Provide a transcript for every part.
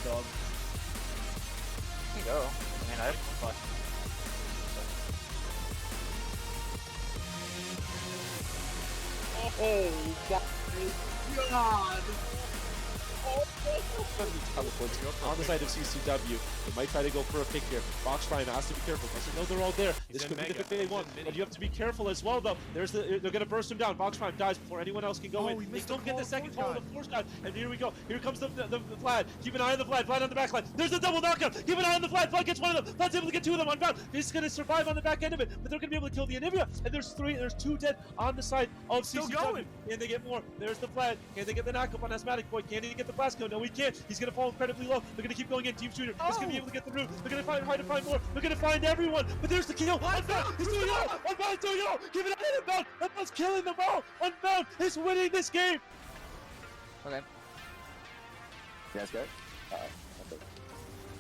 dog. There you go. I mean, I have fun. Oh my god! Teleports on the side of CCW. They might try to go for a pick here. Fox trying has to be careful. Doesn't know they're all there. This could be the pick they want, but you have to be careful as well, though. They're gonna burst him down. Fox Prime dies before anyone else can go in. They don't get the second call of the force guy, and here we go. Here comes the Vlad. Keep an eye on the Vlad. Vlad on the back line. There's a double knockout. Keep an eye on the Vlad. Vlad gets one of them. Vlad's able to get two of them unbound. He's gonna survive on the back end of it, but they're gonna be able to kill the Anivia. And there's two dead on the side of CCW. Can they get more? There's the Vlad. Can they get the knockup on Asthmatic Boy? Can he get the blast kill? No, he can't. He's gonna fall incredibly low. They're gonna keep going in. Team Shooter is gonna be able to get the root. They're gonna try to find more. They're gonna find everyone. But there's the kill. Unbound. He's doing it all. Unbound is doing it all. Give it out. Unbound. Unbound's killing them all. Unbound is winning this game. Okay. You guys good?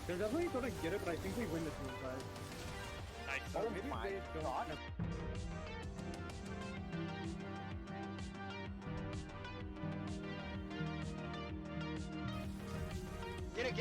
They're definitely gonna get it, but I think we win this one, guys. Nice. Oh my god. Get it!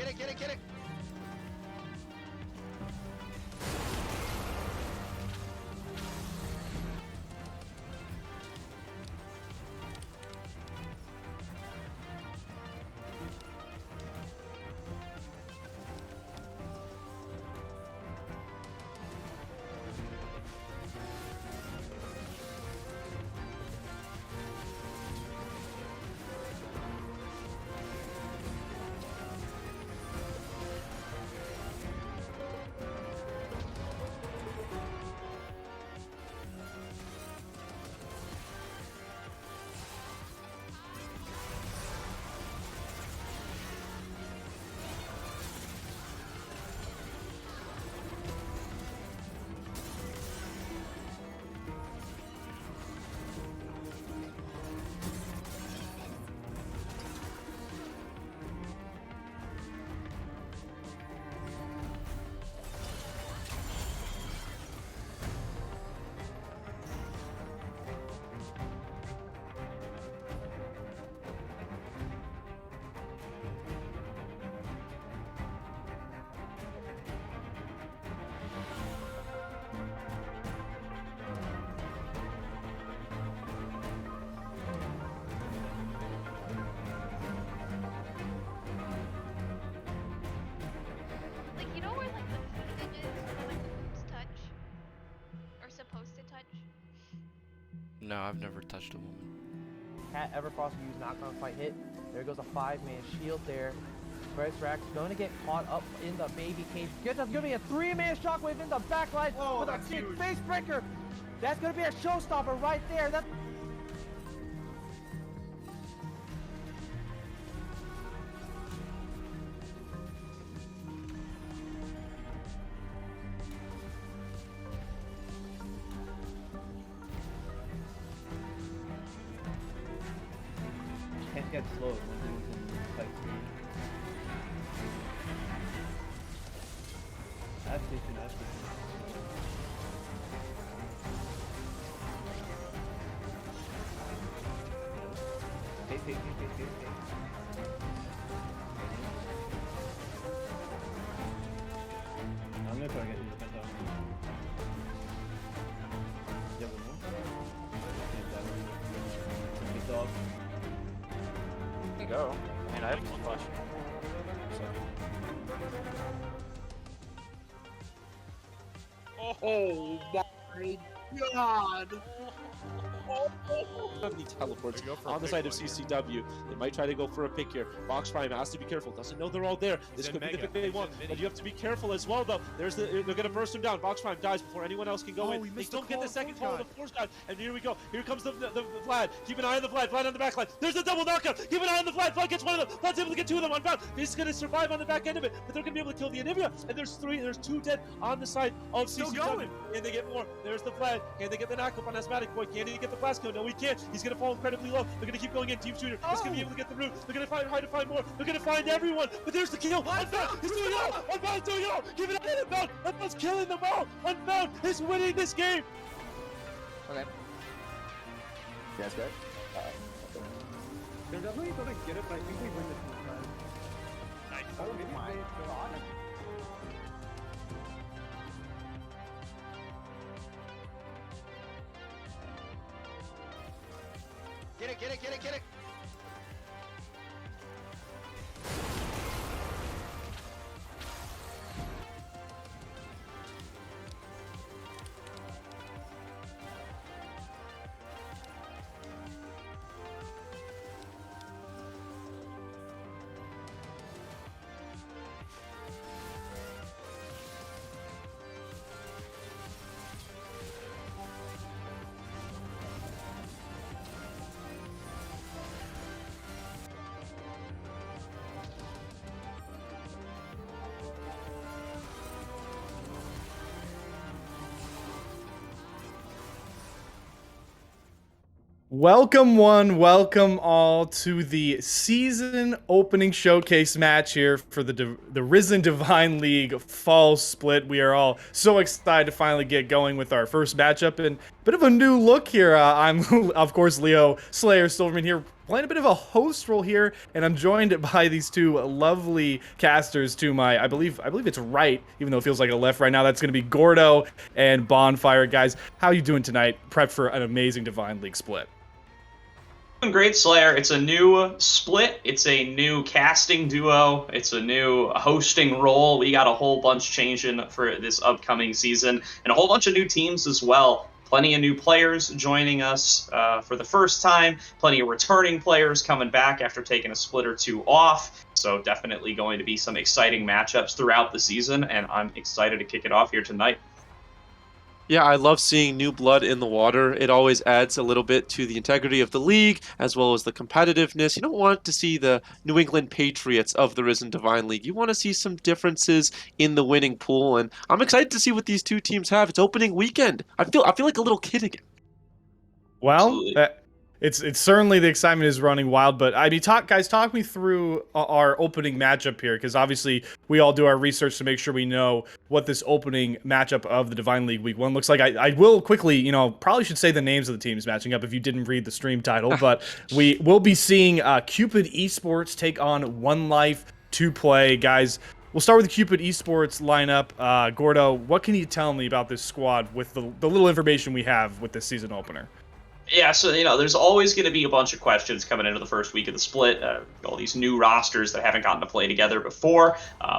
Like, you know where, like, the cleavage is where, like, the boobs touch? Or supposed to touch? No, I've never touched a woman. Cat Everfrost use knockdown fight hit. There goes a 5-man shield there. Fred's Rack's going to get caught up in the baby cage. Gets us going to be a 3-man shockwave in the backline with a big face breaker. That's going to be a showstopper right there. That. Can't get slowed when he's in fight speed. That's decent. Hey. I'm gonna try to get you the defense out. Yeah, Big dog. There you go. I mean, I have fun. Oh my god! He teleports on the side of CCW. They might try to go for a pick here. Fox Prime has to be careful. Doesn't know they're all there. This could be the pick they want, but you have to be careful as well, though. They're gonna burst him down. Fox Prime dies before anyone else can go in. They don't get the second call of the force guy, and here we go. Here comes the Vlad. Keep an eye on the Vlad. Vlad on the back line. There's a double knockout. Keep an eye on the Vlad. Vlad gets one of them. Vlad's able to get two of them unbound. He's gonna survive on the back end of it, but they're gonna be able to kill the Anivia. And there's two dead on the side of CCW. Can they get more? There's the Vlad. Can they get the knockup on Asthmatic Boy? Can he get the blast kill? No, he can't. He's gonna fall incredibly low. They're gonna keep going in. Team Shooter is gonna be able to get the root. They're gonna try to find more. They're gonna find everyone. But there's the kill. Unbound. He's doing it all. Unbound is doing it all. Give it out. Unbound. Unbound's killing them all. Unbound is winning this game. Okay. You guys good? They're definitely gonna get it, but I think we win this one, guys. Oh my god. Get it, get it, get it, get it. Welcome welcome all to the season opening showcase match here for the Risen Divine League fall split. We are all so excited to finally get going with our first matchup and a bit of a new look here. I'm of course Leo Slayer Silverman here, playing a bit of a host role here, and I'm joined by these two lovely casters to my, I believe it's right, even though it feels like a left right now. That's going to be Gordo and Bonfire. Guys, how are you doing tonight? Prep for an amazing Divine League split. Great, Slayer. It's a new split. It's a new casting duo. It's a new hosting role. We got a whole bunch changing for this upcoming season, and a whole bunch of new teams as well. Plenty of new players joining us for the first time. Plenty of returning players coming back after taking a split or two off. So definitely going to be some exciting matchups throughout the season, and I'm excited to kick it off here tonight. Yeah, I love seeing new blood in the water. It always adds a little bit to the integrity of the league, as well as the competitiveness. You don't want to see the New England Patriots of the Risen Divine League. You want to see some differences in the winning pool, and I'm excited to see what these two teams have. It's opening weekend. I feel like a little kid again. Well, it's certainly, the excitement is running wild, but I mean, talk me through our opening matchup here, because obviously we all do our research to make sure we know what this opening matchup of the Divine League Week 1 looks like. I will quickly, probably should say the names of the teams matching up if you didn't read the stream title, but we will be seeing Cupid Esports take on 1Life2Play. Guys, we'll start with the Cupid Esports lineup. Gordo, what can you tell me about this squad with the little information we have with this season opener? Yeah, so, there's always going to be a bunch of questions coming into the first week of the split. All these new rosters that haven't gotten to play together before.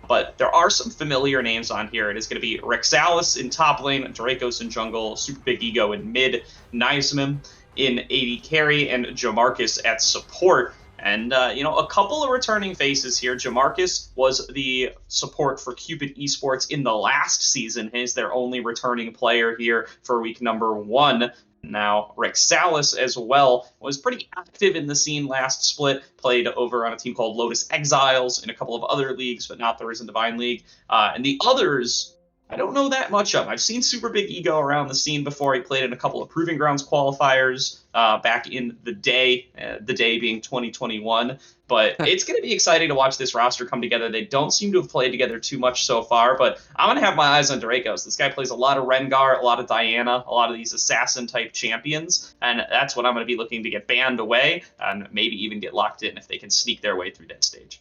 But there are some familiar names on here. It is going to be Rexalis in top lane, Dracos in jungle, Super Big Ego in mid, Niceman in AD carry, and Jamarcus at support. And, a couple of returning faces here. Jamarcus was the support for Cupid Esports in the last season. He's their only returning player here for week number 1. Now, Rexalis as well was pretty active in the scene last split, played over on a team called Lotus Exiles in a couple of other leagues, but not the Risen Divine League. And the others, I don't know that much of. I've seen Super Big Ego around the scene before. He played in a couple of Proving Grounds qualifiers back in the day being 2021. But it's going to be exciting to watch this roster come together. They don't seem to have played together too much so far, but I'm going to have my eyes on Dracos. This guy plays a lot of Rengar, a lot of Diana, a lot of these assassin-type champions, and that's what I'm going to be looking to get banned away and maybe even get locked in if they can sneak their way through that stage.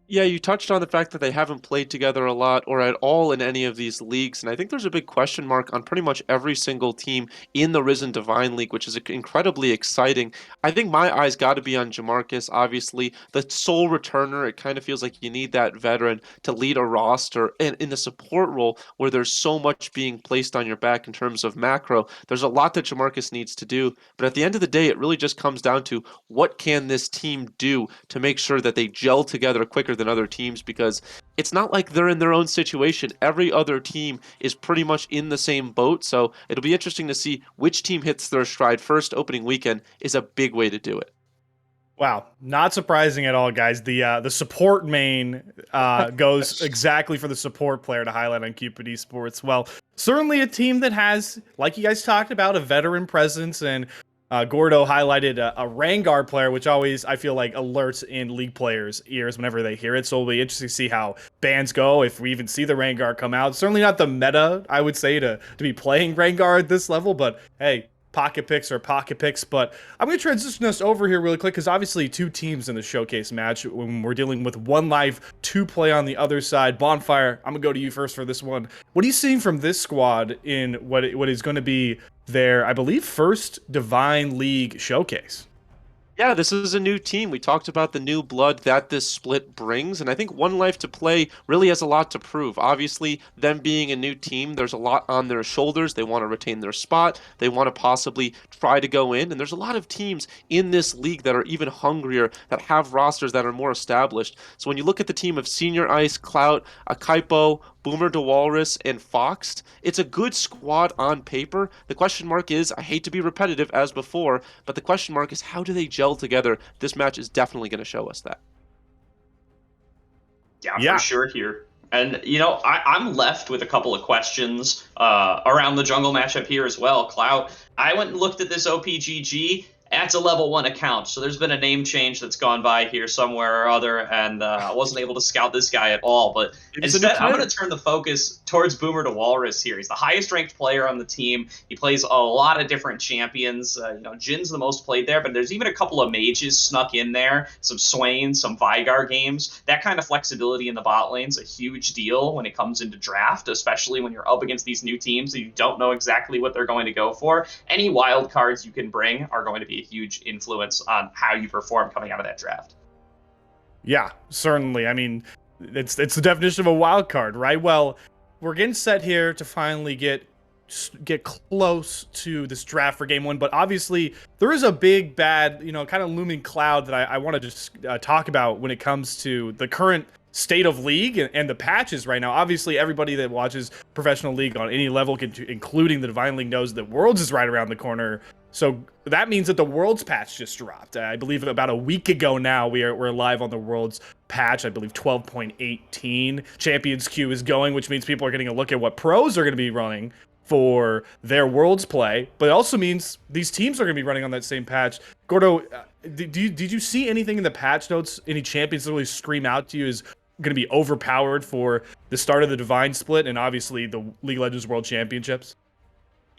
Yeah, you touched on the fact that they haven't played together a lot or at all in any of these leagues, and I think there's a big question mark on pretty much every single team in the Risen Divine League, which is incredibly exciting. I think my eyes got to be on Jamarcus, obviously, the sole returner. It kind of feels like you need that veteran to lead a roster, and in the support role where there's so much being placed on your back in terms of macro, there's a lot that Jamarcus needs to do, but at the end of the day, it really just comes down to what can this team do to make sure that they gel together quicker than other teams, because it's not like they're in their own situation. Every other team is pretty much in the same boat, so it'll be interesting to see which team hits their stride first. Opening weekend is a big way to do it. Wow, not surprising at all, guys. The support main goes exactly for the support player to highlight on Cupid Esports. Well, certainly a team that has, like you guys talked about, a veteran presence, and Gordo highlighted a Rengar player, which always, I feel like, alerts in League players' ears whenever they hear it. So it'll be interesting to see how bans go, if we even see the Rengar come out. Certainly not the meta, I would say, to be playing Rengar at this level, but hey, pocket picks are pocket picks, but I'm going to transition us over here really quick because obviously 2 teams in the showcase match when we're dealing with 1Life2Play on the other side. Bonfire, I'm going to go to you first for this one. What are you seeing from this squad in what is going to be their, I believe, first Divine League showcase? Yeah, this is a new team. We talked about the new blood that this split brings, and I think 1Life2Play really has a lot to prove. Obviously, them being a new team, there's a lot on their shoulders. They want to retain their spot. They want to possibly try to go in, and there's a lot of teams in this league that are even hungrier, that have rosters that are more established. So when you look at the team of Senior Ice, Clout, Akaipo, Boomer DeWalrus, and Foxed, it's a good squad on paper. The question mark is, I hate to be repetitive as before, but the question mark is how do they gel together? This match is definitely going to show us that. Yeah, for sure here. And, you know, I'm left with a couple of questions around the jungle matchup here as well. Clout, I went and looked at this OPGG. That's a level 1 account, so there's been a name change that's gone by here somewhere or other, and I wasn't able to scout this guy at all. But instead, I'm going to turn the focus towards Boomer DeWalrus here. He's the highest-ranked player on the team. He plays a lot of different champions. You know, Jin's the most played there, but there's even a couple of mages snuck in there, some Swain, some Vygar games. That kind of flexibility in the bot lane's a huge deal when it comes into draft, especially when you're up against these new teams and you don't know exactly what they're going to go for. Any wild cards you can bring are going to be a huge influence on how you perform coming out of that draft. Yeah, certainly. I mean, it's the definition of a wild card, right? Well, we're getting set here to finally get close to this draft for game 1, but obviously there is a big bad, you know, kind of looming cloud that I want to just talk about when it comes to the current state of league and the patches right now. Obviously, everybody that watches professional league on any level, including the Divine League, knows that Worlds is right around the corner. So that means that the Worlds patch just dropped. I believe about a week ago now, we're live on the Worlds patch. I believe 12.18. Champions Queue is going, which means people are getting a look at what pros are going to be running for their Worlds play. But it also means these teams are going to be running on that same patch. Gordo, did you see anything in the patch notes, any champions that really scream out to you as going to be overpowered for the start of the Divine split and obviously the League of Legends World Championships?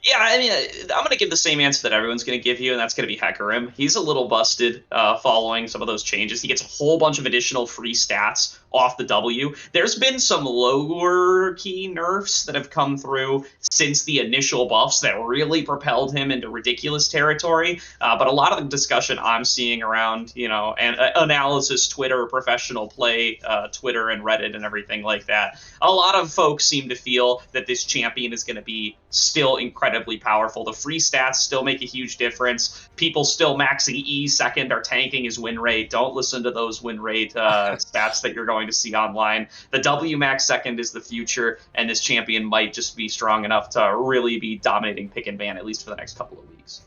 Yeah, I mean, I'm going to give the same answer that everyone's going to give you, and that's going to be Hecarim. He's a little busted following some of those changes. He gets a whole bunch of additional free stats off the W. There's been some lower key nerfs that have come through since the initial buffs that really propelled him into ridiculous territory. But a lot of the discussion I'm seeing around, you know, and analysis, Twitter, professional play, Twitter and Reddit and everything like that, a lot of folks seem to feel that this champion is going to be still incredibly powerful. The free stats still make a huge difference. People still maxing E second are tanking his win rate. Don't listen to those win rate stats that you're going to see online. The W max second is the future, and this champion might just be strong enough to really be dominating pick and ban, at least for the next couple of weeks.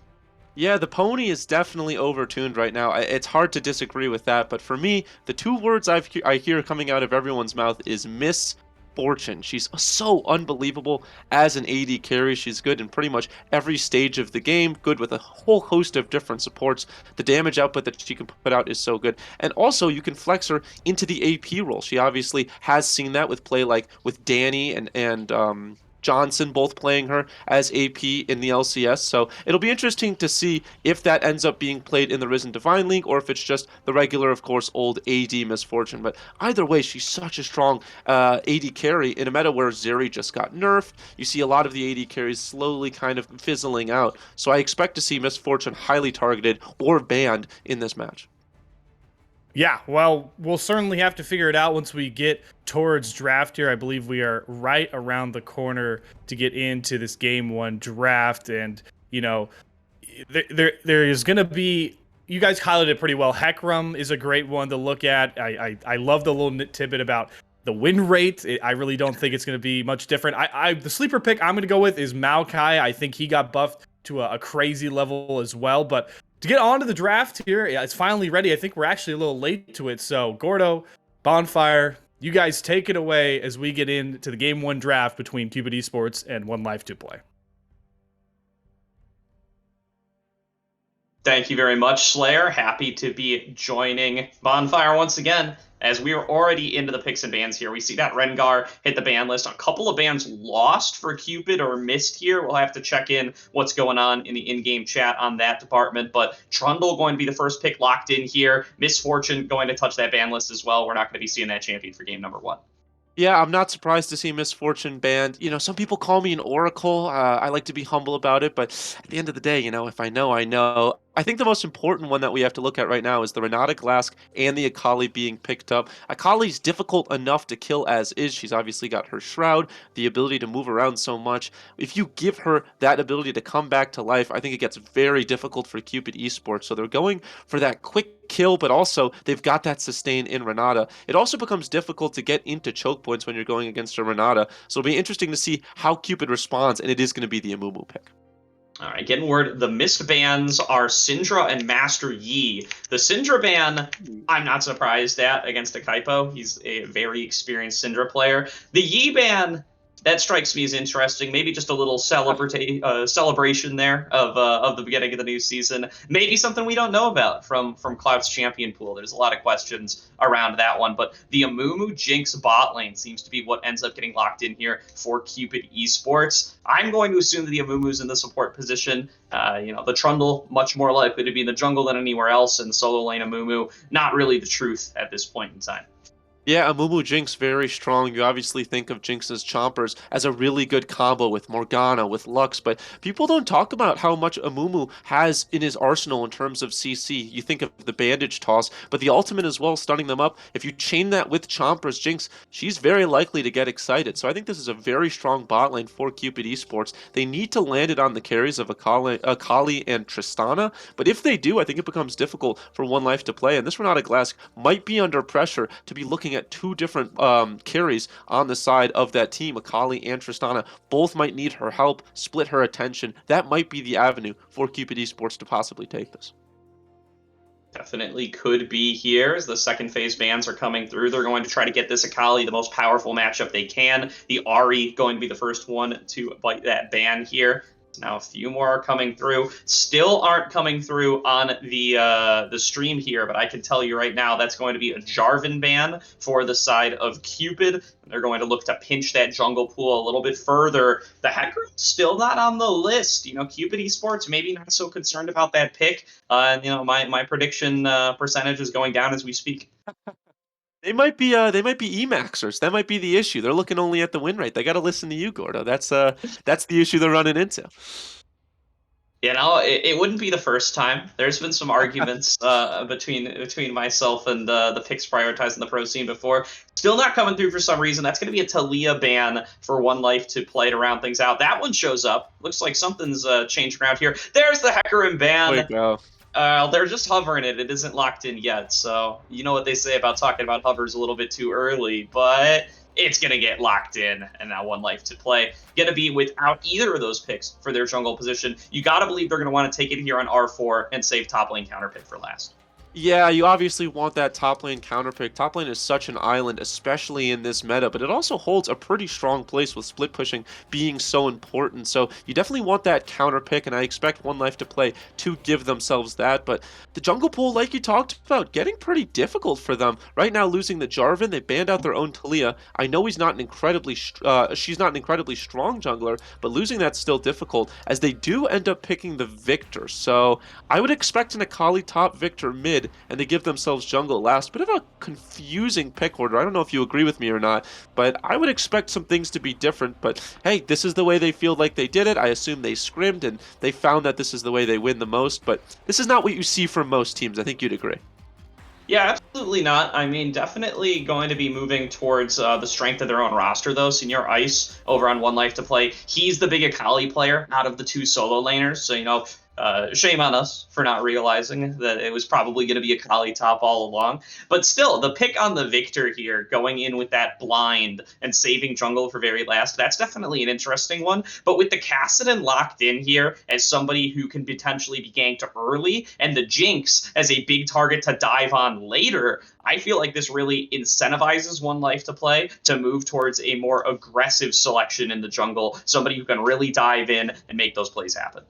Yeah, the pony is definitely overtuned right now. It's hard to disagree with that, but for me, the 2 words I hear coming out of everyone's mouth is misfortune. She's so unbelievable as an AD carry. She's good in pretty much every stage of the game, good with a whole host of different supports. The damage output that she can put out is so good. And also, you can flex her into the AP role. She obviously has seen that with play like with Danny and Johnson both playing her as AP in the LCS, so it'll be interesting to see if that ends up being played in the Risen Divine League or if it's just the regular, of course, old AD misfortune. But either way, she's such a strong AD carry in a meta where Zeri just got nerfed. You see a lot of the AD carries slowly kind of fizzling out, so I expect to see misfortune highly targeted or banned in this match. Yeah, well, we'll certainly have to figure it out once we get towards draft here. I believe we are right around the corner to get into this game 1 draft. And, you know, there is going to be, you guys highlighted it pretty well. Hecarim is a great one to look at. I love the little tidbit about the win rate. I really don't think it's going to be much different. The sleeper pick I'm going to go with is Maokai. I think he got buffed to a crazy level as well. But to get on to the draft here, it's finally ready. I think we're actually a little late to it. So, Gordo, Bonfire, you guys take it away as we get into the Game 1 draft between Cupid Esports and 1Life2Play. Thank you very much, Slayer. Happy to be joining Bonfire once again. as we are already into the picks and bans here. We see that Rengar hit the ban list. A couple of bans lost for Cupid or missed here. We'll have to check in what's going on in the in-game chat on that department. But Trundle going to be the first pick locked in here. Misfortune going to touch that ban list as well. We're not going to be seeing that champion for game number 1. Yeah, I'm not surprised to see Misfortune banned. You know, some people call me an oracle. I like to be humble about it, but at the end of the day, you know, if I know, I know. I think the most important one that we have to look at right now is the Renata Glask and the Akali being picked up. Akali's difficult enough to kill as is. She's obviously got her Shroud, the ability to move around so much. If you give her that ability to come back to life, I think it gets very difficult for Cupid Esports. So they're going for that quick kill, but also they've got that sustain in Renata. It also becomes difficult to get into choke points when you're going against a Renata. So it'll be interesting to see how Cupid responds, and it is going to be the Amumu pick. All right, getting word. The missed bans are Syndra and Master Yi. The Syndra ban, I'm not surprised at against a Kaipo. He's a very experienced Syndra player. The Yi ban, that strikes me as interesting. Maybe just a little celebration there of the beginning of the new season. Maybe something we don't know about from Cloud's champion pool. There's a lot of questions around that one. But the Amumu Jinx bot lane seems to be what ends up getting locked in here for Cupid Esports. I'm going to assume that the Amumu's in the support position. The Trundle much more likely to be in the jungle than anywhere else, and solo lane Amumu not really the truth at this point in time. Yeah, Amumu Jinx very strong. You obviously think of Jinx's Chompers as a really good combo with Morgana, with Lux, but people don't talk about how much Amumu has in his arsenal in terms of CC. You think of the bandage toss, but the ultimate as well, stunning them up. If you chain that with Chompers, Jinx, she's very likely to get excited. So I think this is a very strong bot lane for Cupid Esports. They need to land it on the carries of Akali and Tristana, but if they do, I think it becomes difficult for 1Life2Play, and this Renata Glask might be under pressure to be looking at 2 different carries on the side of that team. Akali and Tristana both might need her help, split her attention. That might be the avenue for Cupid Esports to possibly take this. Definitely could be here as the second phase bans are coming through. They're going to try to get this Akali the most powerful matchup they can. The Ahri going to be the first one to bite that ban here. Now a few more are coming through. Still aren't coming through on the stream here, but I can tell you right now that's going to be a Jarvan ban for the side of Cupid. They're going to look to pinch that jungle pool a little bit further. The Hecarim's still not on the list. Cupid Esports maybe not so concerned about that pick. My prediction percentage is going down as we speak. They might be Emaxers. That might be the issue. They're looking only at the win rate. They got to listen to you, Gordo. That's the issue they're running into. It wouldn't be the first time. There's been some arguments between myself and the picks prioritizing the pro scene before. Still not coming through for some reason. That's going to be a Talia ban for 1Life2Play to round things out. That one shows up. Looks like something's changed around here. There's the Hecarim ban. There you go. They're just hovering it. It isn't locked in yet. So you know what they say about talking about hovers a little bit too early, but it's going to get locked in, and now 1Life2Play going to be without either of those picks for their jungle position. You got to believe they're going to want to take it here on R4 and save top lane counter pick for last. Yeah, you obviously want that top lane counter pick. Top lane is such an island, especially in this meta, but it also holds a pretty strong place with split pushing being so important. So you definitely want that counter pick, and I expect 1Life2Play to give themselves that. But the jungle pool, like you talked about, getting pretty difficult for them. Right now, losing the Jarvan, they banned out their own Talia. I know she's not an incredibly strong jungler, but losing that's still difficult, as they do end up picking the Victor. So I would expect an Akali top, Victor mid, and they give themselves jungle last. Bit of a confusing pick order. I don't know if you agree with me or not, but I would expect some things to be different. But hey, this is the way they feel like they did it. I assume they scrimmed and they found that this is the way they win the most, but this is not what you see from most teams. I think you'd agree. Yeah, absolutely not. I mean, definitely going to be moving towards the strength of their own roster, though. Senior Ice over on 1Life2Play. He's the big Akali player out of the 2 solo laners. So, shame on us for not realizing that it was probably going to be a Akali top all along. But still, the pick on the Victor here, going in with that blind and saving jungle for very last, that's definitely an interesting one. But with the Kassadin locked in here as somebody who can potentially be ganked early, and the Jinx as a big target to dive on later, I feel like this really incentivizes 1Life2Play to move towards a more aggressive selection in the jungle, somebody who can really dive in and make those plays happen.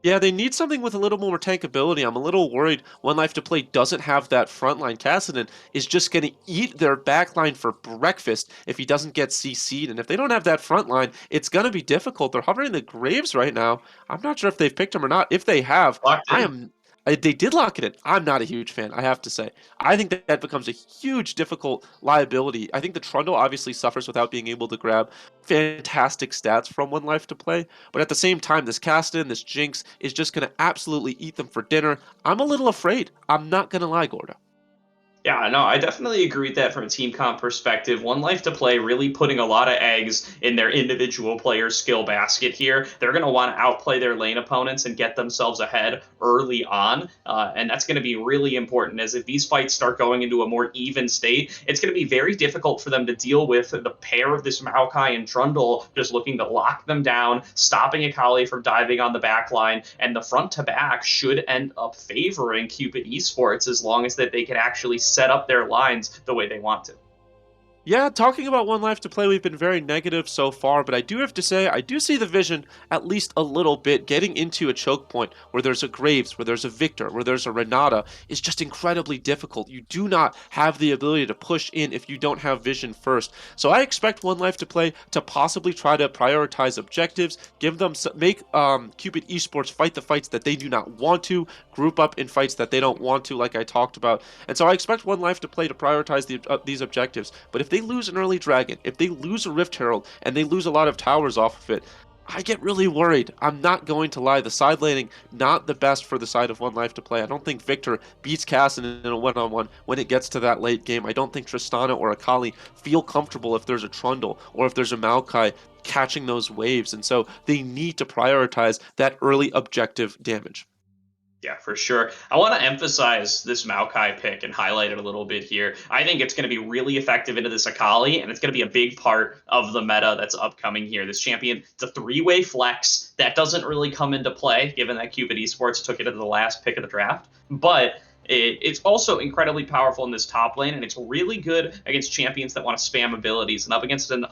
Yeah, they need something with a little more tankability. I'm a little worried 1Life2Play doesn't have that frontline. Cassidy is just going to eat their backline for breakfast if he doesn't get CC'd. And if they don't have that frontline, it's going to be difficult. They're hovering the graves right now. I'm not sure if they've picked him or not. If they have, Locked in. they did lock it in. I'm not a huge fan, I have to say. I think that becomes a huge difficult liability. I think the Trundle obviously suffers without being able to grab fantastic stats from 1Life2Play, but at the same time, this Caston, this Jinx is just going to absolutely eat them for dinner. I'm a little afraid. I'm not going to lie, Gordo. Yeah, no, I definitely agree with that from a team comp perspective. 1Life2Play really putting a lot of eggs in their individual player skill basket here. They're going to want to outplay their lane opponents and get themselves ahead early on, and that's going to be really important, as if these fights start going into a more even state, it's going to be very difficult for them to deal with the pair of this Maokai and Trundle just looking to lock them down, stopping Akali from diving on the back line, and the front to back should end up favoring Cupid Esports as long as that they can actually set up their lines the way they want to. Yeah, talking about 1Life2Play, we've been very negative so far, but I do have to say, I do see the vision at least a little bit. Getting into a choke point where there's a Graves, where there's a Victor, where there's a Renata is just incredibly difficult. You do not have the ability to push in if you don't have vision first. So I expect 1Life2Play to possibly try to prioritize objectives, make Cupid Esports fight the fights that they do not want to, group up in fights that they don't want to, like I talked about. And so I expect 1Life2Play to prioritize these objectives. But if they lose an early Dragon, if they lose a Rift Herald, and they lose a lot of towers off of it, I get really worried. I'm not going to lie. The side laning, not the best for the side of 1Life2Play. I don't think Victor beats Casson in a one-on-one when it gets to that late game. I don't think Tristana or Akali feel comfortable if there's a Trundle or if there's a Maokai catching those waves. And so they need to prioritize that early objective damage. Yeah, for sure. I want to emphasize this Maokai pick and highlight it a little bit here. I think it's going to be really effective into this Akali, and it's going to be a big part of the meta that's upcoming here. This champion, it's a three-way flex. That doesn't really come into play, given that Cupid Esports took it as the last pick of the draft. But it's also incredibly powerful in this top lane, and it's really good against champions that want to spam abilities. And up against an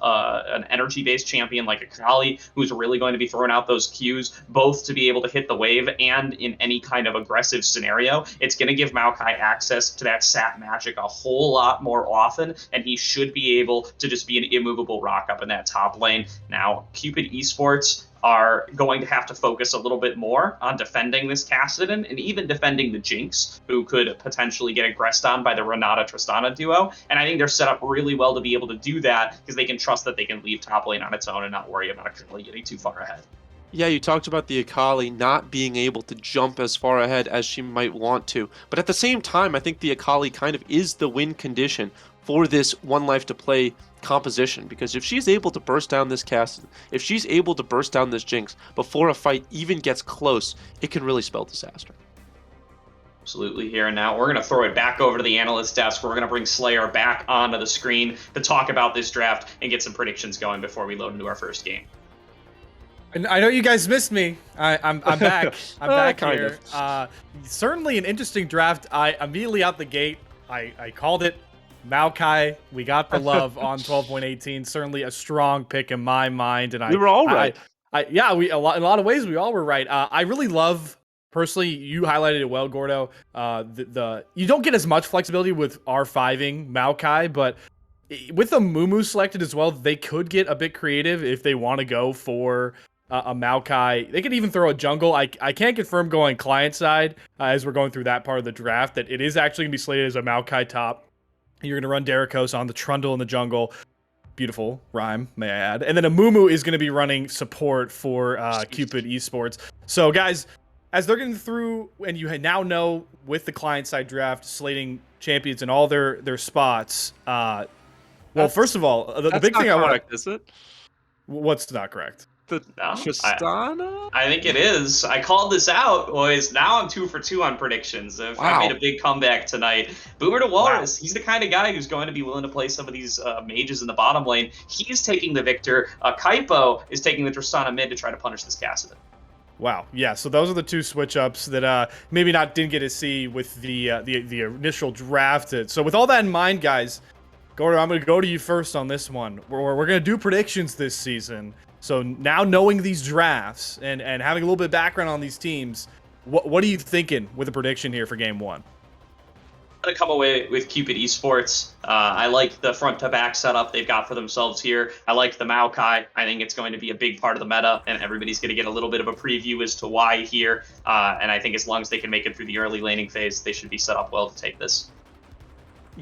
energy-based champion like Akali, who's really going to be throwing out those Qs, both to be able to hit the wave and in any kind of aggressive scenario, it's going to give Maokai access to that sap magic a whole lot more often, and he should be able to just be an immovable rock up in that top lane. Now, Cupid Esports are going to have to focus a little bit more on defending this Cassidy and even defending the Jinx, who could potentially get aggressed on by the Renata-Tristana duo. And I think they're set up really well to be able to do that because they can trust that they can leave top lane on its own and not worry about actually getting too far ahead. Yeah, you talked about the Akali not being able to jump as far ahead as she might want to. But at the same time, I think the Akali kind of is the win condition for this 1Life2Play composition, because if she's able to burst down this Cassidy, if she's able to burst down this Jinx before a fight even gets close, it can really spell disaster. Absolutely here and now. We're going to throw it back over to the analyst desk. We're going to bring Slayer back onto the screen to talk about this draft and get some predictions going before we load into our first game. And I know you guys missed me. I'm back. I'm back kind here. of. Certainly an interesting draft. I immediately out the gate, I called it. Maokai, we got the love on 12.18. Certainly a strong pick in my mind, and we were all right. In a lot of ways we all were right. I really love, personally, you highlighted it well, Gordo. You don't get as much flexibility with R5ing Maokai, but with the Mumu selected as well, they could get a bit creative if they want to go for a Maokai. They could even throw a jungle. I can't confirm going client side as we're going through that part of the draft that it is actually going to be slated as a Maokai top. You're going to run Derikos on the Trundle in the jungle. Beautiful rhyme, may I add. And then Amumu is going to be running support for Cupid Esports. So, guys, as they're getting through, and you now know with the client-side draft, slating champions in all their spots. Well, first of all, the big thing I want to... Is it? What's not correct? The Tristana? I think it is. I called this out, boys. Now I'm 2 for 2 on predictions. I made a big comeback tonight. Boomer to Walrus, he's the kind of guy who's going to be willing to play some of these mages in the bottom lane. He's taking the Victor. Kaipo is taking the Tristana mid to try to punish this Cassidy. Wow, yeah. So those are the two switch ups that maybe didn't get to see with the initial draft. So with all that in mind, guys, Gordo, I'm going to go to you first on this one. We're going to do predictions this season. So now knowing these drafts and having a little bit of background on these teams, what are you thinking with a prediction here for game one? I'm going to come away with Cupid Esports. I like the front to back setup they've got for themselves here. I like the Maokai. I think it's going to be a big part of the meta, and everybody's going to get a little bit of a preview as to why here. And I think as long as they can make it through the early laning phase, they should be set up well to take this.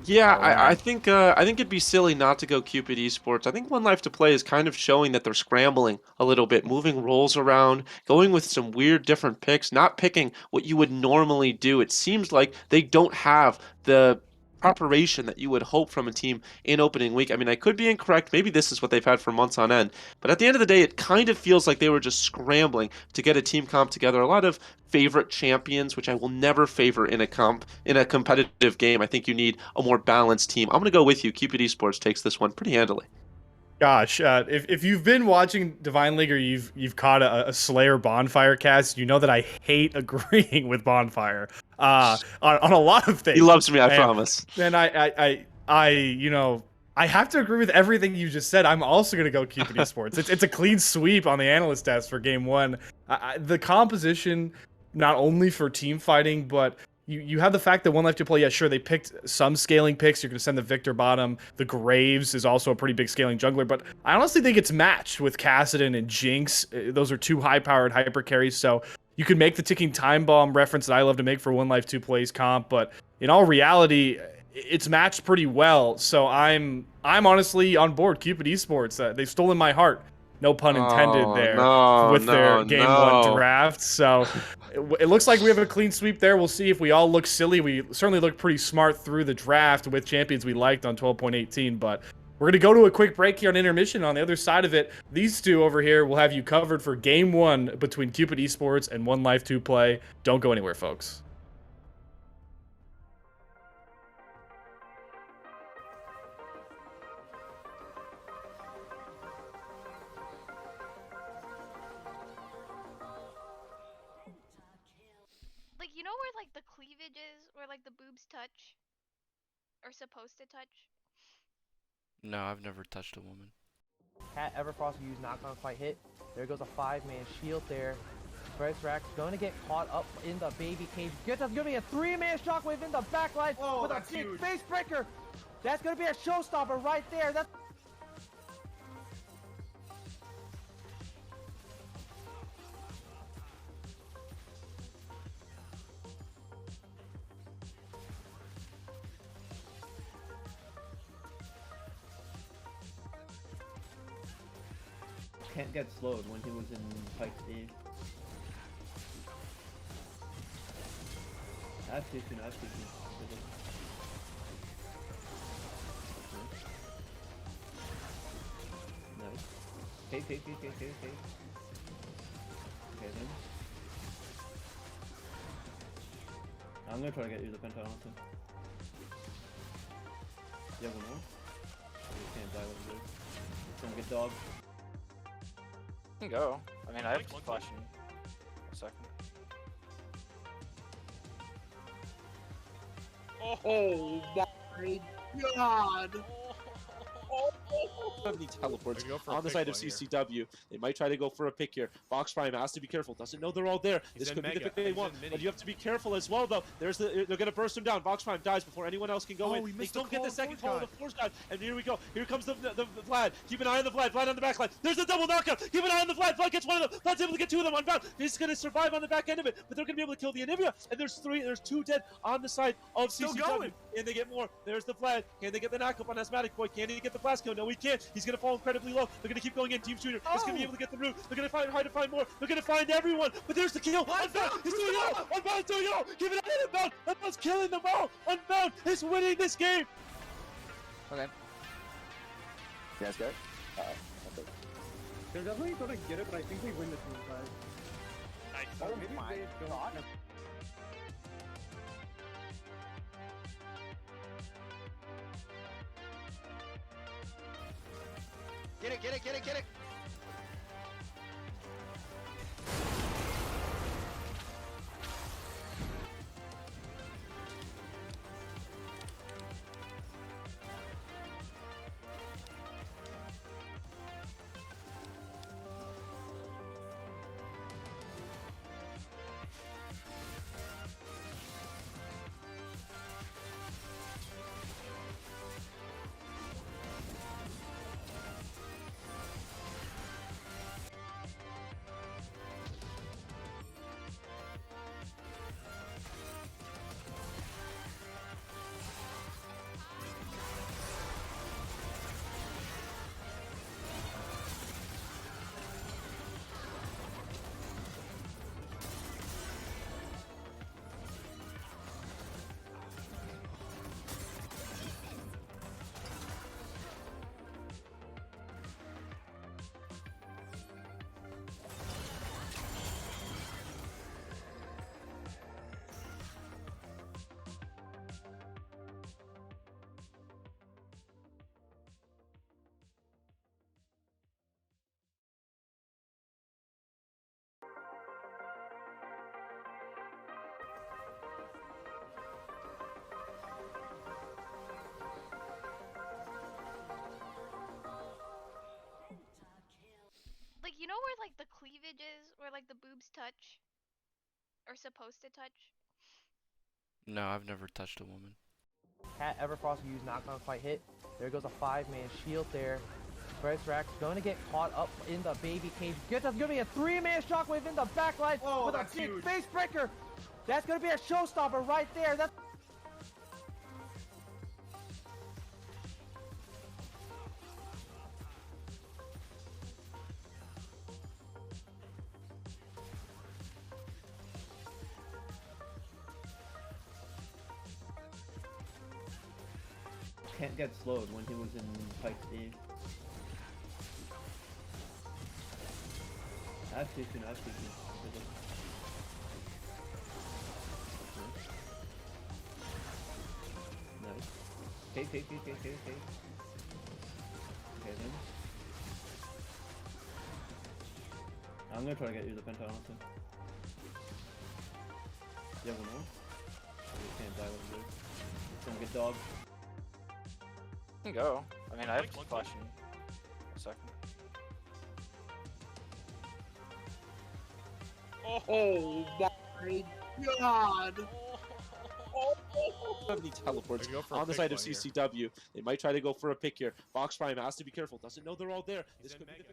Yeah, Alright. I think it'd be silly not to go Cupid Esports. I think 1Life2Play is kind of showing that they're scrambling a little bit, moving roles around, going with some weird different picks, not picking what you would normally do. It seems like they don't have the preparation that you would hope from a team in opening week. I mean, I could be incorrect. Maybe this is what they've had for months on end. But at the end of the day, it kind of feels like they were just scrambling to get a team comp together. A lot of favorite champions, which I will never favor in a competitive game. I think you need a more balanced team. I'm going to go with you. Cupid Esports takes this one pretty handily. Gosh, if you've been watching Divine League or you've caught a Slayer Bonfire cast, you know that I hate agreeing with Bonfire on a lot of things. He loves me, I promise. And I have to agree with everything you just said. I'm also going to go Cupid Esports. It's a clean sweep on the analyst test for game one. The composition, not only for team fighting, but you have the fact that 1Life2Play, yeah, sure, they picked some scaling picks. You're going to send the Victor bottom. The Graves is also a pretty big scaling jungler, but I honestly think it's matched with Kassadin and Jinx. Those are two high-powered hyper carries, so you could make the ticking time bomb reference that I love to make for 1Life2Play's comp, but in all reality, it's matched pretty well. So I'm honestly on board Cupid Esports. They've stolen my heart. No pun intended with their game one draft. So it looks like we have a clean sweep there. We'll see if we all look silly. We certainly look pretty smart through the draft with champions we liked on 12.18. But we're going to go to a quick break here on intermission. On the other side of it, these two over here will have you covered for game one between Cupid Esports and 1Life2Play. Don't go anywhere, folks. Like, you know where, like, the cleavage is? Where, like, the boobs touch? Or supposed to touch? No, I've never touched a woman. Cat Everfrost used knock-on fight hit. There goes a 5-man shield there. Rack's going to get caught up in the baby cage. There's going to be a 3-man shockwave in the backline with a big face breaker. That's going to be a showstopper right there. That's Can't get slowed when he was in Pike D. I have tissue. Nice. Take. Okay then. I'm gonna try to get you the pentagon also. You have one more? You can't die with this. Don't get dog. You can go. I mean, I have flash in a second. Oh my god! Have any teleports on the side of CCW. They might try to go for a pick here. Box Prime has to be careful. Doesn't know they're all there. This could be the pick they want, but you have to be careful as well, though. They're gonna burst him down. Box Prime dies before anyone else can go in. They don't get the second call of the force dive, and here we go. Here comes the Vlad. Keep an eye on the Vlad. Vlad on the back line. There's a double knockout. Keep an eye on the Vlad. Vlad gets one of them. Vlad's able to get two of them unbound. He's gonna survive on the back end of it, but they're gonna be able to kill the Anivia. And there's two dead on the side of CCW. Can they get more? There's the Vlad. Can they get the knockup on Asthmatic Boy? Can he get the blast kill? No, he can't. He's gonna fall incredibly low. They're gonna keep going in. Team Shooter is gonna be able to get the root. They're gonna try to find more. They're gonna find everyone. But there's the kill. Unbound. He's doing it all. Unbound doing it all. Give it out. Unbound. Unbound's killing them all. Unbound is winning this game. Okay. Yeah, that's good. They're definitely gonna get it, but I think we win this one, guys. nice. Oh my god. Get it. know where like the cleavage is, where like the boobs touch, or supposed to touch? No, I've never touched a woman. Cat Everfrost used knock-on fight hit. There goes a 5-man shield there. Rax going to get caught up in the baby cage. That's going to be a 3-man shockwave in the backline with a big huge. face breaker. That's going to be a showstopper right there. That's can't get slowed when he was in Pike D. I've taken. Nice. Okay. Okay then. I'm gonna try to get you the penta honestly. You have one more? You can't die with him. It's gonna get dogged. You can go. I mean, I have flashing. A second. Oh my god! Have any teleports on the side of CCW. They might try to go for a pick here. Fox Prime has to be careful. Doesn't know they're all there. This could be the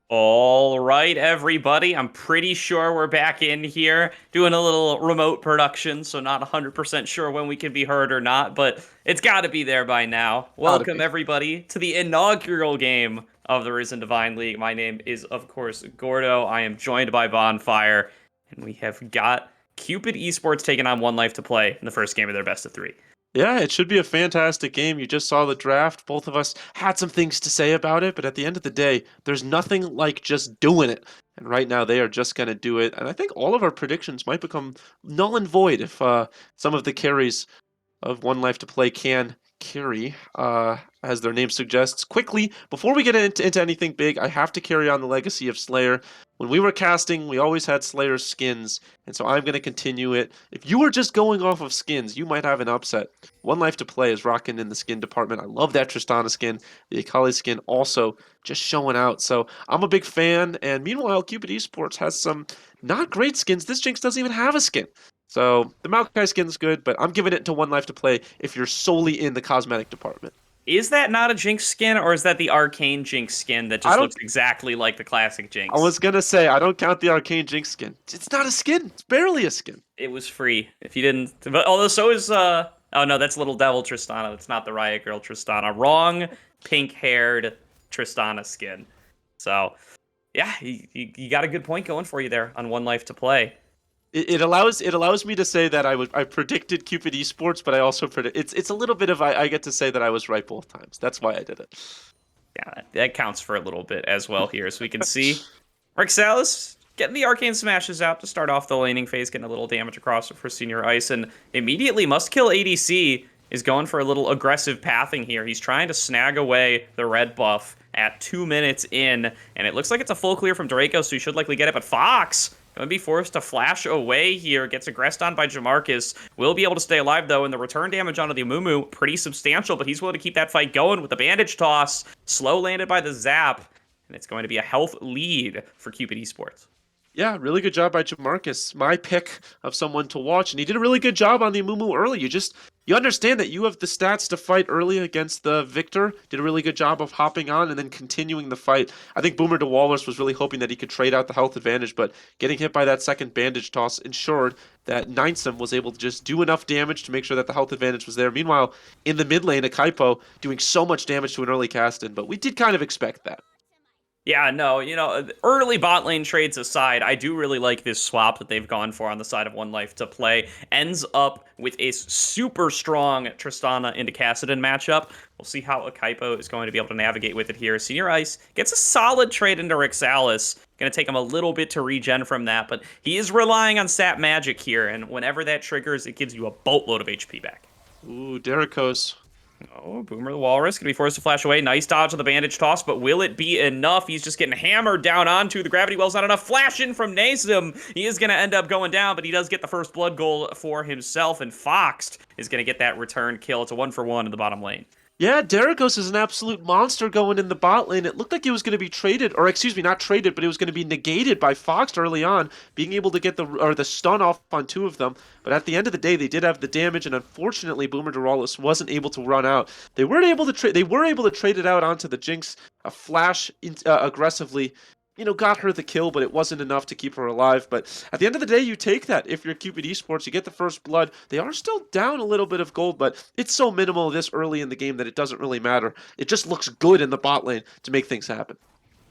All right, everybody. I'm pretty sure we're back in here doing a little remote production, so not 100% sure when we can be heard or not, but it's got to be there by now. Welcome, everybody, to the inaugural game of the Risen Divine League. My name is, of course, Gordo. I am joined by Bonfire, and we have got Cupid Esports taking on 1Life2Play in the first game of their best of 3. Yeah, it should be a fantastic game. You just saw the draft. Both of us had some things to say about it, but at the end of the day, there's nothing like just doing it. And right now, they are just going to do it. And I think all of our predictions might become null and void if some of the carries of 1Life2Play can carry, as their name suggests. Quickly, before we get into anything big, I have to carry on the legacy of Slayer. When we were casting, we always had Slayer's skins, and so I'm going to continue it. If you were just going off of skins, you might have an upset. 1Life2Play is rocking in the skin department. I love that Tristana skin. The Akali skin also just showing out, so I'm a big fan. And meanwhile, Cupid Esports has some not great skins. This Jinx doesn't even have a skin. So the Maokai skin's good, but I'm giving it to 1Life2Play if you're solely in the cosmetic department. Is that not a Jinx skin, or is that the Arcane Jinx skin that just looks exactly like the classic Jinx? I was gonna say, I don't count the Arcane Jinx skin. It's not a skin. It's barely a skin. It was free. If you didn't... But, although so is... Oh, no, that's Little Devil Tristana. It's not the Riot Girl Tristana. Wrong pink-haired Tristana skin. So, yeah, you got a good point going for you there on 1Life2Play. It allows me to say that I predicted Cupid Esports, but I also it's a little bit of I get to say that I was right both times. That's why I did it. Yeah, that counts for a little bit as well here, as we can see. Rexalis getting the arcane smashes out to start off the laning phase, getting a little damage across for Senior Ice, and immediately must kill ADC is going for a little aggressive pathing here. He's trying to snag away the red buff at 2 minutes in, and it looks like it's a full clear from Draco, so he should likely get it, but Fox going to be forced to flash away here. Gets aggressed on by Jamarcus. Will be able to stay alive, though, and the return damage onto the Amumu, pretty substantial, but he's willing to keep that fight going with the bandage toss. Slow landed by the Zap, and it's going to be a health lead for Cupid Esports. Yeah, really good job by Jamarcus. My pick of someone to watch, and he did a really good job on the Amumu early. You understand that you have the stats to fight early against the Victor. Did a really good job of hopping on and then continuing the fight. I think Boomer DeWalrus was really hoping that he could trade out the health advantage, but getting hit by that second bandage toss ensured that Ninесum was able to just do enough damage to make sure that the health advantage was there. Meanwhile, in the mid lane, Akaipo doing so much damage to an early cast-in, but we did kind of expect that. Yeah, no, early bot lane trades aside, I do really like this swap that they've gone for on the side of 1Life2Play. Ends up with a super strong Tristana into Kassadin matchup. We'll see how Akaipo is going to be able to navigate with it here. Senior Ice gets a solid trade into Rexalis. Going to take him a little bit to regen from that, but he is relying on Sap Magic here, and whenever that triggers, it gives you a boatload of HP back. Ooh, Derricos. Oh, Boomer the Walrus going to be forced to flash away. Nice dodge on the bandage toss, but will it be enough? He's just getting hammered down onto the gravity well's not enough. Flash in from Nasum. He is going to end up going down, but he does get the first blood goal for himself, and Fox is going to get that return kill. It's a 1-for-1 in the bottom lane. Yeah, Deragos is an absolute monster going in the bot lane. It looked like it was going to be traded, or excuse me, not traded, but it was going to be negated by Fox early on, being able to get the stun off on 2 of them. But at the end of the day, they did have the damage, and unfortunately, Boomer Duralis wasn't able to run out. They were able to trade it out onto the Jinx. A flash aggressively, got her the kill, but it wasn't enough to keep her alive. But at the end of the day, you take that. If you're Cupid Esports, you get the first blood. They are still down a little bit of gold, but it's so minimal this early in the game that it doesn't really matter. It just looks good in the bot lane to make things happen.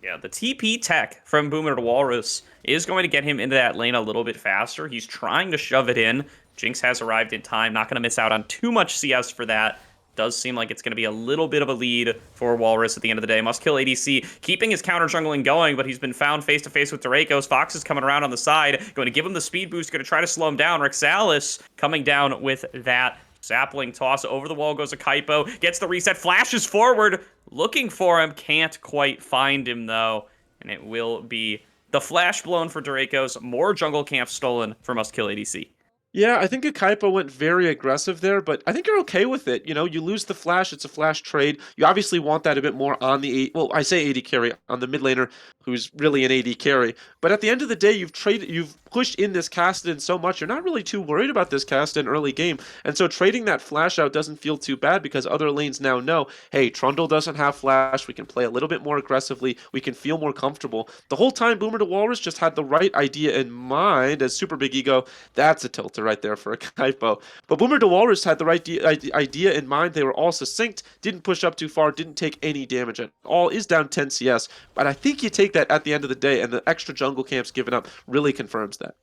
Yeah, the TP tech from Boomer to Walrus is going to get him into that lane a little bit faster. He's trying to shove it in. Jinx has arrived in time. Not going to miss out on too much CS for that. Does seem like it's going to be a little bit of a lead for Walrus at the end of the day. Must kill ADC, keeping his counter jungling going, but he's been found face-to-face with Durakos. Fox is coming around on the side, going to give him the speed boost, going to try to slow him down. Rexalis coming down with that sapling toss. Over the wall goes a Kaipo, gets the reset, flashes forward, looking for him. Can't quite find him, though, and it will be the flash blown for Durakos. More jungle camp stolen for Must Kill ADC. Yeah, I think Akaipo went very aggressive there, but I think you're okay with it. You lose the flash, it's a flash trade. You obviously want that a bit more on the, well, I say AD carry, on the mid laner, who's really an AD carry. But at the end of the day, you've pushed in this Kassadin so much, you're not really too worried about this Kassadin early game. And so trading that flash out doesn't feel too bad because other lanes now know, hey, Trundle doesn't have flash, we can play a little bit more aggressively, we can feel more comfortable. The whole time, Boomer to Walrus just had the right idea in mind as Super Big Ego. That's a tilter right there for a Kaipo. But Boomer to Walrus had the right idea in mind. They were all succinct, didn't push up too far, didn't take any damage at all, is down 10 CS. But I think you take that at the end of the day, and the extra jungle camps given up really confirms that.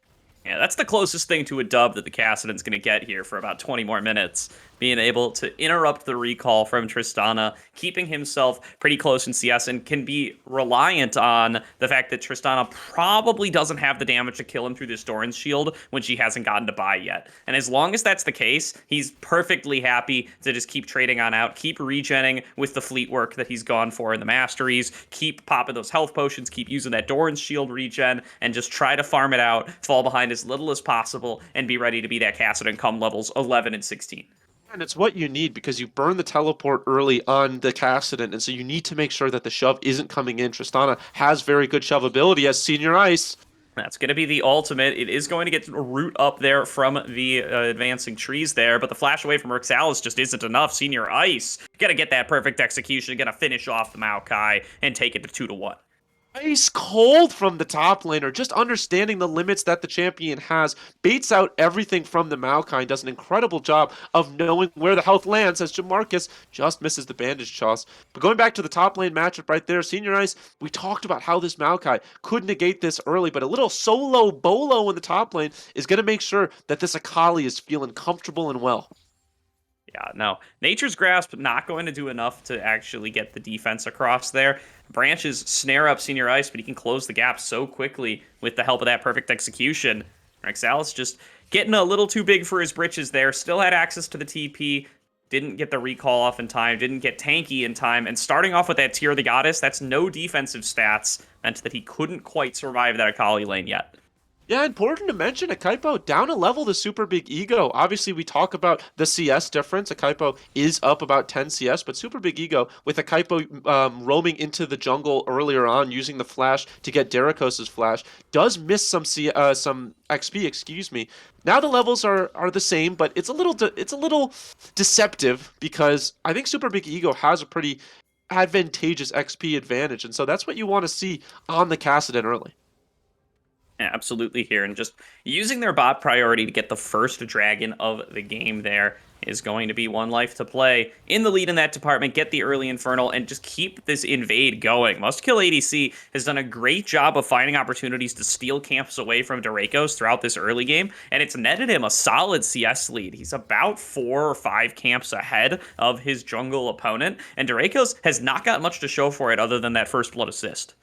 Yeah, that's the closest thing to a dub that the Kassadin's going to get here for about 20 more minutes. Being able to interrupt the recall from Tristana, keeping himself pretty close in CS, and can be reliant on the fact that Tristana probably doesn't have the damage to kill him through this Doran's shield when she hasn't gotten to buy yet. And as long as that's the case, he's perfectly happy to just keep trading on out, keep regenning with the fleet work that he's gone for in the Masteries, keep popping those health potions, keep using that Doran's shield regen, and just try to farm it out, fall behind as little as possible, and be ready to be that Kassadin come levels 11 and 16. And it's what you need because you burn the teleport early on the Kassadin, and so you need to make sure that the shove isn't coming in. Tristana has very good shove ability as Senior Ice. That's going to be the ultimate. It is going to get a root up there from the advancing trees there, but the flash away from Rexalis just isn't enough. Senior Ice, got to get that perfect execution, going to finish off the Maokai and take it to 2-1. Ice cold from the top laner, just understanding the limits that the champion has, baits out everything from the Maokai, does an incredible job of knowing where the health lands as Jamarcus just misses the bandage toss. But going back to the top lane matchup right there, Senior Ice, we talked about how this Maokai could negate this early, but a little solo bolo in the top lane is going to make sure that this Akali is feeling comfortable and well. Yeah, no. Nature's Grasp not going to do enough to actually get the defense across there. Branches snare up Senior Ice, but he can close the gap so quickly with the help of that perfect execution. Rexalis just getting a little too big for his britches there. Still had access to the TP. Didn't get the recall off in time. Didn't get tanky in time. And starting off with that Tear of the Goddess, that's no defensive stats. Meant that he couldn't quite survive that Akali lane yet. Yeah, important to mention, Akaipo down a level to Super Big Ego. Obviously, we talk about the CS difference. Akaipo is up about 10 CS, but Super Big Ego, with Akaipo roaming into the jungle earlier on, using the flash to get Derakos' flash, does miss some XP, excuse me. Now the levels are the same, but it's a little deceptive because I think Super Big Ego has a pretty advantageous XP advantage, and so that's what you want to see on the Kassadin early. Absolutely here, and just using their bot priority to get the first dragon of the game there is going to be 1Life2Play in the lead in that department, get the early Infernal, and just keep this invade going. Must Kill ADC has done a great job of finding opportunities to steal camps away from Durakos throughout this early game, and it's netted him a solid CS lead. He's about 4 or 5 camps ahead of his jungle opponent, and Durakos has not got much to show for it other than that first blood assist.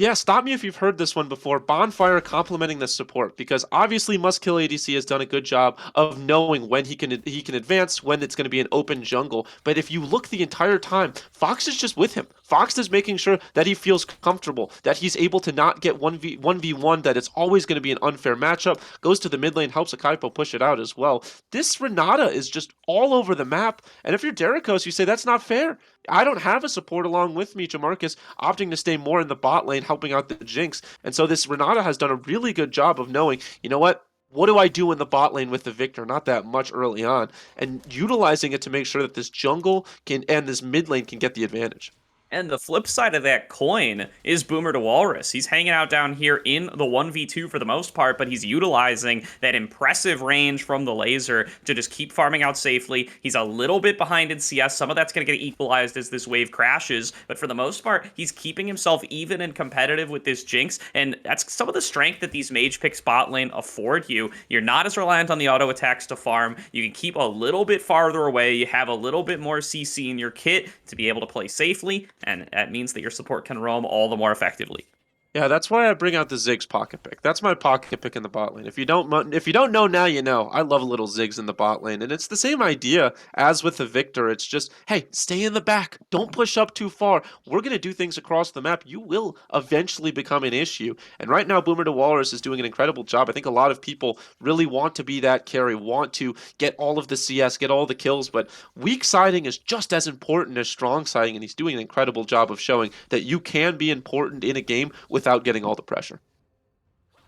Yeah, stop me if you've heard this one before. Bonfire complimenting the support, because obviously Muskill ADC has done a good job of knowing when he can advance, when it's going to be an open jungle. But if you look the entire time, Fox is just with him. Fox is making sure that he feels comfortable, that he's able to not get 1v1, that it's always going to be an unfair matchup. Goes to the mid lane, helps Akaipo push it out as well. This Renata is just all over the map, and if you're Derikos, you say that's not fair. I don't have a support along with me, Jamarcus, opting to stay more in the bot lane, helping out the Jinx. And so this Renata has done a really good job of knowing, you know what do I do in the bot lane with the Victor? Not that much early on. And utilizing it to make sure that this jungle can and this mid lane can get the advantage. And the flip side of that coin is Boomer to Walrus. He's hanging out down here in the 1v2 for the most part, but he's utilizing that impressive range from the laser to just keep farming out safely. He's a little bit behind in CS. Some of that's going to get equalized as this wave crashes, but for the most part, he's keeping himself even and competitive with this Jinx, and that's some of the strength that these mage pick spot lane afford you. You're not as reliant on the auto attacks to farm. You can keep a little bit farther away. You have a little bit more CC in your kit to be able to play safely, and that means that your support can roam all the more effectively. Yeah, that's why I bring out the Ziggs pocket pick. That's my pocket pick in the bot lane. If you don't know now, you know. I love a little Ziggs in the bot lane, and it's the same idea as with the Victor. It's just, hey, stay in the back. Don't push up too far. We're gonna do things across the map. You will eventually become an issue. And right now, Boomer to Walrus is doing an incredible job. I think a lot of people really want to be that carry, want to get all of the CS, get all the kills, but weak siding is just as important as strong siding, and he's doing an incredible job of showing that you can be important in a game without getting all the pressure.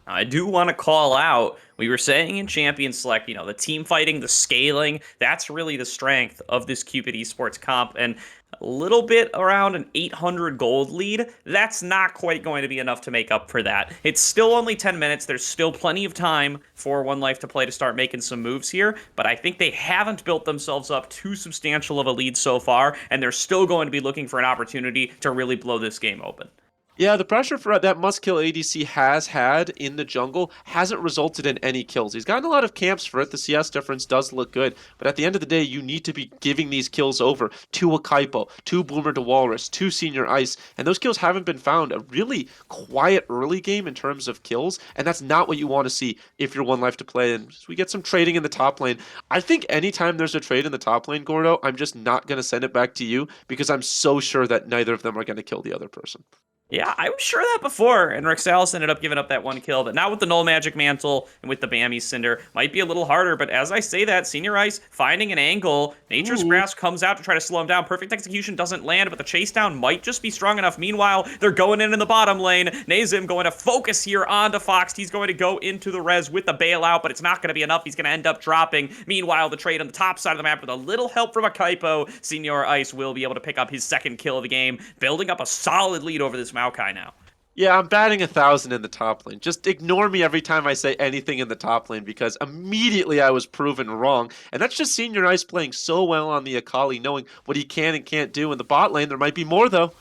I do want to call out, we were saying in Champion Select, you know, the team fighting, the scaling, that's really the strength of this Cupid Esports comp, and a little bit around an 800 gold lead, that's not quite going to be enough to make up for that. It's still only 10 minutes, there's still plenty of time for 1Life2Play to start making some moves here, but I think they haven't built themselves up too substantial of a lead so far, and they're still going to be looking for an opportunity to really blow this game open. Yeah, the pressure for that must-kill ADC has had in the jungle hasn't resulted in any kills. He's gotten a lot of camps for it. The CS difference does look good, but at the end of the day, you need to be giving these kills over to Akaipo, to Boomer to Walrus, to Senior Ice, and those kills haven't been found. A really quiet early game in terms of kills, and that's not what you want to see if you're 1Life2Play, and we get some trading in the top lane. I think anytime there's a trade in the top lane, Gordo, I'm just not going to send it back to you because I'm so sure that neither of them are going to kill the other person. Yeah, I was sure of that before, and Rexalis ended up giving up that one kill, but now with the Null Magic Mantle and with the Bammy Cinder, might be a little harder, but as I say that, Senior Ice finding an angle, Nature's Grasp comes out to try to slow him down, Perfect Execution doesn't land, but the chase down might just be strong enough. Meanwhile, they're going in the bottom lane, Nazim going to focus here onto Fox, he's going to go into the res with the bailout, but it's not going to be enough, he's going to end up dropping. Meanwhile, the trade on the top side of the map with a little help from Akaipo, Senior Ice will be able to pick up his second kill of the game, building up a solid lead over this Maokai now. Yeah, I'm batting 1,000 in the top lane. Just ignore me every time I say anything in the top lane because immediately I was proven wrong. And that's just Senior Ice playing so well on the Akali, knowing what he can and can't do. In the bot lane, there might be more, though.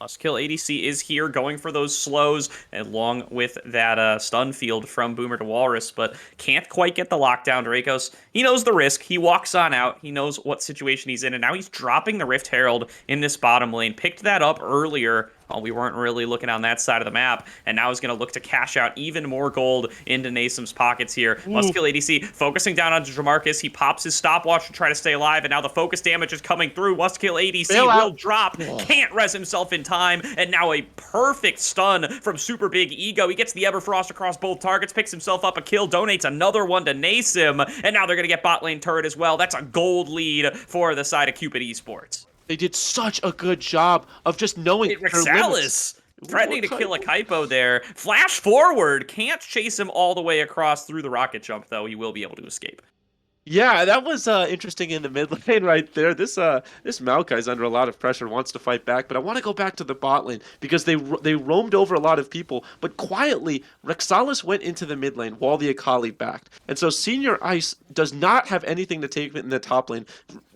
Must-kill ADC is here, going for those slows, along with that stun field from Boomer to Walrus, but can't quite get the lockdown. Dracos, he knows the risk. He walks on out. He knows what situation he's in, and now he's dropping the Rift Herald in this bottom lane. Picked that up earlier. Well, we weren't really looking on that side of the map, and now he's going to look to cash out even more gold into Nasim's pockets here. Must-kill ADC focusing down on Jamarcus. He pops his stopwatch to try to stay alive, and now the focus damage is coming through. Must-kill ADC will drop. Can't res himself in time, and now a perfect stun from Super Big Ego. He gets the Everfrost across both targets, picks himself up a kill, donates another one to Nasim, and now they're going to get bot lane turret as well. That's a gold lead for the side of Cupid Esports. They did such a good job of just knowing Rexalis threatening to kill Akaipo there. Flash forward. Can't chase him all the way across through the rocket jump, though. He will be able to escape. Yeah, that was interesting in the mid lane right there. This Maokai's under a lot of pressure, wants to fight back, but I want to go back to the bot lane because they roamed over a lot of people, but quietly, Rexalis went into the mid lane while the Akali backed. And so Senior Ice does not have anything to take in the top lane.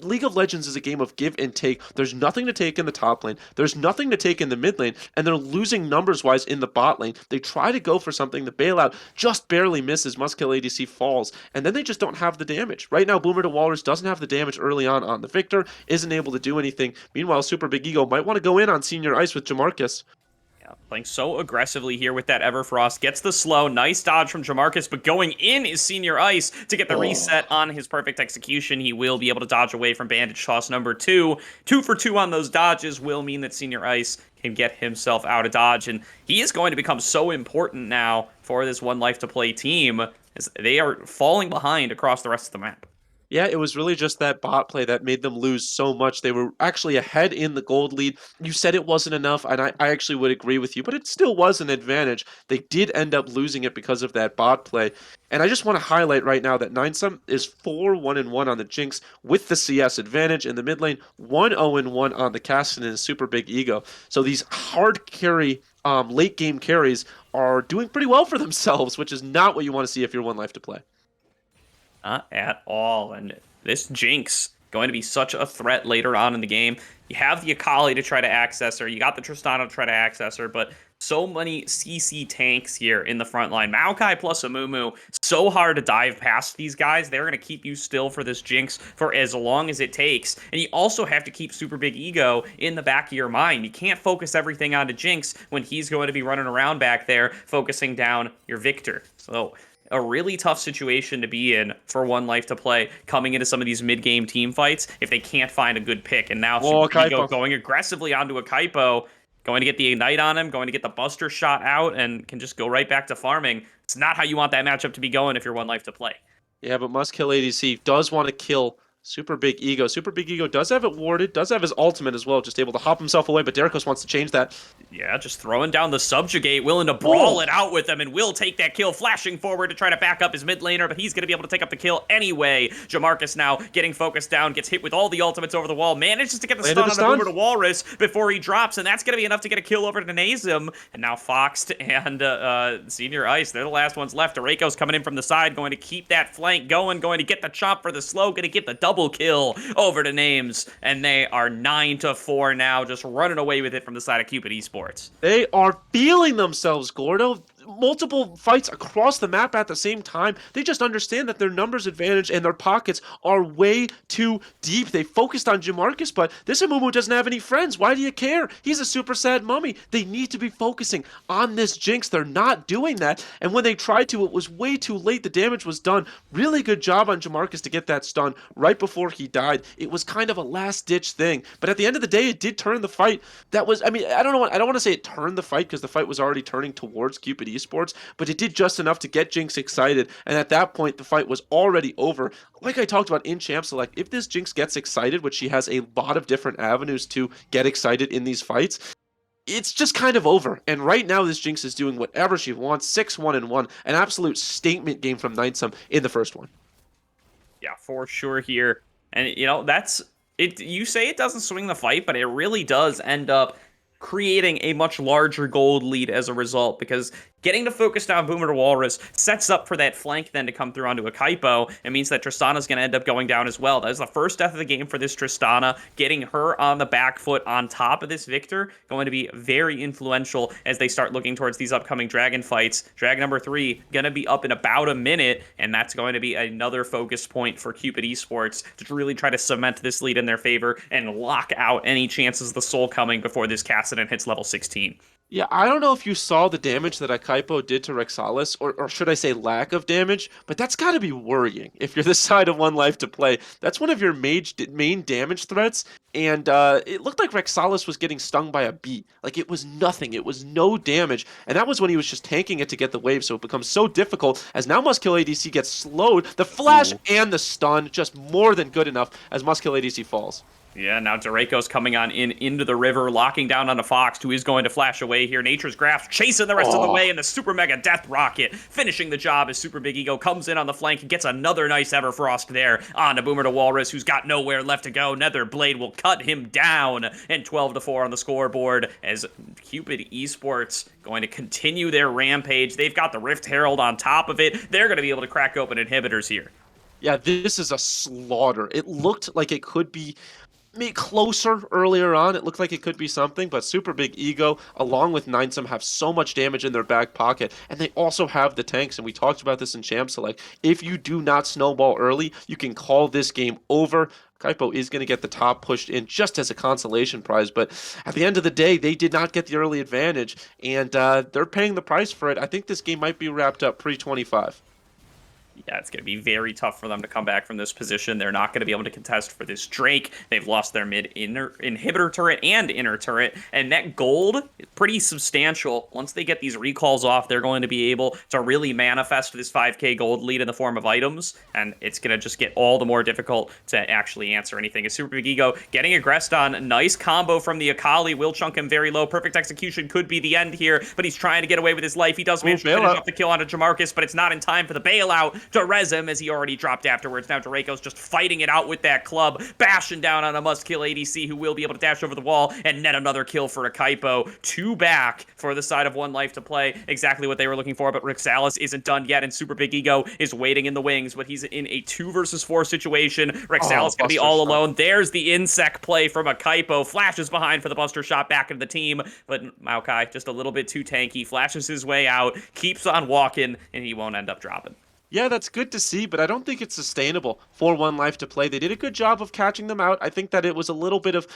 League of Legends is a game of give and take. There's nothing to take in the top lane. There's nothing to take in the mid lane, and they're losing numbers-wise in the bot lane. They try to go for something. The bailout just barely misses. Must-kill ADC falls, and then they just don't have the damage. Right now, Boomer to Walrus doesn't have the damage early on the Victor, isn't able to do anything. Meanwhile, Super Big Ego might want to go in on Senior Ice with Jamarcus. Yeah, Playing so aggressively here with that Everfrost. Gets the slow. Nice dodge from Jamarcus, but going in is Senior Ice to get the reset on his perfect execution. He will be able to dodge away from Bandage Toss number 2. 2 for 2 on those dodges will mean that Senior Ice can get himself out of dodge, and he is going to become so important now for this 1Life2Play team, as they are falling behind across the rest of the map. Yeah, it was really just that bot play that made them lose so much. They were actually ahead in the gold lead. You said it wasn't enough, and I actually would agree with you, but it still was an advantage. They did end up losing it because of that bot play. And I just want to highlight right now that Ninesum is 4-1-1 on the Jinx with the CS advantage in the mid lane, 1-0-1 on the Caston and Super Big Ego. So these hard carry, late game carries are doing pretty well for themselves, which is not what you want to see if you're 1Life2Play. Not at all. And this Jinx going to be such a threat later on in the game. You have the Akali to try to access her. You got the Tristana to try to access her, but so many CC tanks here in the front line. Maokai plus Amumu, so hard to dive past these guys. They're going to keep you still for this Jinx for as long as it takes. And you also have to keep Super Big Ego in the back of your mind. You can't focus everything onto Jinx when he's going to be running around back there, focusing down your Victor. So a really tough situation to be in for 1Life2Play coming into some of these mid-game team fights if they can't find a good pick. And now Super Ego going aggressively onto a Kaipo, going to get the Ignite on him, going to get the Buster shot out, and can just go right back to farming. It's not how you want that matchup to be going if you're 1Life2Play. Yeah, but Must Kill ADC does want to kill Super Big Ego. Super Big Ego does have it warded, does have his ultimate as well, just able to hop himself away, but Derikos wants to change that. Yeah, just throwing down the Subjugate, willing to brawl it out with him, and will take that kill, flashing forward to try to back up his mid laner, but he's going to be able to take up the kill anyway. Jamarcus now getting focused down, gets hit with all the ultimates over the wall, manages to get the stun on the Boomer to Walrus before he drops, and that's going to be enough to get a kill over to Nazem. And now Foxed and Senior Ice, they're the last ones left. Areko's coming in from the side, going to keep that flank going, going to get the chomp for the slow, going to get the double kill over to Names, and they are 9-4 now, just running away with it from the side of Cupid Esports. They are feeling themselves, Gordo. Multiple fights across the map at the same time. They just understand that their numbers advantage and their pockets are way too deep. They focused on Jamarcus, but this Amumu doesn't have any friends. Why do you care? He's a super sad mummy. They need to be focusing on this Jinx. They're not doing that, and when they tried to, it was way too late. The damage was done. Really good job on Jamarcus to get that stun right before he died. It was kind of a last-ditch thing, but at the end of the day, it did turn the fight. That was, I mean, I don't want to say it turned the fight because the fight was already turning towards Cupid Esports, but it did just enough to get Jinx excited, and at that point the fight was already over. Like I talked about in Champ Select, if this Jinx gets excited, which she has a lot of different avenues to get excited in these fights, it's just kind of over. And right now this Jinx is doing whatever she wants. 6-1-1, an absolute statement game from Ninesum in the first one. Yeah, for sure here. And you know, that's it. You say it doesn't swing the fight, but it really does end up creating a much larger gold lead as a result, because getting to focus down Boomer to Walrus sets up for that flank then to come through onto a Kaipo. It means that Tristana's going to end up going down as well. That is the first death of the game for this Tristana. Getting her on the back foot on top of this Victor going to be very influential as they start looking towards these upcoming Dragon fights. Dragon number 3 going to be up in about a minute, and that's going to be another focus point for Cupid Esports to really try to cement this lead in their favor and lock out any chances of the Soul coming before this Cassidon hits level 16. Yeah, I don't know if you saw the damage that Akaipo did to Rexalis, or should I say lack of damage, but that's got to be worrying if you're the side of 1Life2Play. That's one of your main damage threats, and it looked like Rexalis was getting stung by a bee. Like, it was nothing. It was no damage, and that was when he was just tanking it to get the wave, so it becomes so difficult as now Muskill ADC gets slowed. The flash and the stun, just more than good enough as Muskill ADC falls. Yeah, now Draco's coming on into the river, locking down on a Fox, who is going to flash away here. Nature's Grasp chasing the rest of the way, and the Super Mega Death Rocket finishing the job as Super Big Ego comes in on the flank and gets another nice Everfrost there on to Boomer to Walrus, who's got nowhere left to go. Nether Blade will cut him down, and 12-4 on the scoreboard as Cupid Esports going to continue their rampage. They've got the Rift Herald on top of it. They're going to be able to crack open inhibitors here. Yeah, this is a slaughter. It looked like it could be closer earlier on. It looked like it could be something, but Super Big Ego along with Ninesum have so much damage in their back pocket, and they also have the tanks, and we talked about this in Champ Select. If you do not snowball early, you can call this game over. Kaipo is going to get the top pushed in just as a consolation prize. But at the end of the day, they did not get the early advantage, and they're paying the price for it. I think this game might be wrapped up pre-25. Yeah, it's going to be very tough for them to come back from this position. They're not going to be able to contest for this Drake. They've lost their inhibitor turret and inner turret, and that gold is pretty substantial. Once they get these recalls off, they're going to be able to really manifest this 5k gold lead in the form of items, and it's going to just get all the more difficult to actually answer anything. As Super Big Ego getting aggressed on, nice combo from the Akali, will chunk him very low. Perfect execution could be the end here, but he's trying to get away with his life. He does manage to finish off the kill onto Jamarcus, but it's not in time for the bailout to res him, as he already dropped afterwards. Now Draco's just fighting it out with that club, bashing down on a must-kill ADC who will be able to dash over the wall and net another kill for a Kaipo. 2 back for the side of 1Life2Play. Exactly what they were looking for, but Rixalis isn't done yet, and Super Big Ego is waiting in the wings, but he's in a 2 versus 4 situation. Rixalis gonna be all alone. There's the insect play from a Kaipo. Flashes behind for the buster shot back into the team, but Maokai just a little bit too tanky. Flashes his way out, keeps on walking, and he won't end up dropping. Yeah, that's good to see, but I don't think it's sustainable for 1Life2Play. They did a good job of catching them out. I think that it was a little bit of,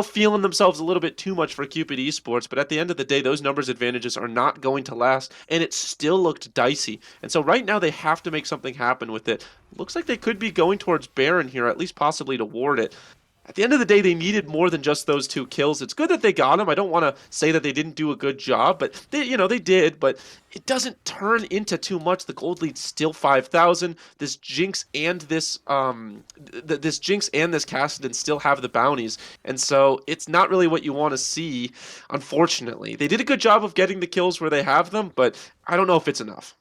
feeling themselves a little bit too much for Cupid Esports, but at the end of the day, those numbers advantages are not going to last, and it still looked dicey. And so right now, they have to make something happen with it. Looks like they could be going towards Baron here, at least possibly to ward it. At the end of the day, they needed more than just those 2 kills. It's good that they got them. I don't want to say that they didn't do a good job, but they did. But it doesn't turn into too much. The gold lead's still 5,000. This Jinx and this Kassadin still have the bounties, and so it's not really what you want to see. Unfortunately, they did a good job of getting the kills where they have them, but I don't know if it's enough.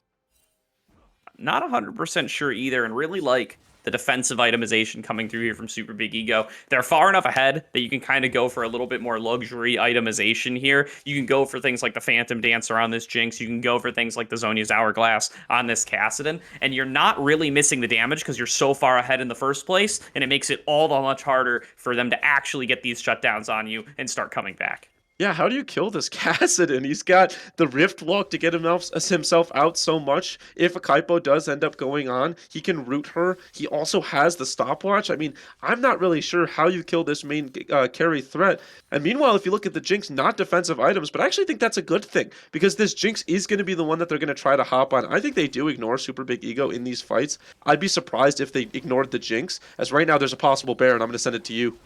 Not 100% sure either, and really like the defensive itemization coming through here from Super Big Ego. They're far enough ahead that you can kind of go for a little bit more luxury itemization here. You can go for things like the Phantom Dancer on this Jinx. You can go for things like the Zhonya's Hourglass on this Kassadin, and you're not really missing the damage because you're so far ahead in the first place, and it makes it all the much harder for them to actually get these shutdowns on you and start coming back. Yeah, how do you kill this Kassadin? He's got the Rift Walk to get himself out so much. If a Kaipo does end up going on, he can root her. He also has the stopwatch. I mean, I'm not really sure how you kill this main carry threat. And meanwhile, if you look at the Jinx, not defensive items, but I actually think that's a good thing, because this Jinx is going to be the one that they're going to try to hop on. I think they do ignore Super Big Ego in these fights. I'd be surprised if they ignored the Jinx, as right now there's a possible Baron. I'm going to send it to you.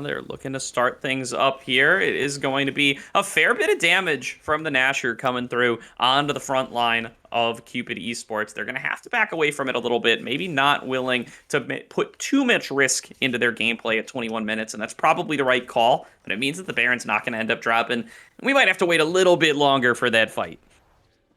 They're looking to start things up here. It is going to be a fair bit of damage from the Nasher coming through onto the front line of Cupid Esports. They're going to have to back away from it a little bit, maybe not willing to put too much risk into their gameplay at 21 minutes, and that's probably the right call, but it means that the Baron's not going to end up dropping, and we might have to wait a little bit longer for that fight.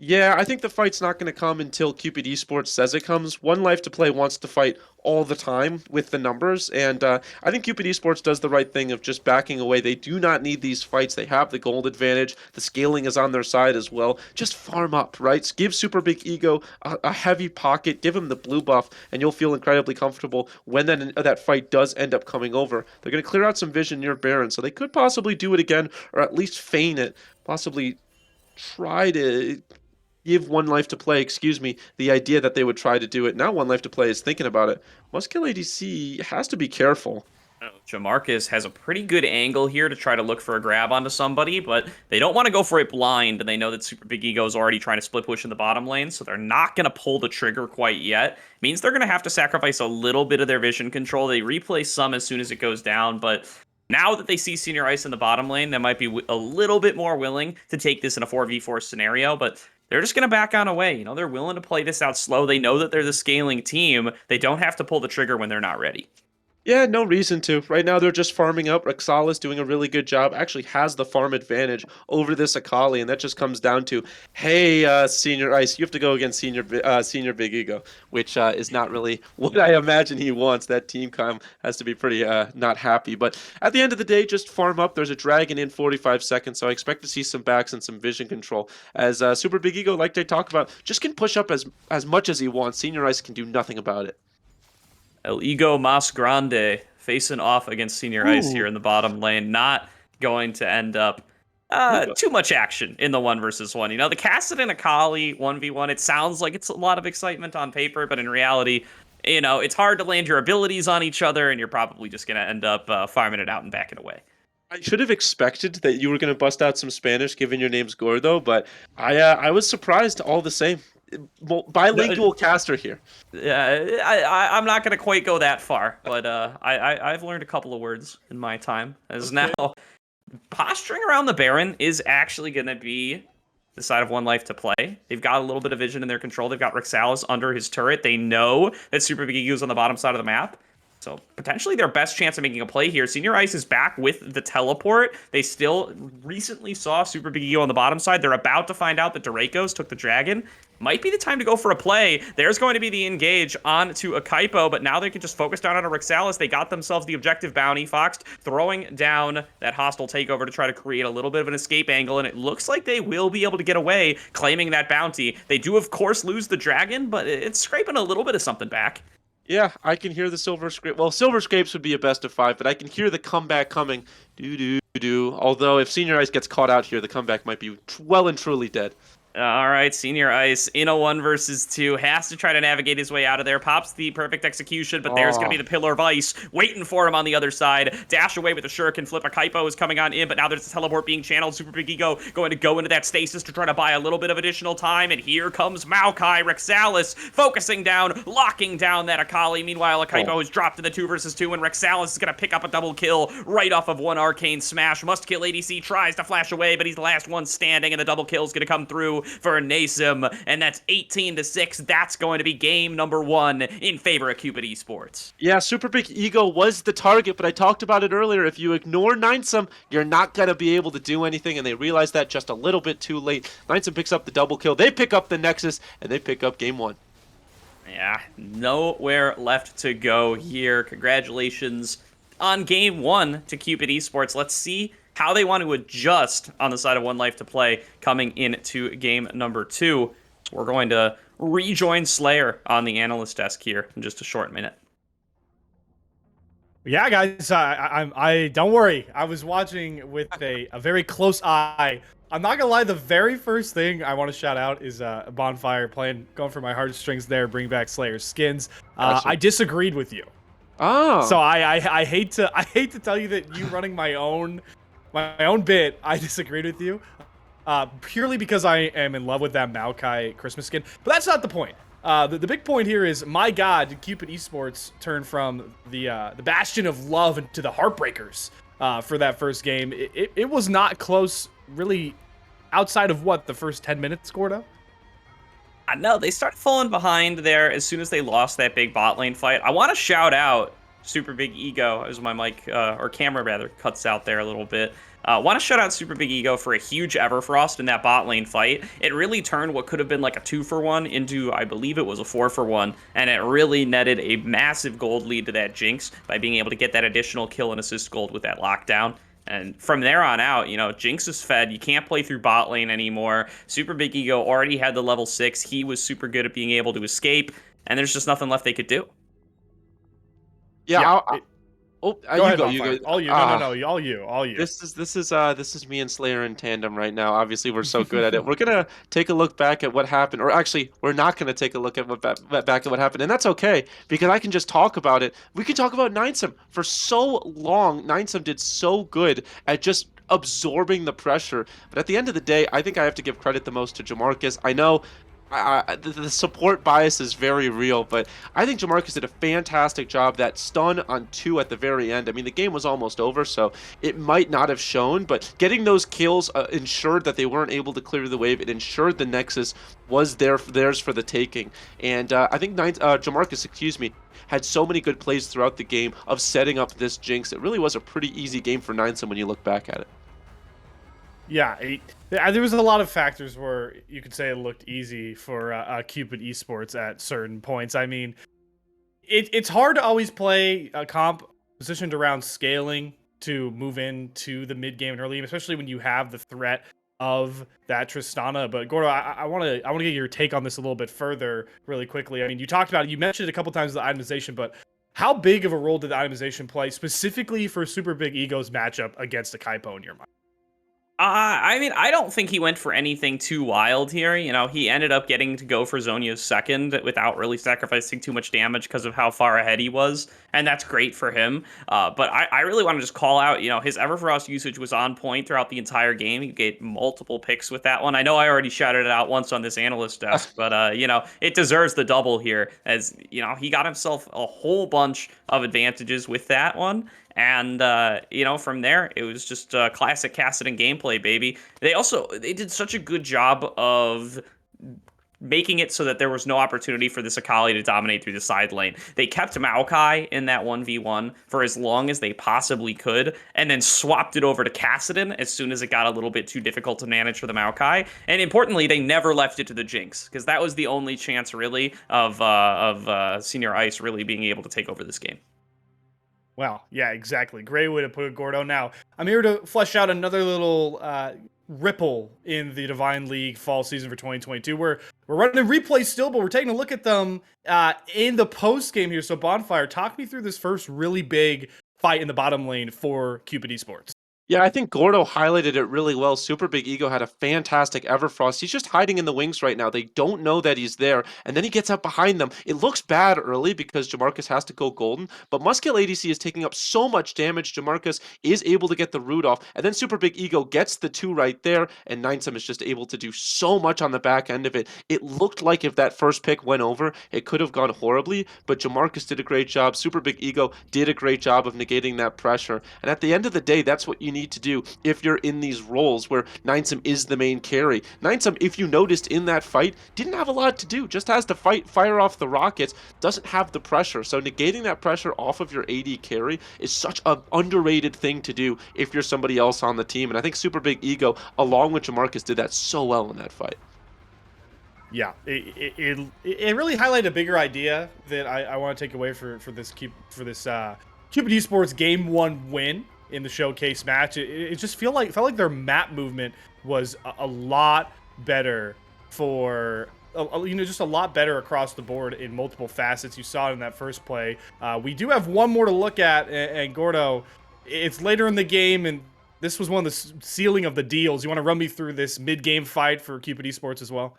Yeah, I think the fight's not going to come until Cupid Esports says it comes. 1Life2Play wants to fight all the time with the numbers, and I think Cupid Esports does the right thing of just backing away. They do not need these fights. They have the gold advantage. The scaling is on their side as well. Just farm up, right? Give Super Big Ego a heavy pocket. Give him the blue buff, and you'll feel incredibly comfortable when that fight does end up coming over. They're going to clear out some vision near Baron, so they could possibly do it again, or at least feign it. Possibly try to give 1Life2Play, the idea that they would try to do it. Now 1Life2Play is thinking about it. Must-kill ADC has to be careful. Jamarcus has a pretty good angle here to try to look for a grab onto somebody, but they don't want to go for it blind, and they know that Super Big Ego is already trying to split push in the bottom lane, so they're not going to pull the trigger quite yet. Means they're going to have to sacrifice a little bit of their vision control. They replay some as soon as it goes down, but now that they see Senior Ice in the bottom lane, they might be a little bit more willing to take this in a 4v4 scenario, but they're just going to back on away. They're willing to play this out slow. They know that they're the scaling team. They don't have to pull the trigger when they're not ready. Yeah, no reason to. Right now, they're just farming up. Rixalis doing a really good job. Actually has the farm advantage over this Akali, and that just comes down to, hey, Senior Ice, you have to go against Senior Big Ego, which is not really what I imagine he wants. That team has to be pretty not happy. But at the end of the day, just farm up. There's a dragon in 45 seconds, so I expect to see some backs and some vision control. As Super Big Ego, like they talk about, just can push up as much as he wants. Senior Ice can do nothing about it. El Ego Mas Grande facing off against Senior Ice here in the bottom lane. Not going to end up too much action in the 1 versus 1. The Kassadin Akali 1v1, it sounds like it's a lot of excitement on paper, but in reality, it's hard to land your abilities on each other, and you're probably just going to end up farming it out and backing away. I should have expected that you were going to bust out some Spanish, given your name's Gordo, but I was surprised all the same. Bilingual caster here. Yeah, I'm not going to quite go that far, but I've learned a couple of words in my time. As now, posturing around the Baron is actually going to be the side of 1Life2Play. They've got a little bit of vision in their control. They've got Rexalis under his turret. They know that Super Big Ego's on the bottom side of the map. So potentially their best chance of making a play here. Senior Ice is back with the teleport. They still recently saw Super Big Ego on the bottom side. They're about to find out that Dorakos took the dragon. Might be the time to go for a play. There's going to be the engage onto a Kaipo, but now they can just focus down on a Rexalis. They got themselves the objective bounty. Fox throwing down that hostile takeover to try to create a little bit of an escape angle, and it looks like they will be able to get away claiming that bounty. They do, of course, lose the dragon, but it's scraping a little bit of something back. Yeah, I can hear the Silver Scrape. Well, Silver Scrapes would be a best of 5, but I can hear the comeback coming. Do. Although, if Senior Ice gets caught out here, the comeback might be well and truly dead. All right, Senior Ice in a 1 versus 2 has to try to navigate his way out of there. Pops the perfect execution, but there's going to be the Pillar of Ice waiting for him on the other side. Dash away with a Shuriken flip. A Kaipo is coming on in, but now there's a teleport being channeled. Super Big Ego going to go into that stasis to try to buy a little bit of additional time, and here comes Maokai. Rexalis focusing down, locking down that Akali. Meanwhile, a Kaipo is dropped to the 2 versus 2, and Rexalis is going to pick up a double kill right off of one Arcane Smash. Must kill ADC, tries to flash away, but he's the last one standing, and the double kill is going to come through for Nasim, and that's 18-6. That's going to be game number 1 in favor of Cupid Esports. Yeah, Super Big Ego was the target, but I talked about it earlier. If you ignore Ninesum, you're not going to be able to do anything, and they realized that just a little bit too late. Ninesum picks up the double kill. They pick up the Nexus, and they pick up game 1. Yeah, nowhere left to go here. Congratulations on game 1 to Cupid Esports. Let's see how they want to adjust on the side of 1Life2Play coming into game number 2. We're going to rejoin Slayer on the analyst desk here in just a short minute. Yeah, guys, I don't worry. I was watching with a very close eye. I'm not gonna lie, the very first thing I want to shout out is Bonfire going for my heartstrings there, bring back Slayer's skins. I disagreed with you. Oh. So I hate to tell you that you running my own bit, I disagreed with you, purely because I am in love with that Maokai Christmas skin. But that's not the point. The big point here is, my God, Cupid Esports turned from the bastion of love into the heartbreakers for that first game. It was not close, really, outside of what, the first 10 minutes, Gordo? No, they started falling behind there as soon as they lost that big bot lane fight. I want to shout out Super Big Ego, as my mic, or camera rather, cuts out there a little bit. Want to shout out Super Big Ego for a huge Everfrost in that bot lane fight. It really turned what could have been like a 2-for-1 into, I believe it was a 4-for-1, and it really netted a massive gold lead to that Jinx by being able to get that additional kill and assist gold with that lockdown. And from there on out, Jinx is fed. You can't play through bot lane anymore. Super Big Ego already had the level 6. He was super good at being able to escape, and there's just nothing left they could do. Yeah. Go ahead, you go. All you. No. All you. This is me and Slayer in tandem right now. Obviously, we're so good at it. We're gonna take a look back at what happened, or actually, we're not gonna take a look at back at what happened, and that's okay because I can just talk about it. We can talk about Ninesum for so long. Ninesum did so good at just absorbing the pressure, but at the end of the day, I think I have to give credit the most to Jamarcus. I know. The support bias is very real, but I think Jamarcus did a fantastic job. That stun on 2 at the very end. I mean, the game was almost over, so it might not have shown, but getting those kills ensured that they weren't able to clear the wave. It ensured the Nexus was theirs for the taking. And I think Jamarcus, had so many good plays throughout the game of setting up this Jinx. It really was a pretty easy game for Ninesum when you look back at it. Yeah, there was a lot of factors where you could say it looked easy for Cupid Esports at certain points. I mean, it's hard to always play a comp positioned around scaling to move into the mid game and early game, especially when you have the threat of that Tristana. But Gordo, I want to get your take on this a little bit further, really quickly. I mean, you mentioned it a couple times, the itemization, but how big of a role did the itemization play specifically for Super Big Ego's matchup against a Kaipo in your mind? I mean, I don't think he went for anything too wild here. You know, he ended up getting to go for Zhonya's second without really sacrificing too much damage because of how far ahead he was, and that's great for him. But I really want to just call out, you know, his Everfrost usage was on point throughout the entire game. He get multiple picks with that one. I know I already shouted it out once on this analyst desk, but, you know, it deserves the double here as, you know, he got himself a whole bunch of advantages with that one. And, you know, from there, it was just classic Kassadin gameplay, baby. They did such a good job of making it so that there was no opportunity for this Akali to dominate through the side lane. They kept Maokai in that 1v1 for as long as they possibly could, and then swapped it over to Kassadin as soon as it got a little bit too difficult to manage for the Maokai. And importantly, they never left it to the Jinx, because that was the only chance, really, of Senior Ice really being able to take over this game. Well, yeah, exactly. Great way to put it, Gordo. Now, I'm here to flesh out another little ripple in the Divine League fall season for 2022. We're running replays still, but we're taking a look at them in the post game here. So, Bonfire, talk me through this first really big fight in the bottom lane for Cupid Esports. Yeah, I think Gordo highlighted it really well. Super Big Ego had a fantastic Everfrost. He's just hiding in the wings right now. They don't know that he's there, and then he gets out behind them. It looks bad early because Jamarcus has to go golden, but Muskill ADC is taking up so much damage. Jamarcus is able to get the root off, and then Super Big Ego gets the 2 right there, and Ninesum is just able to do so much on the back end of it. It looked like if that first pick went over, it could have gone horribly, but Jamarcus did a great job. Super Big Ego did a great job of negating that pressure, and at the end of the day, that's what you need to do if you're in these roles where Ninesum is the main carry. Ninesum, if you noticed in that fight, didn't have a lot to do, just has to fire off the rockets, doesn't have the pressure. So negating that pressure off of your AD carry is such an underrated thing to do if you're somebody else on the team. And I think Super Big Ego, along with Jamarcus, did that so well in that fight. Yeah, it really highlighted a bigger idea that I want to take away for this Cupid Esports Game 1 win in the showcase match. It just felt like their map movement was a lot better for just a lot better across the board in multiple facets. You saw it in that first play. We do have one more to look at, and Gordo, it's later in the game, and this was one of the sealing of the deals. You want to run me through this mid-game fight for Cupid Esports as well?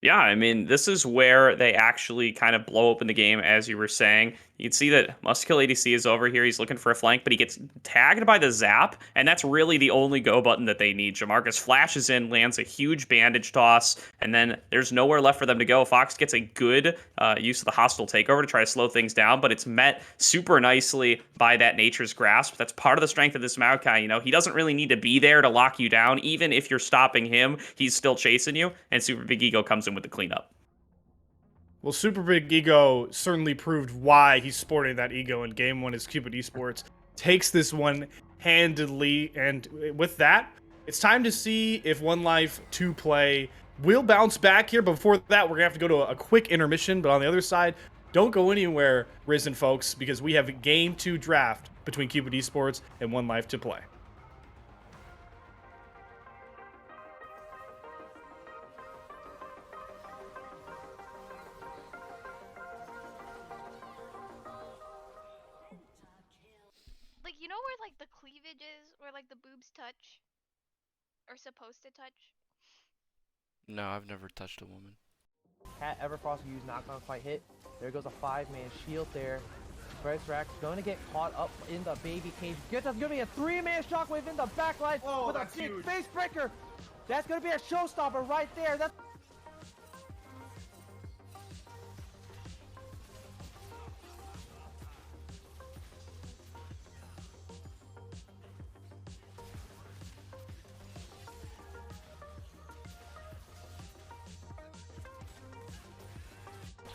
Yeah, I mean, this is where they actually kind of blow open the game, as you were saying. You can see that Muskill ADC is over here. He's looking for a flank, but he gets tagged by the zap, and that's really the only go button that they need. Jamarcus flashes in, lands a huge bandage toss, and then there's nowhere left for them to go. Fox gets a good use of the hostile takeover to try to slow things down, but it's met super nicely by that Nature's Grasp. That's part of the strength of this Maokai. You know, he doesn't really need to be there to lock you down. Even if you're stopping him, he's still chasing you, and Super Big Ego comes in with the cleanup. Well, Super Big Ego certainly proved why he's sporting that ego in Game 1 as Cupid Esports takes this one handedly. And with that, it's time to see if 1Life2Play will bounce back here. But before that, we're going to have to go to a quick intermission. But on the other side, don't go anywhere, Risen folks, because we have a Game 2 draft between Cupid Esports and 1Life2Play. Like, you know where, like, the cleavage is? Where, like, the boobs touch? Or supposed to touch? No, I've never touched a woman. Cat Everfrost use knock-on fight hit. There goes a 5-man shield there. Rack's going to get caught up in the baby cage. That's going to be a 3-man shockwave in the backline with a big face breaker. That's going to be a showstopper right there. That's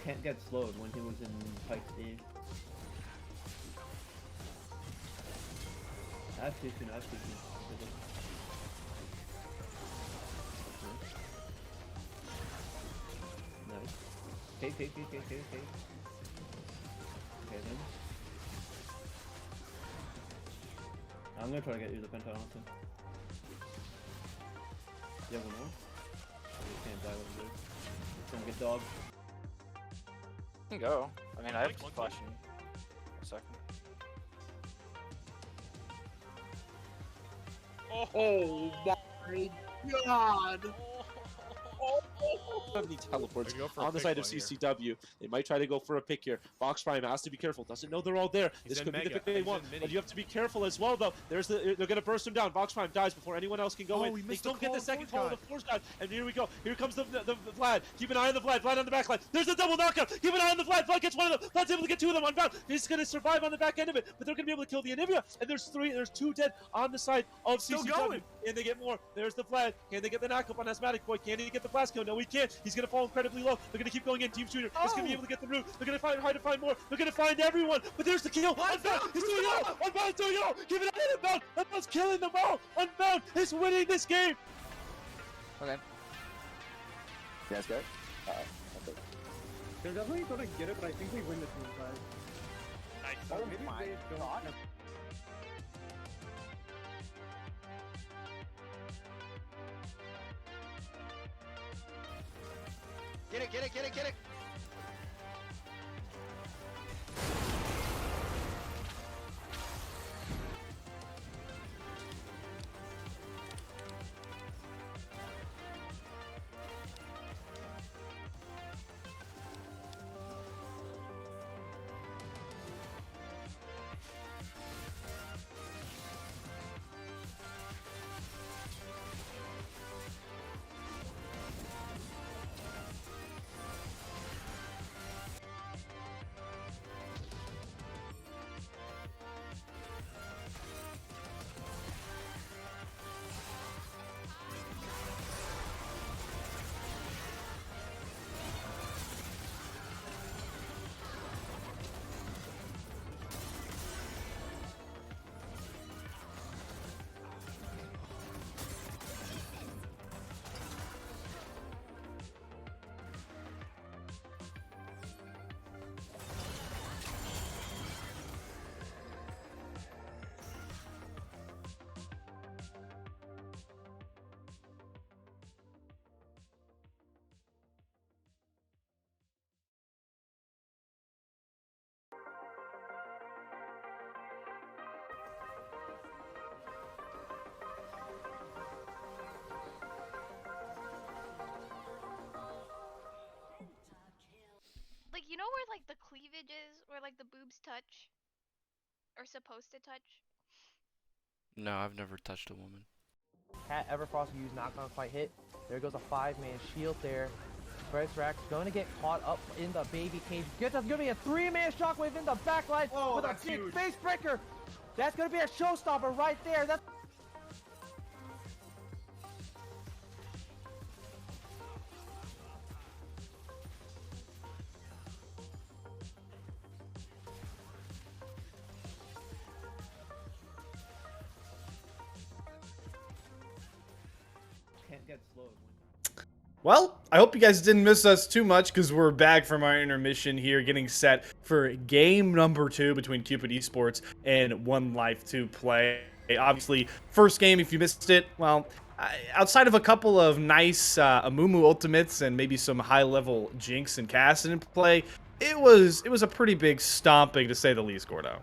Can't get slowed when he was in Pike Steve. I have to. Nice. Okay. Okay then. I'm gonna try to get you the pentagon too. You have one more? You can't die with him, dude. It's gonna get dogged. You can go. I mean, I have flashing. A second. Oh my god! Have any teleports on the side of CCW. They might try to go for a pick here. Box Prime has to be careful. Doesn't know they're all there. This could be the pick they want, but you have to be careful as well, though. They're gonna burst him down. Box Prime dies before anyone else can go in. They don't get the second call of the force dive, and here we go. Here comes the Vlad. Keep an eye on the Vlad. Vlad on the back line. There's a double knockout. Keep an eye on the Vlad. Vlad gets one of them. Vlad's able to get two of them unbound. He's gonna survive on the back end of it, but they're gonna be able to kill the Anivia. And there's two dead on the side of CCW. Can they get more? There's the Vlad. Can they get the knockup on Asthmatic Boy? Can he get the blast kill? No, he can't. He's gonna fall incredibly low. They're gonna keep going in. Team Shooter is gonna be able to get the root. They're gonna try to find more. They're gonna find everyone. But there's the kill. Unbound. He's doing it all. Unbound is doing it all. Give it out. Unbound. Unbound's killing them all. Unbound is winning this game. Okay. Yeah, that's good. They're definitely gonna get it, but I think we win the team fight. Nice. So maybe they don't. Get it, get it, get it, get it. Like, you know where like the cleavage is, where like the boobs touch, or supposed to touch? No, I've never touched a woman. Cat Everfrost use knock-on fight hit. There goes a 5-man shield there. First Rack's going to get caught up in the baby cage. That's going to be a 3-man shockwave in the backline with a big face breaker. That's going to be a showstopper right there. That's Can't get slowed. Well, I hope you guys didn't miss us too much because we're back from our intermission here getting set for game number 2 between Cupid Esports and 1Life2Play. Obviously, first game, if you missed it, well, outside of a couple of nice Amumu ultimates and maybe some high-level Jinx and Cassidin play, it was a pretty big stomping, to say the least, Gordo.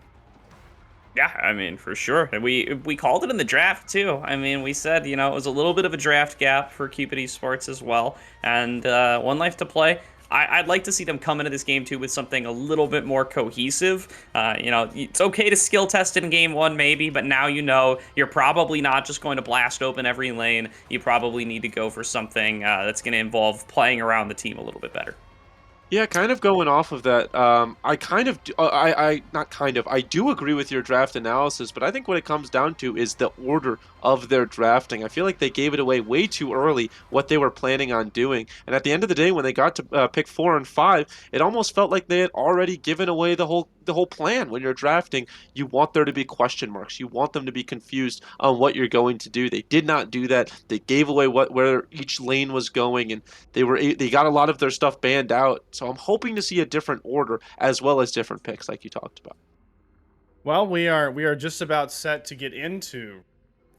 Yeah, I mean, for sure. We called it in the draft, too. I mean, we said, you know, it was a little bit of a draft gap for Cupid Esports as well. And 1Life2Play, I'd like to see them come into this game, too, with something a little bit more cohesive. You know, it's okay to skill test it in game 1, maybe, but now you know you're probably not just going to blast open every lane. You probably need to go for something that's going to involve playing around the team a little bit better. Yeah, kind of going off of that, I do agree with your draft analysis, but I think what it comes down to is the order of their drafting. I feel like they gave it away way too early what they were planning on doing, and at the end of the day, when they got to pick 4 and 5, it almost felt like they had already given away the whole plan. When you're drafting, you want there to be question marks. You want them to be confused on what you're going to do. They did not do that. They gave away where each lane was going, and they got a lot of their stuff banned out. So I'm hoping to see a different order as well as different picks like you talked about. Well, we are just about set to get into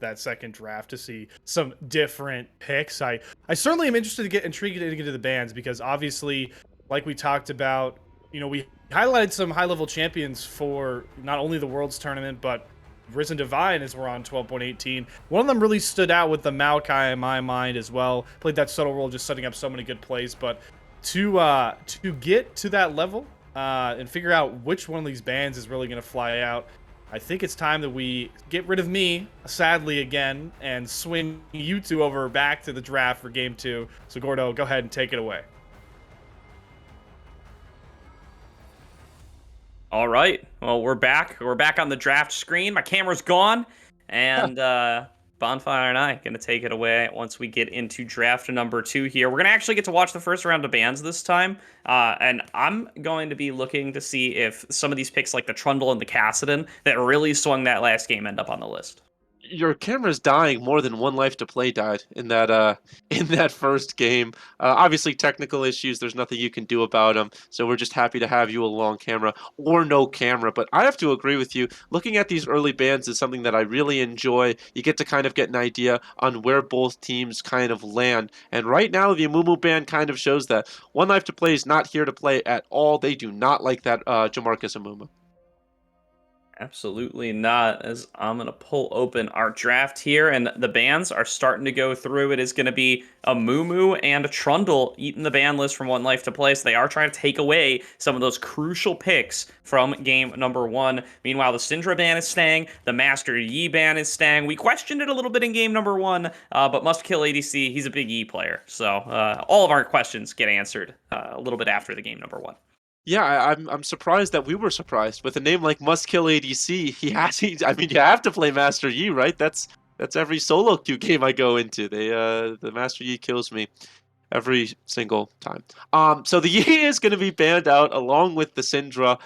that second draft to see some different picks. I certainly am interested to get intrigued to get into the bans because obviously, like we talked about, you know, we highlighted some high-level champions for not only the Worlds tournament, but Risen Divine as we're on 12.18. One of them really stood out with the Maokai in my mind as well. Played that subtle role, just setting up so many good plays. But to get to that level and figure out which one of these bans is really going to fly out, I think it's time that we get rid of me, sadly, again, and swing you two over back to the draft for Game 2. So, Gordo, go ahead and take it away. All right. Well, we're back. We're back on the draft screen. My camera's gone. And Bonfire and I going to take it away once we get into draft number 2 here. We're going to actually get to watch the first round of bans this time. And I'm going to be looking to see if some of these picks like the Trundle and the Cassidon that really swung that last game end up on the list. Your camera's dying more than 1Life2Play died in that first game. Obviously, technical issues. There's nothing you can do about them. So we're just happy to have you along, camera or no camera. But I have to agree with you. Looking at these early bans is something that I really enjoy. You get to kind of get an idea on where both teams kind of land. And right now, the Amumu ban kind of shows that 1Life2Play is not here to play at all. They do not like that Jamarcus Amumu. Absolutely not, as I'm going to pull open our draft here, and the bans are starting to go through. It is going to be a Mumu and a Trundle eating the ban list from 1Life2Play, so they are trying to take away some of those crucial picks from game number 1. Meanwhile, the Syndra ban is staying, the Master Yi ban is staying. We questioned it a little bit in game number 1, but Must Kill ADC, he's a big E player, so all of our questions get answered a little bit after the game number 1. Yeah, I'm surprised that we were surprised with a name like Must Kill ADC. I mean, you have to play Master Yi, right? That's every solo queue game I go into. The Master Yi kills me every single time. So the Yi is going to be banned out along with the Syndra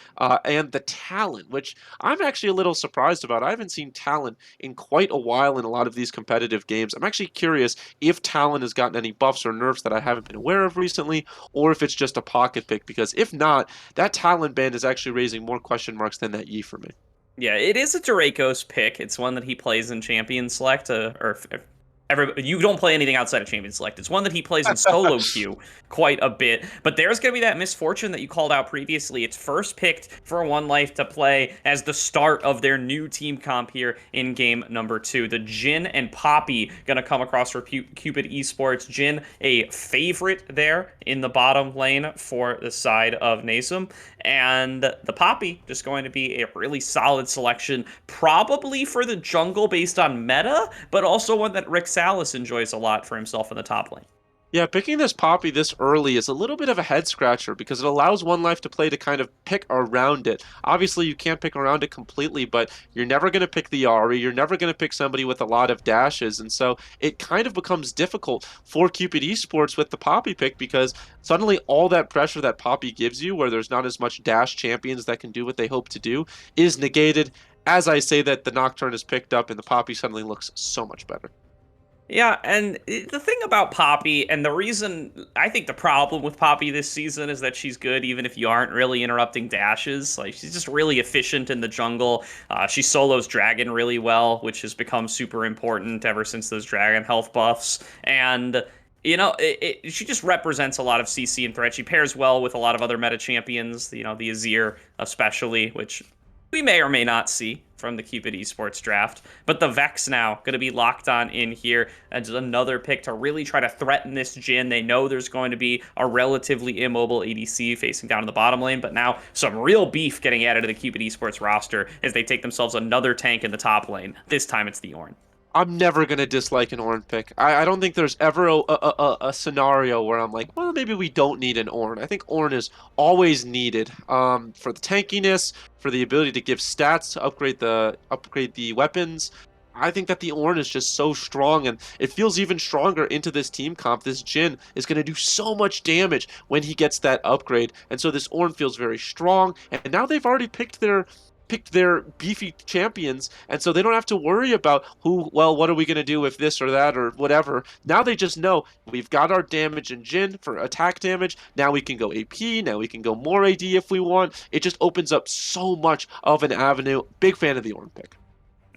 and the Talon, which I'm actually a little surprised about. I haven't seen Talon in quite a while in a lot of these competitive games. I'm actually curious if Talon has gotten any buffs or nerfs that I haven't been aware of recently, or if it's just a pocket pick, because if not, that Talon ban is actually raising more question marks than that Yi for me. Yeah, it is a Draco's pick. It's one that he plays in Champion Select, you don't play anything outside of Champion Select. It's one that he plays in solo queue quite a bit. But there's going to be that misfortune that you called out previously. It's first picked for 1Life2Play as the start of their new team comp here in game number 2. The Jhin and Poppy going to come across for Cupid Esports. Jhin, a favorite there in the bottom lane for the side of Nasum. And the Poppy just going to be a really solid selection, probably for the jungle based on meta, but also one that Rick Salas enjoys a lot for himself in the top lane. Yeah, picking this Poppy this early is a little bit of a head scratcher because it allows 1Life2Play to kind of pick around it. Obviously, you can't pick around it completely, but you're never going to pick the Ahri. You're never going to pick somebody with a lot of dashes, and so it kind of becomes difficult for Cupid Esports with the Poppy pick because suddenly all that pressure that Poppy gives you, where there's not as much dash champions that can do what they hope to do, is negated. As I say that, the Nocturne is picked up and the Poppy suddenly looks so much better. Yeah, and the thing about Poppy, and the reason I think the problem with Poppy this season is that she's good even if you aren't really interrupting dashes. Like, she's just really efficient in the jungle. She solos Dragon really well, which has become super important ever since those Dragon health buffs. And you know, she just represents a lot of CC and threat. She pairs well with a lot of other meta champions, you know, the Azir especially, which we may or may not see from the Cupid Esports draft. But the Vex now going to be locked on in here as another pick to really try to threaten this Jhin. They know there's going to be a relatively immobile ADC facing down in the bottom lane, but now some real beef getting added to the Cupid Esports roster as they take themselves another tank in the top lane. This time it's the Ornn. I'm never going to dislike an Ornn pick. I don't think there's ever a scenario where I'm like, well, maybe we don't need an Ornn. I think Ornn is always needed for the tankiness, for the ability to give stats, to upgrade the weapons. I think that the Ornn is just so strong, and it feels even stronger into this team comp. This Jhin is going to do so much damage when he gets that upgrade, and so this Ornn feels very strong, and now they've already picked their beefy champions, and so they don't have to worry about what are we going to do with this or that or whatever. Now they just know we've got our damage in Jhin for attack damage. Now we can go AP, now we can go more AD if we want. It just opens up so much of an avenue. Big fan of the Ornn pick.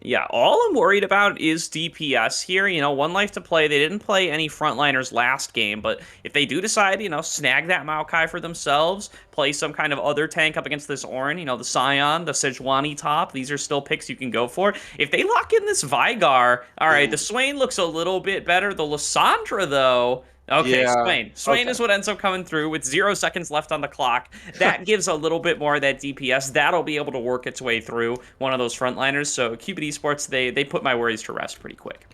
Yeah, all I'm worried about is DPS here. You know, 1Life2Play, they didn't play any frontliners last game, but if they do decide, you know, snag that Maokai for themselves, play some kind of other tank up against this Ornn, you know, the Scion, the Sejuani top, these are still picks you can go for. If they lock in this Vigar, all right, the Swain looks a little bit better. The Lissandra, though, okay, Yeah. Swain Okay. is what ends up coming through with 0 seconds left on the clock. That gives a little bit more of that DPS. That'll be able to work its way through one of those frontliners. So Cupid Esports, they put my worries to rest pretty quick.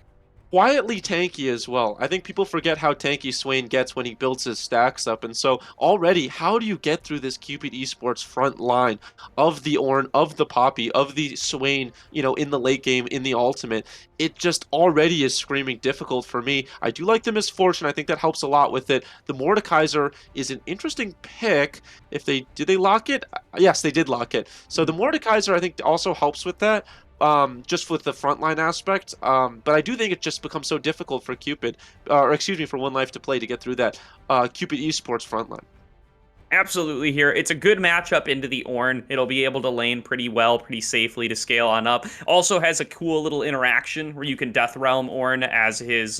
Quietly tanky as well. I think people forget how tanky Swain gets when he builds his stacks up. And so already, how do you get through this Cupid Esports front line of the Ornn, of the Poppy, of the Swain, you know, in the late game, in the ultimate? It just already is screaming difficult for me. I do like the Misfortune. I think that helps a lot with it. The Mordekaiser is an interesting pick. Did they lock it? Yes, they did lock it. So the Mordekaiser, I think, also helps with that, just with the frontline aspect. But I do think it just becomes so difficult for Cupid, or excuse me, for 1Life2Play to get through that Cupid Esports frontline. Absolutely here. It's a good matchup into the Ornn. It'll be able to lane pretty well, pretty safely to scale on up. Also has a cool little interaction where you can Death Realm Ornn as his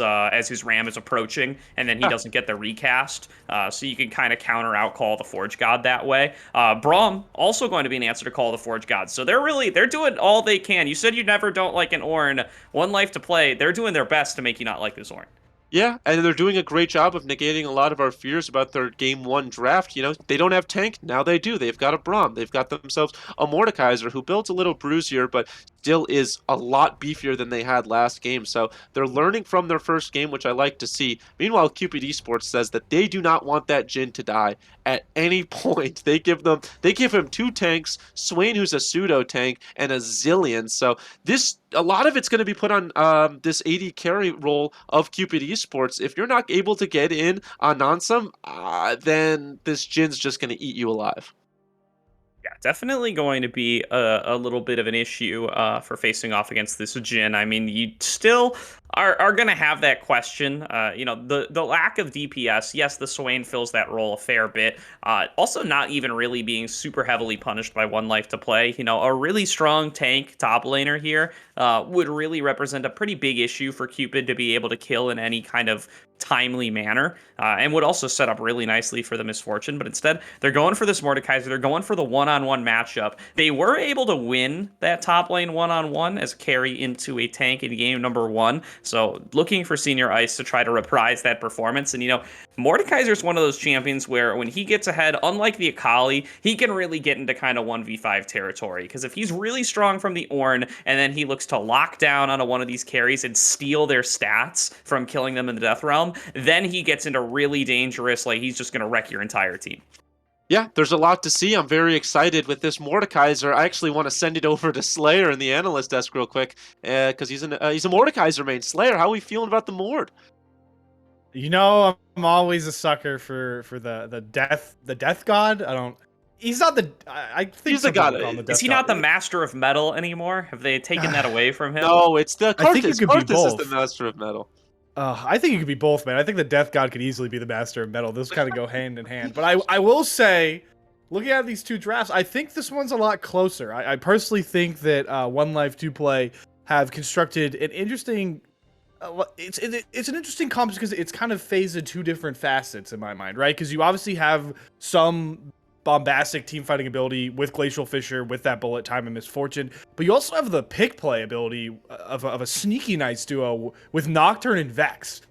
ram is approaching, and then he doesn't get the recast. So you can kind of counter out Call the Forge God that way. Braum also going to be an answer to Call the Forge God. So they're doing all they can. You said you never don't like an Ornn. 1Life2Play, they're doing their best to make you not like this Ornn. Yeah, and they're doing a great job of negating a lot of our fears about their game one draft. You know, they don't have tank, now they do. They've got a Braum. They've got themselves a Mordekaiser who built a little bruisier, but still is a lot beefier than they had last game. So they're learning from their first game, which I like to see. Meanwhile, Cupid Esports says that they do not want that Jhin to die at any point. They give him 2 tanks, Swain, who's a pseudo tank, and a Zillion. So a lot of it's going to be put on this AD carry role of Cupid Esports. If you're not able to get in on Nansum, then this Jin's just going to eat you alive. Yeah, definitely going to be a little bit of an issue for facing off against this Jhin. I mean, you still are going to have that question. You know, the lack of DPS. Yes, the Swain fills that role a fair bit. Also, not even really being super heavily punished by 1Life2Play. You know, a really strong tank top laner here would really represent a pretty big issue for Cupid to be able to kill in any kind of timely manner, and would also set up really nicely for the Misfortune. But instead, they're going for this Mordekaiser. They're going for the one-on-one matchup. They were able to win that top lane one-on-one as carry into a tank in game number 1. So looking for Senior Ice to try to reprise that performance. And, you know, Mordekaiser is one of those champions where when he gets ahead, unlike the Akali, he can really get into kind of 1v5 territory. Because if he's really strong from the Ornn, and then he looks to lock down on one of these carries and steal their stats from killing them in the Death Realm, then he gets into really dangerous, like he's just going to wreck your entire team. Yeah, there's a lot to see. I'm very excited with this Mordekaiser. I actually want to send it over to Slayer in the analyst desk real quick, because he's a Mordekaiser main. Slayer, how are we feeling about the Mord? You know, I'm always a sucker for the death god. He's not the. I think he's the god. Is he not the master of metal anymore? Have they taken that away from him? No, it's the Karthus. I think it could be both. Is the master of metal. I think it could be both, man. I think the Death God could easily be the Master of Metal. Those kind of go hand in hand. But I will say, looking at these 2 drafts, I think this one's a lot closer. I personally think that 1Life2Play have constructed an interesting. It's an interesting comp because it's kind of phased in 2 different facets in my mind, right? Because you obviously have some bombastic team fighting ability with Glacial Fissure, with that bullet time and Misfortune, but you also have the pick play ability of a sneaky nice duo with Nocturne and Vex.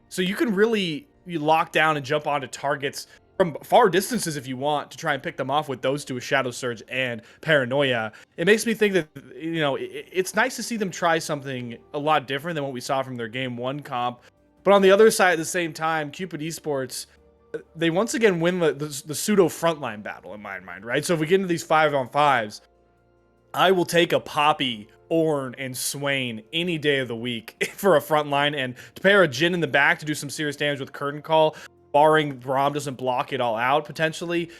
So you can really lock down and jump onto targets from far distances if you want to try and pick them off with those 2, with Shadow Surge and Paranoia. It makes me think that, you know, it's nice to see them try something a lot different than what we saw from their game 1 comp. But on the other side, at the same time, Cupid Esports, they once again win the pseudo frontline battle in my mind, right? So if we get into these 5-on-5s, I will take a Poppy, Ornn, and Swain any day of the week for a frontline, and to pair a Jhin in the back to do some serious damage with Curtain Call, barring Braum doesn't block it all out potentially.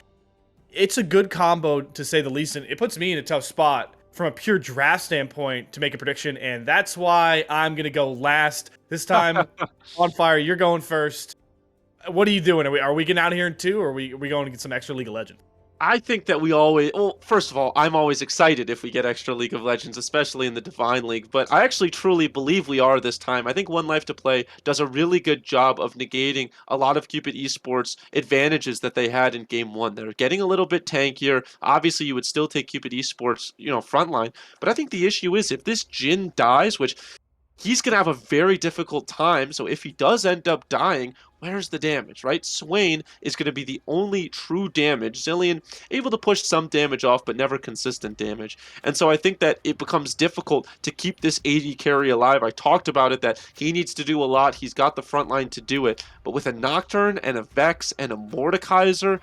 It's a good combo to say the least, and it puts me in a tough spot from a pure draft standpoint to make a prediction, and that's why I'm gonna go last this time. On Fire, you're going first. What are you doing? Are we getting out of here in 2, or are we going to get some extra League of Legends? I think that we always, well, first of all, I'm always excited if we get extra League of Legends, especially in the Divine League, but I actually truly believe we are this time. I think 1Life2Play does a really good job of negating a lot of Cupid Esports advantages that they had in game one. They're getting a little bit tankier. Obviously, you would still take Cupid Esports, frontline, but I think the issue is if this Jhin dies, which he's going to have a very difficult time. So if he does end up dying, where's the damage, right? Swain is going to be the only true damage. Zillion able to push some damage off, but never consistent damage. And so I think that it becomes difficult to keep this AD carry alive. I talked about it, that he needs to do a lot. He's got the front line to do it. But with a Nocturne and a Vex and a Mordekaiser,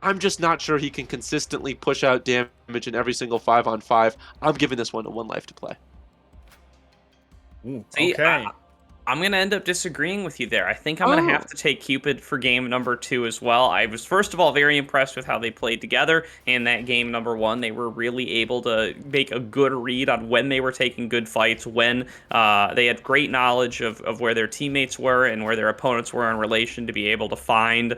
I'm just not sure he can consistently push out damage in every single 5-on-5. I'm giving this one to 1Life2Play. Ooh, See, okay. I'm going to end up disagreeing with you there. I think I'm going to have to take Cupid for game number 2 as well. I was, first of all, very impressed with how they played together in that game number 1. They were really able to make a good read on when they were taking good fights, when they had great knowledge of where their teammates were and where their opponents were in relation to be able to find,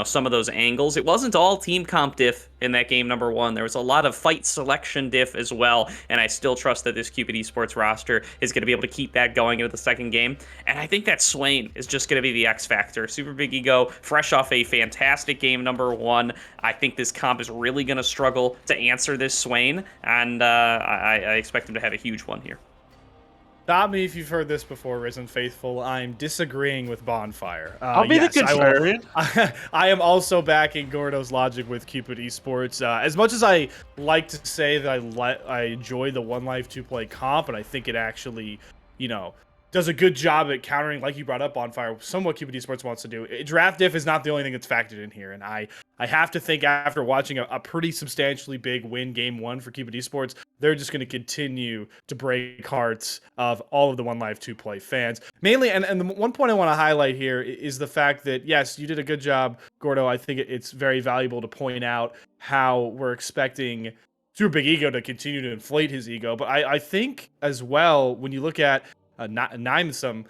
some of those angles. It wasn't all team comp diff in that game number 1. There was a lot of fight selection diff as well, and I still trust that this Cupid Esports roster is going to be able to keep that going into the second game. And I think that Swain is just going to be the X factor. Super Big Ego, fresh off a fantastic game number 1. I think this comp is really going to struggle to answer this Swain, and I expect him to have a huge one here. Stop me if you've heard this before, Risen Faithful. I'm disagreeing with Bonfire. I'll be the contrarian. I am also backing Gordo's logic with Cupid Esports. As much as I like to say that I enjoy the 1Life2Play comp, and I think it actually, does a good job at countering, like you brought up, Bonfire, somewhat Cupid Esports wants to do. Draft diff is not the only thing that's factored in here, and I have to think after watching a pretty substantially big win game 1 for Cupid Esports, they're just going to continue to break hearts of all of the 1Life2Play fans. Mainly, and the one point I want to highlight here is the fact that, yes, you did a good job, Gordo. I think it's very valuable to point out how we're expecting Super Big Ego to continue to inflate his ego, but I think as well, when you look at Nimesum,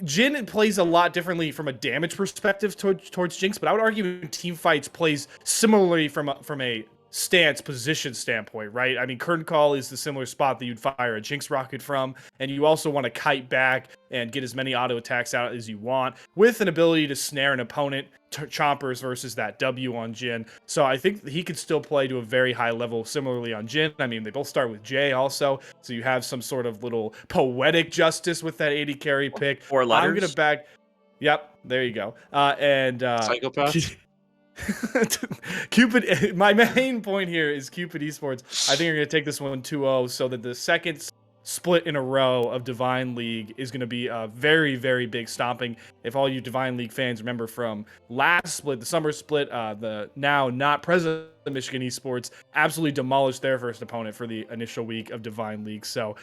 Jhin plays a lot differently from a damage perspective towards Jinx, but I would argue in team fights plays similarly from a stance position standpoint, right? I mean, Curtain Call is the similar spot that you'd fire a Jinx rocket from, and you also want to kite back and get as many auto attacks out as you want, with an ability to snare an opponent, chompers versus that W on Jhin. So I think he could still play to a very high level similarly on Jhin. I mean, they both start with J also, so you have some sort of little poetic justice with that 80 carry pick. 4 letters. I'm gonna back. Yep, there you go. Psychopath. Cupid, my main point here is Cupid Esports. I think you're going to take this one 2-0 so that the second split in a row of Divine League is going to be a very, very big stomping. If all you Divine League fans remember from last split, the summer split, the now not present Michigan Esports absolutely demolished their first opponent for the initial week of Divine League. So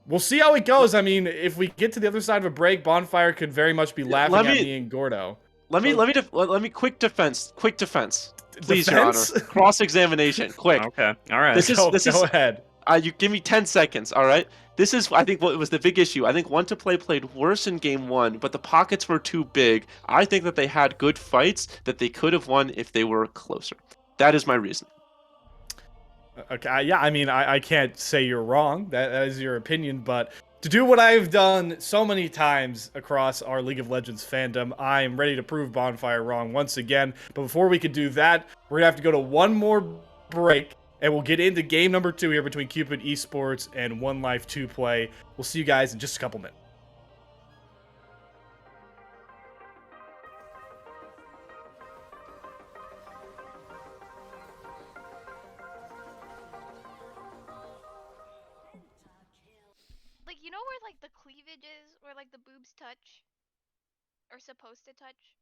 we'll see how it goes. I mean, if we get to the other side of a break, Bonfire could very much be laughing at me and Gordo. Let me quick defense. Please, Your Honor. Cross-examination, quick. Okay, all right. Go ahead. You give me 10 seconds, all right? This is, I think, what was the big issue. I think 1-2Play played worse in game 1, but the pockets were too big. I think that they had good fights that they could have won if they were closer. That is my reason. Okay, yeah, I mean, I can't say you're wrong. That is your opinion, but to do what I've done so many times across our League of Legends fandom, I am ready to prove Bonfire wrong once again. But before we could do that, we're going to have to go to one more break, and we'll get into game number 2 here between Cupid Esports and 1Life2Play. We'll see you guys in just a couple minutes. Like, you know where, like, the cleavage is? Where, like, the boobs touch? Or supposed to touch?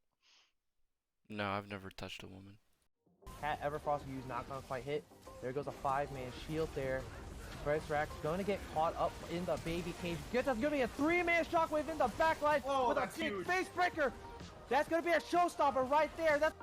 No, I've never touched a woman. Cat Everfrost used knock-on fight hit. There goes a 5-man shield there. First Rack's going to get caught up in the baby cage. That's going to be a 3-man shockwave in the backline with a big face breaker. That's going to be a showstopper right there. That's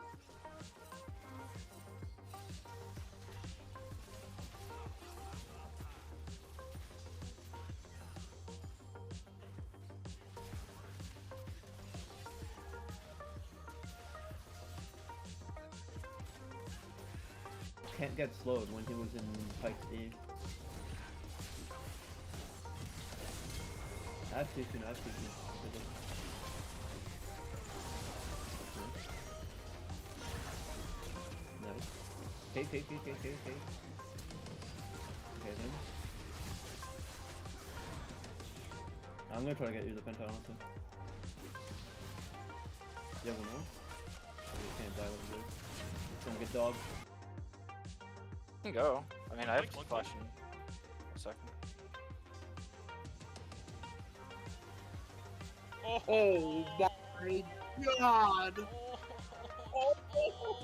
Can't get slowed when he was in Pike's Eve. I have too soon, I have too soon. Nice. Okay. Okay then. I'm gonna try to get you the penta, honestly. Yeah, we know. You can't die with him. It's gonna get dog. You can go. I mean, I have flash in a second. Oh my god!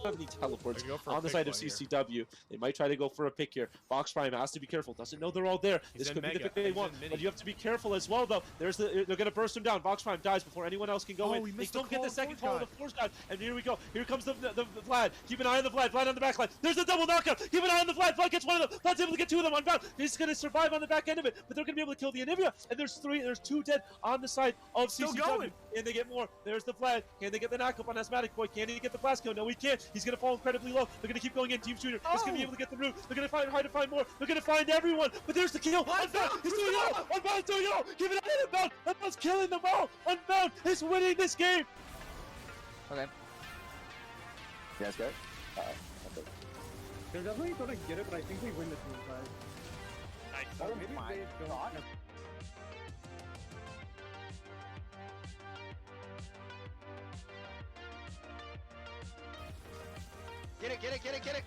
Have any teleports on the side of CCW. They might try to go for a pick here. Box Prime has to be careful. Doesn't know they're all there. This could be the pick they want, but you have to be careful as well, though. They're gonna burst him down. Box Prime dies before anyone else can go in. They don't get the second call of the force shot, and here we go. Here comes the Vlad. Keep an eye on the Vlad. Vlad on the back line. There's a double knockout. Keep an eye on the Vlad. Vlad gets one of them. Vlad's able to get two of them unbound. He's gonna survive on the back end of it, but they're gonna be able to kill the Anivia. And there's two dead on the side of CCW. Can they get more? There's the Vlad. Can they get the knockup on Asthmatic Boy? Can he get the blast kill? No, he can't. He's gonna fall incredibly low. They're gonna keep going in. Team Shooter is gonna be able to get the root. They're gonna try to find more. They're gonna find everyone. But there's the kill. Unbound. He's doing it all. Unbound is doing it all. Give it out. Unbound. Unbound's killing them all. Unbound is winning this game. Okay. You guys got it? They're definitely gonna get it, but I think we win this one, guys. Nice. Oh my god. Get it.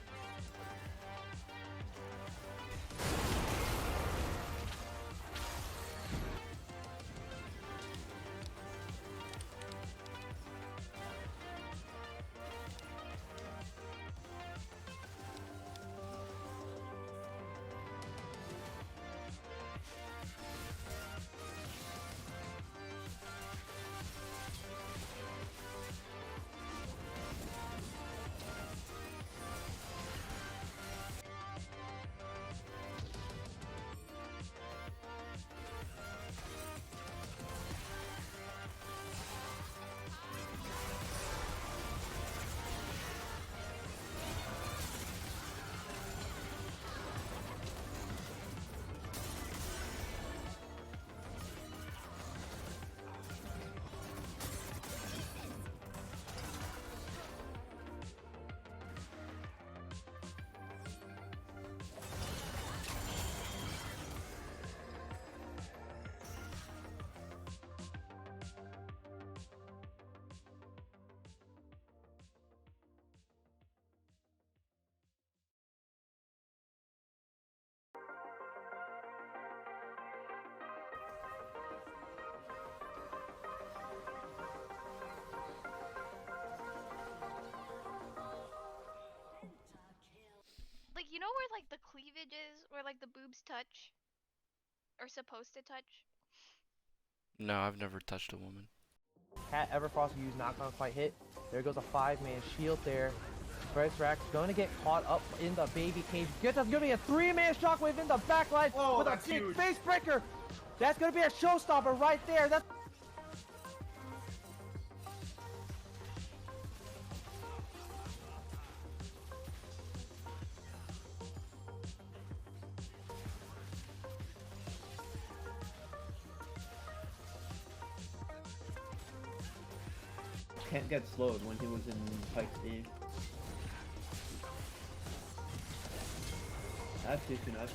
Like, you know where like the cleavage is, where like the boobs touch, or supposed to touch? No, I've never touched a woman. Cat Everfrost used knock-on fight hit. There goes a 5-man shield there. Bryce Rack's going to get caught up in the baby cage. That's going to be a 3-man shockwave in the backline with a big face breaker. That's going to be a showstopper right there. That's Can't get slowed when he was in Pike's Eve. I have too soon. Nice.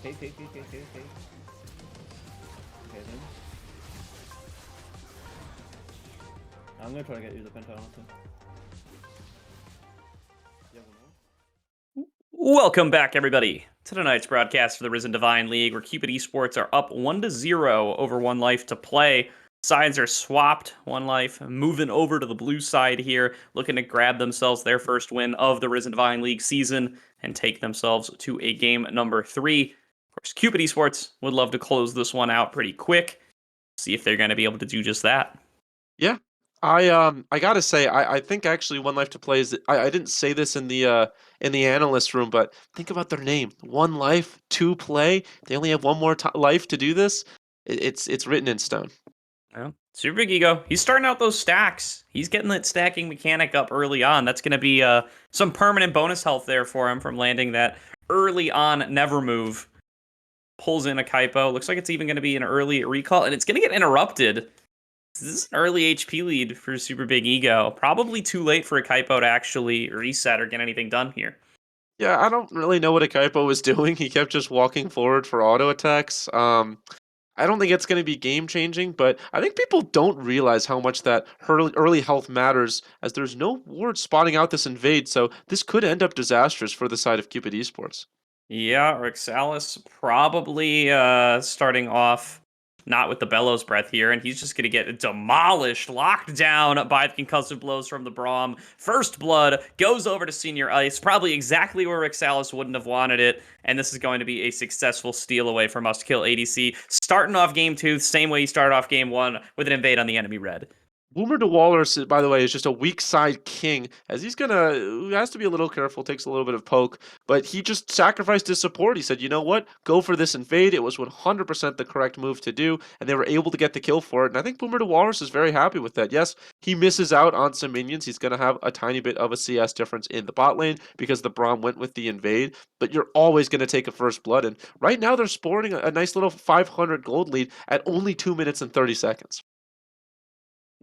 Okay. Okay then. I'm gonna try to get you the penta, honestly. Yeah, we know. Welcome back, everybody, to tonight's broadcast for the Risen Divine League, where Cupid Esports are up 1-0 over 1Life2Play. Sides are swapped. 1Life moving over to the blue side here, looking to grab themselves their first win of the Risen Divine League season and take themselves to a game number 3. Of course, Cupid Esports would love to close this one out pretty quick. See if they're going to be able to do just that. Yeah, I gotta say, I think actually 1Life2Play is. I didn't say this in the analyst room, but think about their name, 1Life2Play. They only have one more life to do this. It's written in stone. Well, Super Big Ego, he's starting out those stacks. He's getting that stacking mechanic up early on. That's going to be some permanent bonus health there for him from landing that early on never move. Pulls in a Kaipo. Looks like it's even going to be an early recall, and it's going to get interrupted. This is an early HP lead for Super Big Ego. Probably too late for a Kaipo to actually reset or get anything done here. Yeah, I don't really know what Akaipo was doing. He kept just walking forward for auto attacks. I don't think it's going to be game changing, but I think people don't realize how much that early health matters, as there's no ward spotting out this invade, so this could end up disastrous for the side of Cupid Esports. Yeah, Rixalis probably starting off not with the bellows breath here, and he's just going to get demolished, locked down by the concussive blows from the Braum. First blood goes over to Senior Ice, probably exactly where Rixalis wouldn't have wanted it, and this is going to be a successful steal away from Must Kill ADC. Starting off game 2, same way he started off game 1 with an invade on the enemy red. Boomer DeWalrus, by the way, is just a weak side king, as he has to be a little careful, takes a little bit of poke, but he just sacrificed his support. He said, you know what, go for this invade. It was 100% the correct move to do, and they were able to get the kill for it, and I think Boomer DeWalrus is very happy with that. Yes, he misses out on some minions. He's going to have a tiny bit of a CS difference in the bot lane because the Braum went with the invade, but you're always going to take a first blood, and right now they're sporting a nice little 500 gold lead at only 2 minutes and 30 seconds.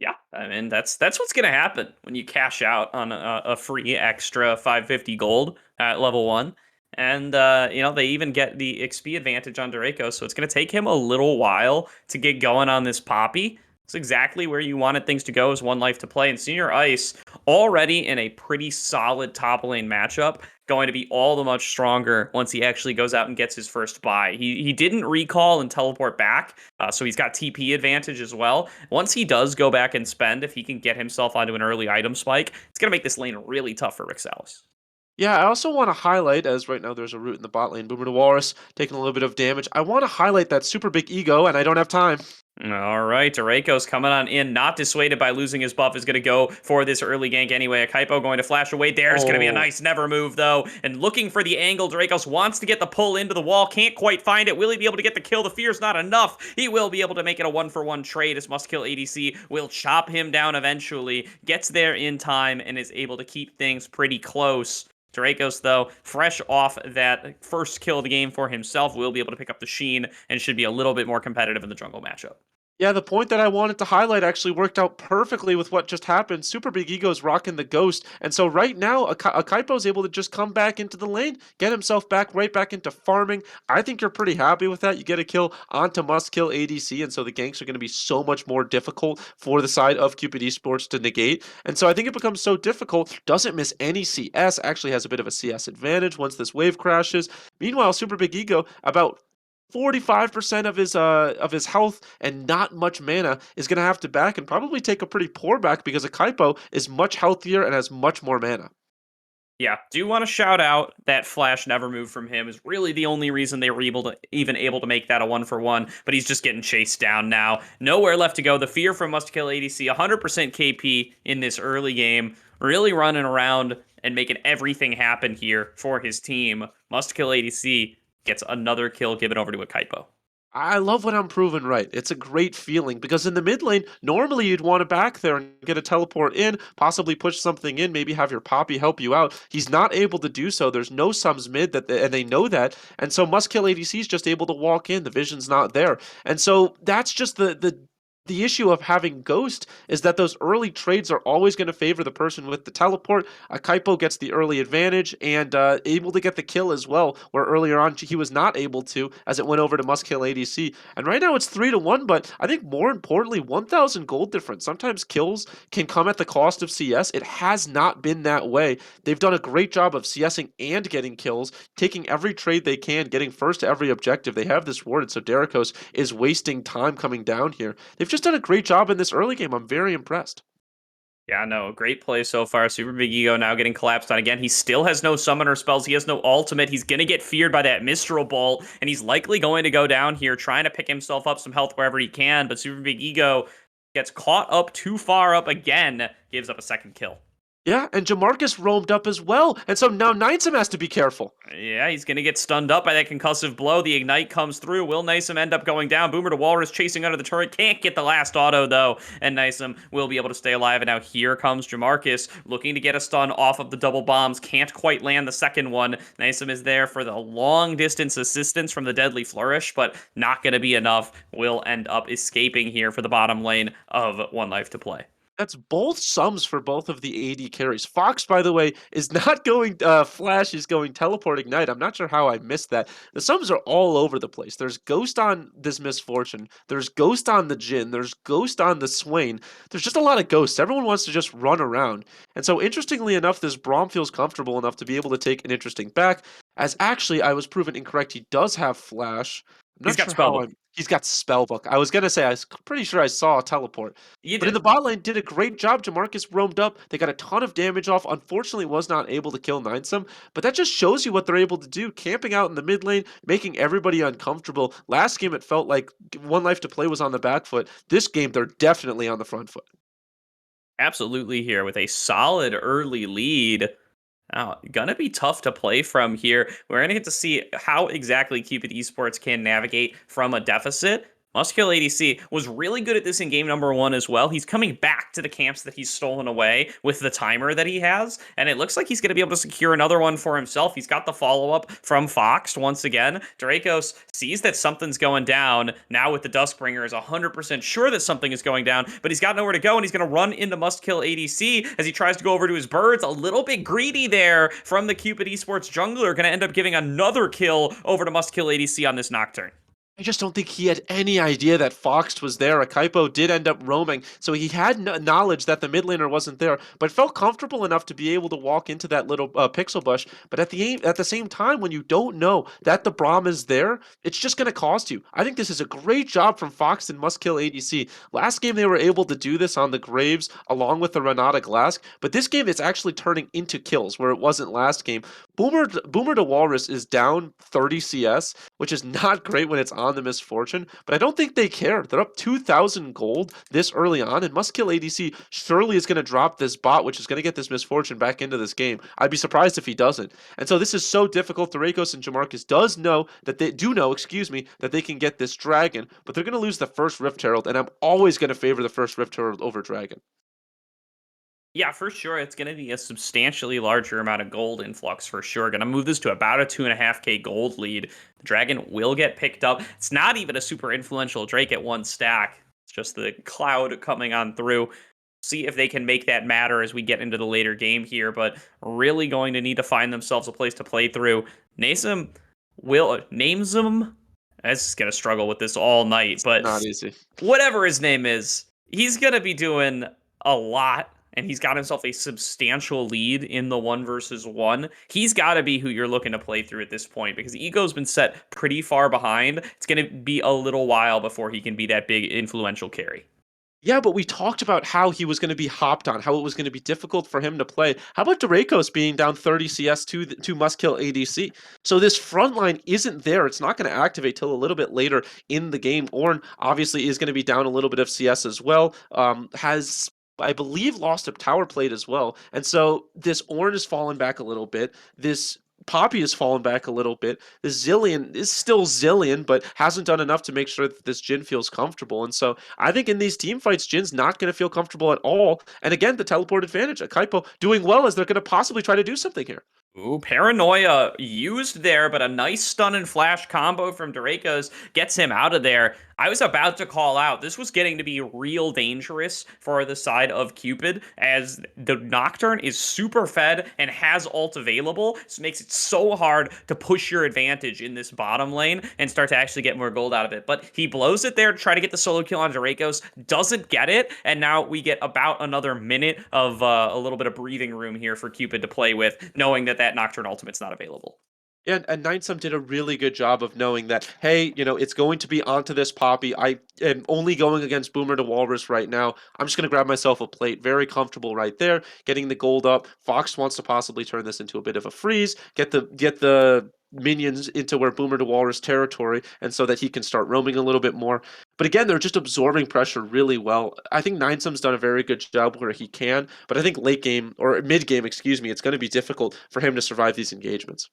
Yeah, I mean that's what's gonna happen when you cash out on a free extra 550 gold at level 1, and they even get the XP advantage on Draco, so it's gonna take him a little while to get going on this Poppy. It's exactly where you wanted things to go as 1Life2Play, and Senior Ice already in a pretty solid top lane matchup, going to be all the much stronger once he actually goes out and gets his first buy. He didn't recall and teleport back, so he's got TP advantage as well. Once he does go back and spend, if he can get himself onto an early item spike, it's going to make this lane really tough for Rixalis. Yeah, I also want to highlight, as right now there's a root in the bot lane, Boomer DeWalrus taking a little bit of damage. I want to highlight that Super Big Ego, and I don't have time. All right, Draco's coming on in, not dissuaded by losing his buff, is going to go for this early gank anyway. Akaipo going to flash away. There's going to be a nice never move, though. And looking for the angle, Dracos wants to get the pull into the wall, can't quite find it. Will he be able to get the kill? The fear's not enough. He will be able to make it a 1-for-1 trade as Must Kill ADC will chop him down eventually, gets there in time, and is able to keep things pretty close. Dracos, though, fresh off that first kill of the game for himself, will be able to pick up the Sheen and should be a little bit more competitive in the jungle matchup. Yeah, the point that I wanted to highlight actually worked out perfectly with what just happened. Super Big Ego's rocking the Ghost, and so right now, Akaipo's able to just come back into the lane, get himself right back into farming. I think you're pretty happy with that. You get a kill onto Must Kill ADC, and so the ganks are going to be so much more difficult for the side of Cupid Esports to negate, and so I think it becomes so difficult, doesn't miss any CS, actually has a bit of a CS advantage once this wave crashes. Meanwhile, Super Big Ego, about 45% of his health and not much mana is going to have to back and probably take a pretty poor back because Akaipo is much healthier and has much more mana. Yeah, do want to shout out that flash never move from him is really the only reason they were able to make that a 1-for-1, but he's just getting chased down now. Nowhere left to go. The fear from Must Kill ADC, 100% KP in this early game, really running around and making everything happen here for his team. Must Kill ADC gets another kill given over to Akaipo. I love when I'm proven right. It's a great feeling because in the mid lane, normally you'd want to back there and get a teleport in, possibly push something in, maybe have your Poppy help you out. He's not able to do so. There's no sums mid and they know that. And so Must Kill ADC is just able to walk in. The vision's not there. And so that's just the issue of having Ghost is that those early trades are always going to favor the person with the teleport. Akaipo gets the early advantage and able to get the kill as well, where earlier on he was not able to as it went over to Must Kill ADC. And right now it's 3-1, but I think more importantly, 1,000 gold difference. Sometimes kills can come at the cost of CS. It has not been that way. They've done a great job of CSing and getting kills, taking every trade they can, getting first to every objective. They have this warded, so Derikos is wasting time coming down here. They've just done a great job in this early game. I'm very impressed. Yeah, no, great play so far. Super Big Ego now getting collapsed on again. He still has no summoner spells. He has no ultimate. He's going to get feared by that Mistral Bolt, and he's likely going to go down here trying to pick himself up some health wherever he can, but Super Big Ego gets caught up too far up again, gives up a second kill. Yeah, and Jamarcus roamed up as well, and so now Ninesum has to be careful. Yeah, he's going to get stunned up by that concussive blow. The Ignite comes through. Will Nysum end up going down? Boomer to Walrus chasing under the turret. Can't get the last auto, though, and Nysum will be able to stay alive. And now here comes Jamarcus, looking to get a stun off of the double bombs. Can't quite land the second one. Nysum is there for the long-distance assistance from the Deadly Flourish, but not going to be enough. Will end up escaping here for the bottom lane of 1Life2Play. That's both sums for both of the AD carries. Fox, by the way, is not going Flash, is going Teleport Ignite. I'm not sure how I missed that. The sums are all over the place. There's Ghost on this Misfortune. There's Ghost on the Jhin. There's Ghost on the Swain. There's just a lot of ghosts. Everyone wants to just run around. And so, interestingly enough, this Braum feels comfortable enough to be able to take an interesting back, as actually I was proven incorrect. He does have Flash. He's got Spellbook. He's got Spellbook. I was going to say, I was pretty sure I saw a teleport. But in the bot lane, did a great job. Jamarcus roamed up. They got a ton of damage off. Unfortunately, was not able to kill Ninesum. But that just shows you what they're able to do. Camping out in the mid lane, making everybody uncomfortable. Last game, it felt like 1Life2Play was on the back foot. This game, they're definitely on the front foot. Absolutely here with a solid early lead. Now, gonna be tough to play from here. We're gonna get to see how exactly Cupid Esports can navigate from a deficit. Muskill ADC was really good at this in game number 1 as well. He's coming back to the camps that he's stolen away with the timer that he has, and it looks like he's going to be able to secure another one for himself. He's got the follow-up from Fox once again. Dracos sees that something's going down. Now with the Duskbringer is 100% sure that something is going down, but he's got nowhere to go, and he's going to run into Muskill ADC as he tries to go over to his birds. A little bit greedy there from the Cupid Esports jungler. Going to end up giving another kill over to Muskill ADC on this Nocturne. I just don't think he had any idea that Fox was there. Akaipo did end up roaming, so he had knowledge that the mid laner wasn't there, but felt comfortable enough to be able to walk into that little pixel bush. But at the same time, when you don't know that the Braum is there, it's just going to cost you. I think this is a great job from Fox and Muskill ADC. Last game, they were able to do this on the Graves along with the Renata Glask, but this game, it's actually turning into kills where it wasn't last game. Boomer to Walrus is down 30 CS, which is not great when it's on the Misfortune, but I don't think they care. They're up 2,000 gold this early on, and Muskill ADC surely is going to drop this bot, which is going to get this Misfortune back into this game. I'd be surprised if he doesn't. And so this is so difficult. Durakos and Jamarcus that they can get this Dragon, but they're going to lose the first Rift Herald, and I'm always going to favor the first Rift Herald over Dragon. Yeah, for sure. It's going to be a substantially larger amount of gold influx for sure. Going to move this to about a 2.5k gold lead. The Dragon will get picked up. It's not even a super influential Drake at 1 stack. It's just the Cloud coming on through. See if they can make that matter as we get into the later game here, but really going to need to find themselves a place to play through. Nasum will... Namesum? I'm just going to struggle with this all night, but... Not easy. Whatever his name is, he's going to be doing a lot. And he's got himself a substantial lead in the 1 versus 1. He's got to be who you're looking to play through at this point because Ego's been set pretty far behind. It's going to be a little while before he can be that big influential carry. Yeah, but we talked about how he was going to be hopped on, how it was going to be difficult for him to play. How about Durakos being down 30 CS to Muskill ADC? So this front line isn't there. It's not going to activate till a little bit later in the game. Ornn obviously is going to be down a little bit of CS as well. Has... I believe lost a tower plate as well. And so this Ornn has fallen back a little bit. This Poppy has fallen back a little bit. This Zilean is still Zilean, but hasn't done enough to make sure that this Jhin feels comfortable. And so I think in these team fights, Jin's not going to feel comfortable at all. And again, the teleport advantage. Akaipo doing well as they're going to possibly try to do something here. Ooh, Paranoia used there, but a nice stun and flash combo from Durakos gets him out of there. I was about to call out. This was getting to be real dangerous for the side of Cupid as the Nocturne is super fed and has ult available. So it makes it so hard to push your advantage in this bottom lane and start to actually get more gold out of it. But he blows it there to try to get the solo kill on Durakos, doesn't get it, and now we get about another minute of a little bit of breathing room here for Cupid to play with, knowing that that Nocturne ultimate's not available. Yeah, and Ninesum did a really good job of knowing that, hey, it's going to be onto this Poppy. I am only going against Boomer to Walrus right now. I'm just going to grab myself a plate. Very comfortable right there, getting the gold up. Fox wants to possibly turn this into a bit of a freeze, get the minions into where Boomer to Walrus territory, and so that he can start roaming a little bit more. But again, they're just absorbing pressure really well. I think Ninesum's done a very good job where he can, but I think late game, or mid game, excuse me, it's going to be difficult for him to survive these engagements.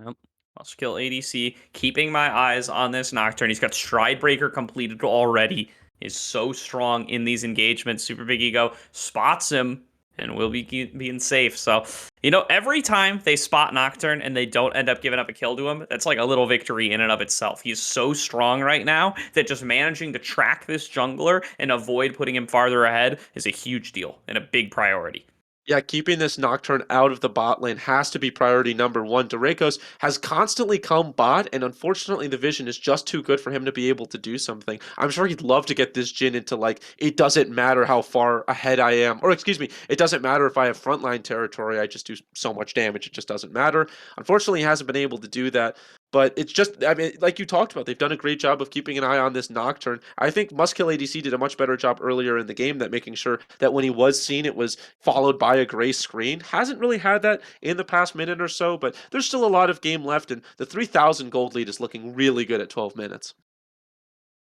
Yep. Must kill ADC. Keeping my eyes on this Nocturne. He's got Stride Breaker completed already. Is so strong in these engagements. Super Big Ego spots him and will be being safe. So, you know, every time they spot Nocturne and they don't end up giving up a kill to him, that's like a little victory in and of itself. He's so strong right now that just managing to track this jungler and avoid putting him farther ahead is a huge deal and a big priority. Yeah, keeping this Nocturne out of the bot lane has to be priority number one. Drakos has constantly come bot, and unfortunately the vision is just too good for him to be able to do something. I'm sure he'd love to get this Jhin into, like, it doesn't matter how far ahead I am, or excuse me, it doesn't matter if I have frontline territory, I just do so much damage, it just doesn't matter. Unfortunately, he hasn't been able to do that. But it's just, I mean, like you talked about, they've done a great job of keeping an eye on this Nocturne. I think Muskill ADC did a much better job earlier in the game, that making sure that when he was seen, it was followed by a gray screen. Hasn't really had that in the past minute or so, but there's still a lot of game left, and the 3,000 gold lead is looking really good at 12 minutes.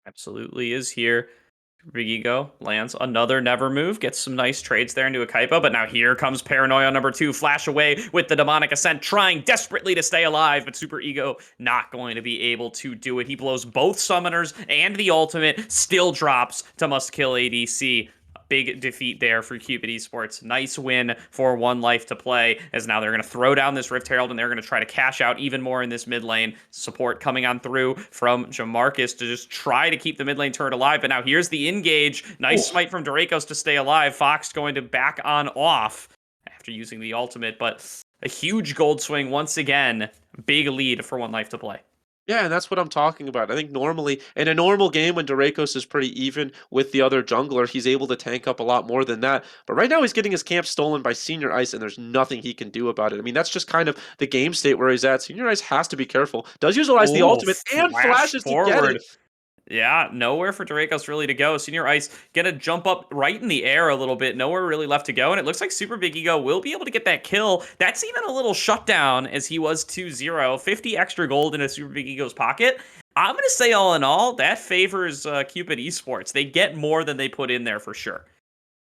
Absolutely is here. Big Ego lands another never move, gets some nice trades there into a Kaipa, but now here comes Paranoia number 2, flash away with the Demonic Ascent, trying desperately to stay alive, but Super Ego not going to be able to do it. He blows both summoners and the ultimate, still drops to must kill ADC. Big defeat there for Cupid Esports. Nice win for 1Life2Play, as now they're going to throw down this Rift Herald and they're going to try to cash out even more in this mid lane. Support coming on through from Jamarcus to just try to keep the mid lane turret alive. But now here's the engage. Nice smite from Drakos to stay alive. Fox going to back on off after using the ultimate, but a huge gold swing once again. Big lead for 1Life2Play. Yeah, and that's what I'm talking about. I think normally, in a normal game when Drakos is pretty even with the other jungler, he's able to tank up a lot more than that. But right now he's getting his camp stolen by Senior Ice, and there's nothing he can do about it. I mean, that's just kind of the game state where he's at. Senior Ice has to be careful. Does utilize the ultimate and flashes forward. to get it. Yeah, nowhere for Drakos really to go. Senior Ice gonna jump up right in the air a little bit. Nowhere really left to go, and it looks like Super Big Ego will be able to get that kill. That's even a little shutdown, as he was 2-0. 50 extra gold in a Super Big Ego's pocket. I'm gonna say all in all, that favors Cupid Esports. They get more than they put in there for sure.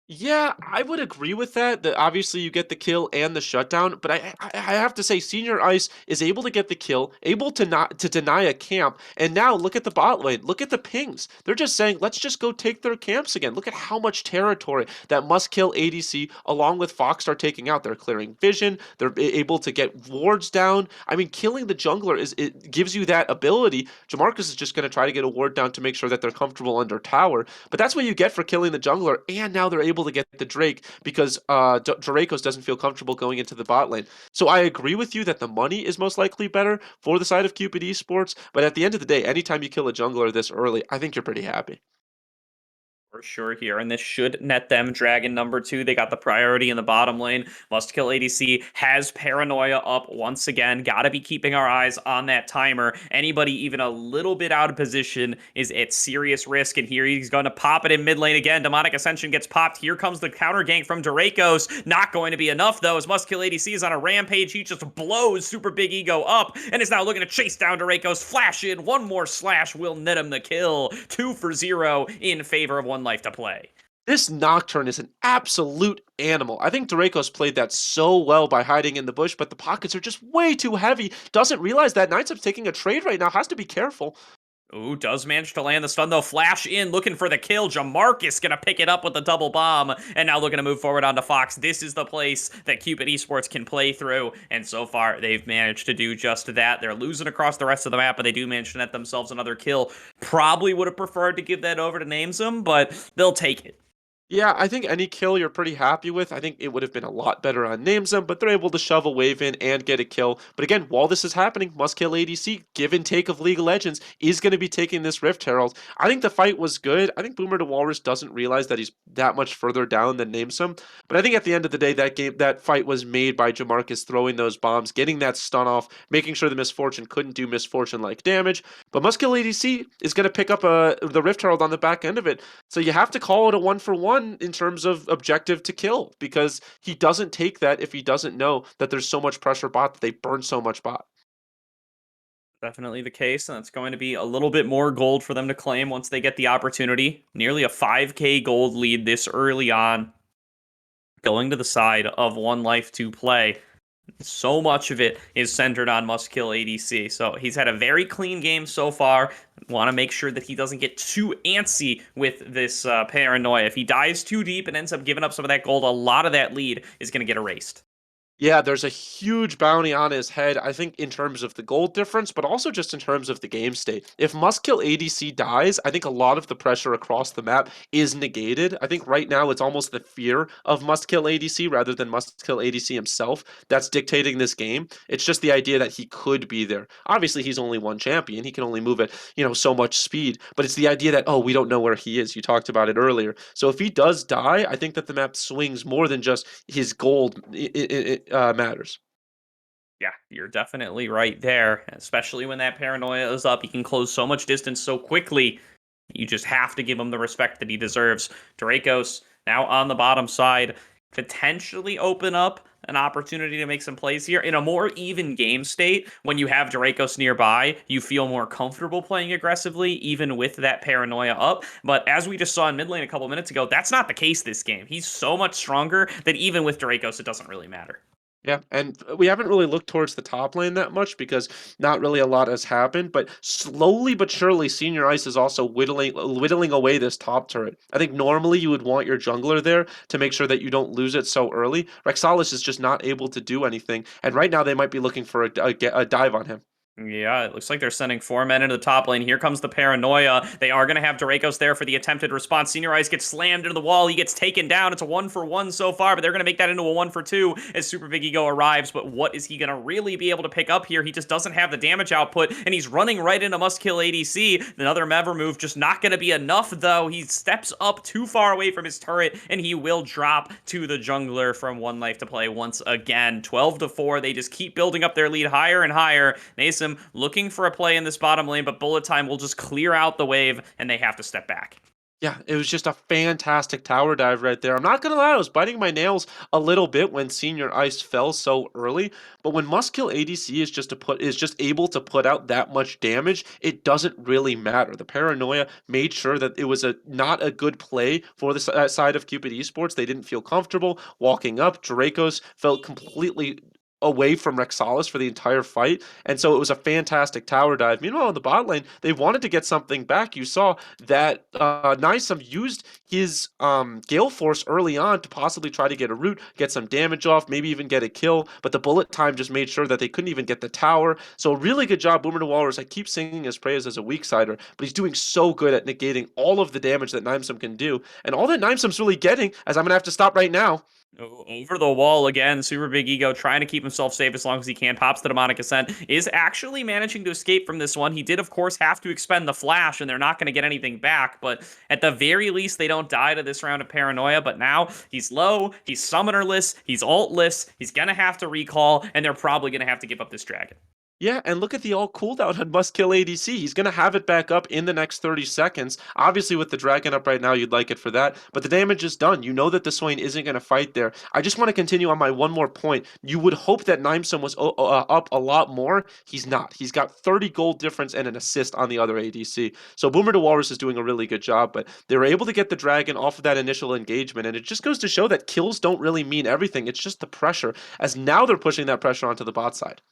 Yeah, I would agree with that. That obviously you get the kill and the shutdown, but I have to say Senior Ice is able to get the kill, able to not to deny a camp, and now look at the bot lane. Look at the pings. They're just saying, let's just go take their camps again. Look at how much territory that must kill ADC along with Fox are taking out. They're clearing vision. They're able to get wards down. I mean, killing the jungler it gives you that ability. Jamarcus is just going to try to get a ward down to make sure that they're comfortable under tower, but that's what you get for killing the jungler, and now they're able to get the Drake because Drakos doesn't feel comfortable going into the bot lane. So I agree with you that the money is most likely better for the side of Cupid Esports, but at the end of the day, anytime you kill a jungler this early, I think you're pretty happy. For sure here, and this should net them Dragon number 2. They got the priority in the bottom lane. Must kill ADC has Paranoia up once again. Gotta be keeping our eyes on that timer. Anybody even a little bit out of position is at serious risk, and here he's going to pop it in mid lane again. Demonic Ascension gets popped. Here comes the counter gank from Drakos. Not going to be enough though, as Must kill ADC is on a rampage. He just blows Super Big Ego up and is now looking to chase down Drakos. Flash in, one more slash will net him the kill. 2-0 in favor of 1Life2Play. This Nocturne is an absolute animal. I think Drakos played that so well by hiding in the bush, but the pockets are just way too heavy. Doesn't realize that Ninesup's taking a trade right now. Has to be careful. Ooh, does manage to land the stun though. Flash in, looking for the kill. Jamarcus gonna pick it up with the double bomb, and now looking to move forward onto Fox. This is the place that Cupid Esports can play through, and so far they've managed to do just that. They're losing across the rest of the map, but they do manage to net themselves another kill. Probably would have preferred to give that over to Namesum, but they'll take it. Yeah, I think any kill you're pretty happy with. I think it would have been a lot better on Namesum, but they're able to shove a wave in and get a kill. But again, while this is happening, Must Kill ADC, give and take of League of Legends, is going to be taking this Rift Herald. I think the fight was good. I think Boomer to Walrus doesn't realize that he's that much further down than Namesum. But I think at the end of the day, that fight was made by Jamarcus throwing those bombs, getting that stun off, making sure the Misfortune couldn't do Misfortune-like damage. But Must Kill ADC is going to pick up the Rift Herald on the back end of it. So you have to call it a 1-for-1 in terms of objective to kill, because he doesn't take that if he doesn't know that there's so much pressure bot that they burn so much bot. Definitely the case, and it's going to be a little bit more gold for them to claim once they get the opportunity. Nearly a 5k gold lead this early on, going to the side of 1Life2Play. So much of it is centered on must kill ADC. So he's had a very clean game so far. Want to make sure that he doesn't get too antsy with this paranoia. If he dives too deep and ends up giving up some of that gold, a lot of that lead is going to get erased. Yeah, there's a huge bounty on his head, I think, in terms of the gold difference, but also just in terms of the game state. If Must Kill ADC dies, I think a lot of the pressure across the map is negated. I think right now it's almost the fear of Must Kill ADC rather than Must Kill ADC himself that's dictating this game. It's just the idea that he could be there. Obviously, he's only one champion. He can only move at, so much speed, but it's the idea that, oh, we don't know where he is. You talked about it earlier. So if he does die, I think that the map swings more than just his gold matters. Yeah, you're definitely right there. Especially when that paranoia is up, he can close so much distance so quickly. You just have to give him the respect that he deserves. Dracos now on the bottom side, potentially open up an opportunity to make some plays here. In a more even game state, when you have Dracos nearby, you feel more comfortable playing aggressively, even with that paranoia up. But as we just saw in mid lane a couple minutes ago, that's not the case this game. He's so much stronger that even with Dracos, it doesn't really matter. Yeah, and we haven't really looked towards the top lane that much because not really a lot has happened. But slowly but surely, Senior Ice is also whittling away this top turret. I think normally you would want your jungler there to make sure that you don't lose it so early. Rexalis is just not able to do anything, and right now they might be looking for a dive on him. Yeah, it looks like they're sending 4 men into the top lane. Here comes the paranoia. They are going to have Dracos there for the attempted response. Senior Ice gets slammed into the wall. He gets taken down. It's a 1-for-1 so far, but they're going to make that into a 1-for-2 as Super Big Ego arrives. But what is he going to really be able to pick up here? He just doesn't have the damage output, and he's running right into Must Kill ADC. Another Mever move, just not going to be enough, though. He steps up too far away from his turret, and he will drop to the jungler from 1Life2Play once again. 12-4. They just keep building up their lead higher and higher. Nasum looking for a play in this bottom lane, but Bullet Time will just clear out the wave, and they have to step back. Yeah, it was just a fantastic tower dive right there. I'm not gonna lie, I was biting my nails a little bit when Senior Ice fell so early, but when Must Kill ADC is just able to put out that much damage, it doesn't really matter. The paranoia made sure that it was not a good play for the side of Cupid Esports. They didn't feel comfortable walking up. Dracos felt completely away from Rexalis for the entire fight, and so it was a fantastic tower dive. Meanwhile, in the bot lane, they wanted to get something back. You saw that Nisum used his Gale Force early on to possibly try to get a root, get some damage off, maybe even get a kill, but the bullet time just made sure that they couldn't even get the tower. So a really good job, Boomer to Walrus. I keep singing his praise as a weak sider, but he's doing so good at negating all of the damage that Nimesum can do, and all that Nimesum's really getting, as I'm gonna have to stop right now. Over the wall again, Super Big Ego trying to keep himself safe as long as he can. Pops the Demonic Ascent, is actually managing to escape from this one. He did, of course, have to expend the flash, and they're not going to get anything back, but at the very least, they don't die to this round of paranoia. But now he's low, he's summonerless, he's altless, he's going to have to recall, and they're probably going to have to give up this dragon. Yeah, and look at the all cooldown on Must Kill ADC. He's going to have it back up in the next 30 seconds. Obviously, with the dragon up right now, you'd like it for that, but the damage is done. You know that the Swain isn't going to fight there. I just want to continue on my one more point. You would hope that Nimesum was up a lot more. He's not. He's got 30 gold difference and an assist on the other ADC. So Boomer to Walrus is doing a really good job, but they were able to get the dragon off of that initial engagement, and it just goes to show that kills don't really mean everything. It's just the pressure, as now they're pushing that pressure onto the bot side.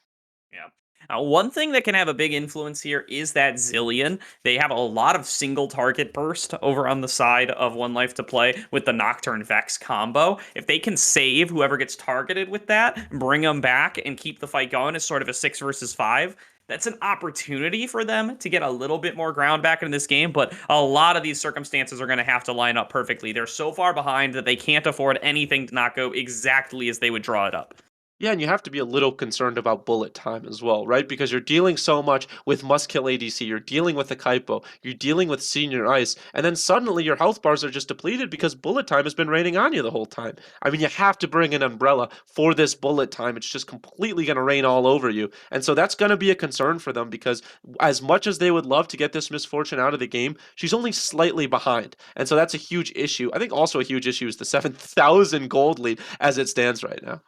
Yeah. One thing that can have a big influence here is that Zillion. They have a lot of single target burst over on the side of 1Life2Play with the Nocturne Vex combo. If they can save whoever gets targeted with that, bring them back, and keep the fight going as sort of a 6 versus 5, that's an opportunity for them to get a little bit more ground back in this game, but a lot of these circumstances are going to have to line up perfectly. They're so far behind that they can't afford anything to not go exactly as they would draw it up. Yeah, and you have to be a little concerned about bullet time as well, right? Because you're dealing so much with Must Kill ADC, you're dealing with the Kaipo, you're dealing with Senior Ice, and then suddenly your health bars are just depleted because bullet time has been raining on you the whole time. I mean, you have to bring an umbrella for this bullet time. It's just completely going to rain all over you. And so that's going to be a concern for them because as much as they would love to get this misfortune out of the game, she's only slightly behind. And so that's a huge issue. I think also a huge issue is the 7,000 gold lead as it stands right now.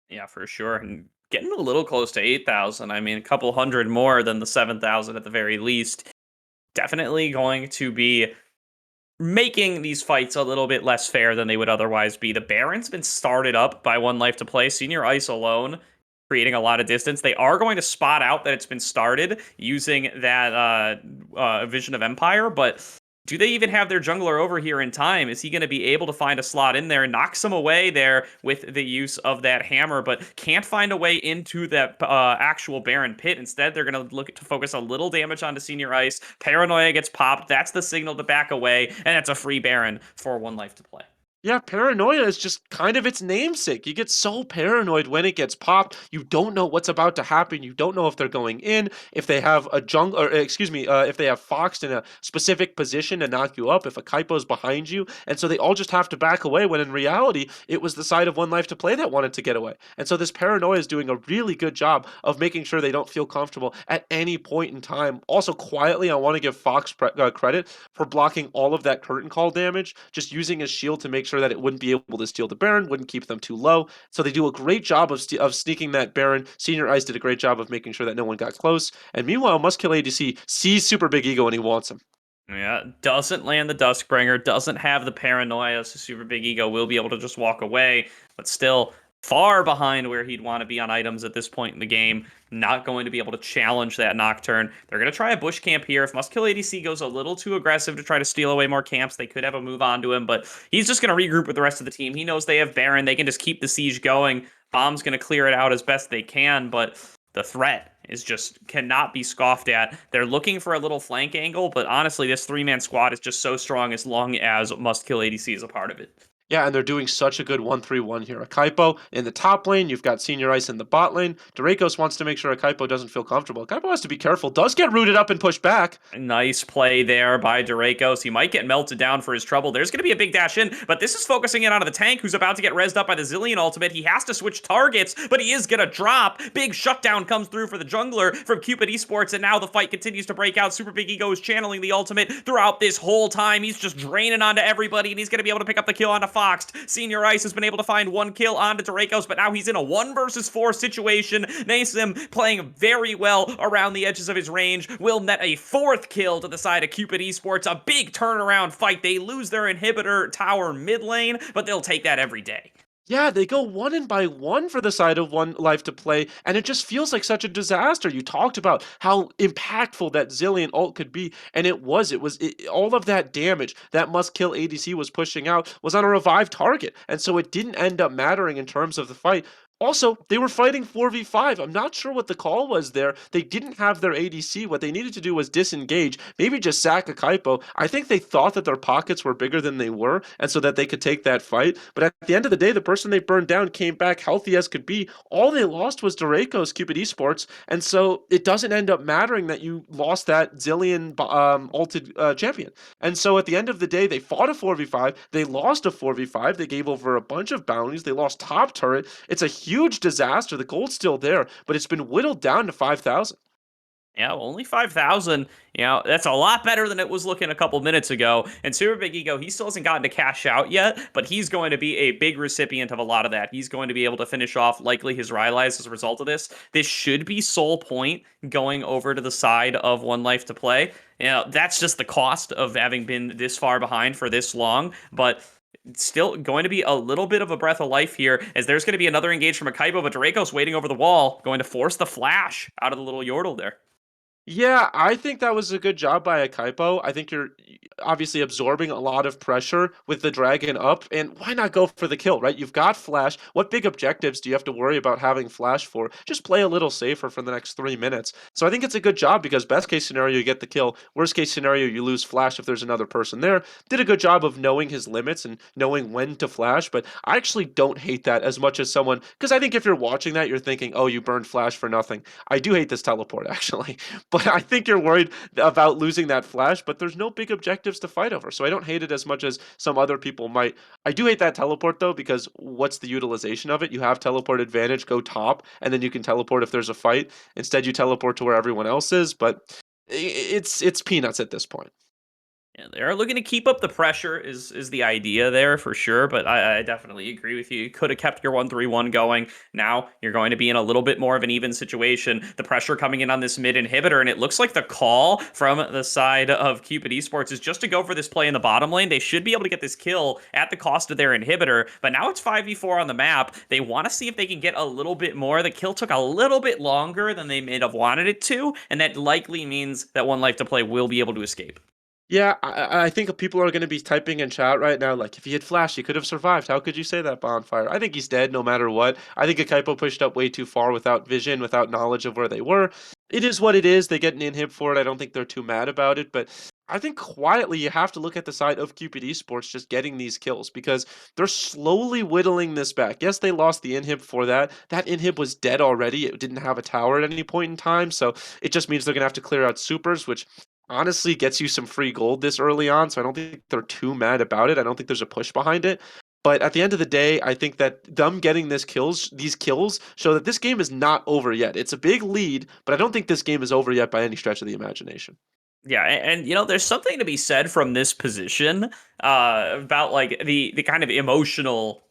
Yeah, for sure. And getting a little close to 8,000. I mean, a couple hundred more than the 7,000 at the very least. Definitely going to be making these fights a little bit less fair than they would otherwise be. The Baron's been started up by 1Life2Play. Senior Ice alone, creating a lot of distance. They are going to spot out that it's been started using that Vision of Empire, but do they even have their jungler over here in time? Is he going to be able to find a slot in there? Knocks him away there with the use of that hammer, but can't find a way into that actual Baron pit. Instead, they're going to look to focus a little damage onto Senior Ice. Paranoia gets popped. That's the signal to back away, and it's a free Baron for 1Life2Play. Yeah, paranoia is just kind of its namesake. You get so paranoid when it gets popped. You don't know what's about to happen. You don't know if they're going in, if they have a jungle, or excuse me, if they have Foxed in a specific position to knock you up, if a Kaipo's behind you. And so they all just have to back away when in reality, it was the side of 1Life2Play that wanted to get away. And so this paranoia is doing a really good job of making sure they don't feel comfortable at any point in time. Also, quietly, I want to give Fox credit for blocking all of that curtain call damage, just using his shield to make sure that it wouldn't be able to steal the Baron, wouldn't keep them too low. So they do a great job of sneaking that Baron. Senior Ice did a great job of making sure that no one got close. And meanwhile, Muskill ADC sees Super Big Ego and he wants him. Yeah, doesn't land the Duskbringer, doesn't have the paranoia, so Super Big Ego will be able to just walk away, but still far behind where he'd want to be on items at this point in the game. Not going to be able to challenge that Nocturne. They're going to try a bush camp here. If Muskill ADC goes a little too aggressive to try to steal away more camps, they could have a move onto him, but he's just going to regroup with the rest of the team. He knows they have Baron. They can just keep the siege going. Bomb's going to clear it out as best they can, but the threat is just cannot be scoffed at. They're looking for a little flank angle, but honestly, this three-man squad is just so strong as long as Muskill ADC is a part of it. Yeah, and they're doing such a good 1-3-1 here. Akaipo in the top lane, you've got Senior Ice in the bot lane. Drakos wants to make sure Akaipo doesn't feel comfortable. Akaipo has to be careful, does get rooted up and pushed back. Nice play there by Drakos. He might get melted down for his trouble. There's going to be a big dash in, but this is focusing in onto the tank who's about to get rezzed up by the Zillion ultimate. He has to switch targets, but he is going to drop. Big shutdown comes through for the jungler from Cupid Esports, and now the fight continues to break out. Super Big Ego is channeling the ultimate throughout this whole time. He's just draining onto everybody, and he's going to be able to pick up the kill onto Foxed. Senior Ice has been able to find one kill onto Drakos, but now he's in a 1 versus 4 situation. Nasim playing very well around the edges of his range will net a 4th kill to the side of Cupid Esports. A big turnaround fight. They lose their inhibitor tower mid lane, but they'll take that every day. Yeah, they go 1-1 for the side of 1Life2Play, and it just feels like such a disaster. You talked about how impactful that Zillion ult could be, and it was. All of that damage that Muskill ADC was pushing out was on a revived target, and so it didn't end up mattering in terms of the fight. Also, they were fighting 4v5. I'm not sure what the call was there. They didn't have their ADC. What they needed to do was disengage, maybe just sack a Kaipo. I think they thought that their pockets were bigger than they were, and so that they could take that fight. But at the end of the day, the person they burned down came back healthy as could be. All they lost was Drakos, Cupid Esports, and so it doesn't end up mattering that you lost that Zillion ulted champion. And so at the end of the day, they fought a 4v5. They lost a 4v5. They gave over a bunch of bounties. They lost top turret. It's a huge disaster. The gold's still there, but it's been whittled down to 5,000. Yeah, only 5,000. You know, that's a lot better than it was looking a couple minutes ago. And Super Big Ego, he still hasn't gotten to cash out yet, but he's going to be a big recipient of a lot of that. He's going to be able to finish off likely his Rylai's as a result of this. This should be sole point going over to the side of 1Life2Play. You know, that's just the cost of having been this far behind for this long, but still going to be a little bit of a breath of life here, as there's going to be another engage from Akaipo, but Drakos waiting over the wall, going to force the flash out of the little Yordle there. Yeah, I think that was a good job by Akaipo. I think you're obviously absorbing a lot of pressure with the dragon up, and why not go for the kill, right? You've got Flash. What big objectives do you have to worry about having Flash for? Just play a little safer for the next 3 minutes. So I think it's a good job because best case scenario, you get the kill. Worst case scenario, you lose Flash if there's another person there. Did a good job of knowing his limits and knowing when to Flash, but I actually don't hate that as much as someone, because I think if you're watching that, you're thinking, oh, you burned Flash for nothing. I do hate this teleport, actually. But I think you're worried about losing that flash, but there's no big objectives to fight over. So I don't hate it as much as some other people might. I do hate that teleport though, because what's the utilization of it? You have teleport advantage, go top, and then you can teleport if there's a fight. Instead, you teleport to where everyone else is, but it's peanuts at this point. Yeah, they are looking to keep up the pressure is the idea there for sure, but I definitely agree with you. You could have kept your 1-3-1 going. Now you're going to be in a little bit more of an even situation. The pressure coming in on this mid inhibitor, and it looks like the call from the side of Cupid Esports is just to go for this play in the bottom lane. They should be able to get this kill at the cost of their inhibitor, but now it's 5v4 on the map. They want to see if they can get a little bit more. The kill took a little bit longer than they may have wanted it to, and that likely means that 1Life2Play will be able to escape. Yeah, I think people are going to be typing in chat right now, like, if he had flash, he could have survived. How could you say that, Bonfire? I think he's dead no matter what. I think Akaipo pushed up way too far without vision, without knowledge of where they were. It is what it is. They get an inhib for it. I don't think they're too mad about it, but I think quietly you have to look at the side of Cupid Esports just getting these kills because they're slowly whittling this back. Yes, they lost the inhib for that. That inhib was dead already. It didn't have a tower at any point in time, so it just means they're going to have to clear out supers, which honestly gets you some free gold this early on, so I don't think they're too mad about it. I don't think there's a push behind it. But at the end of the day, I think that them getting these kills show that this game is not over yet. It's a big lead, but I don't think this game is over yet by any stretch of the imagination. Yeah, and there's something to be said from this position about like the kind of emotional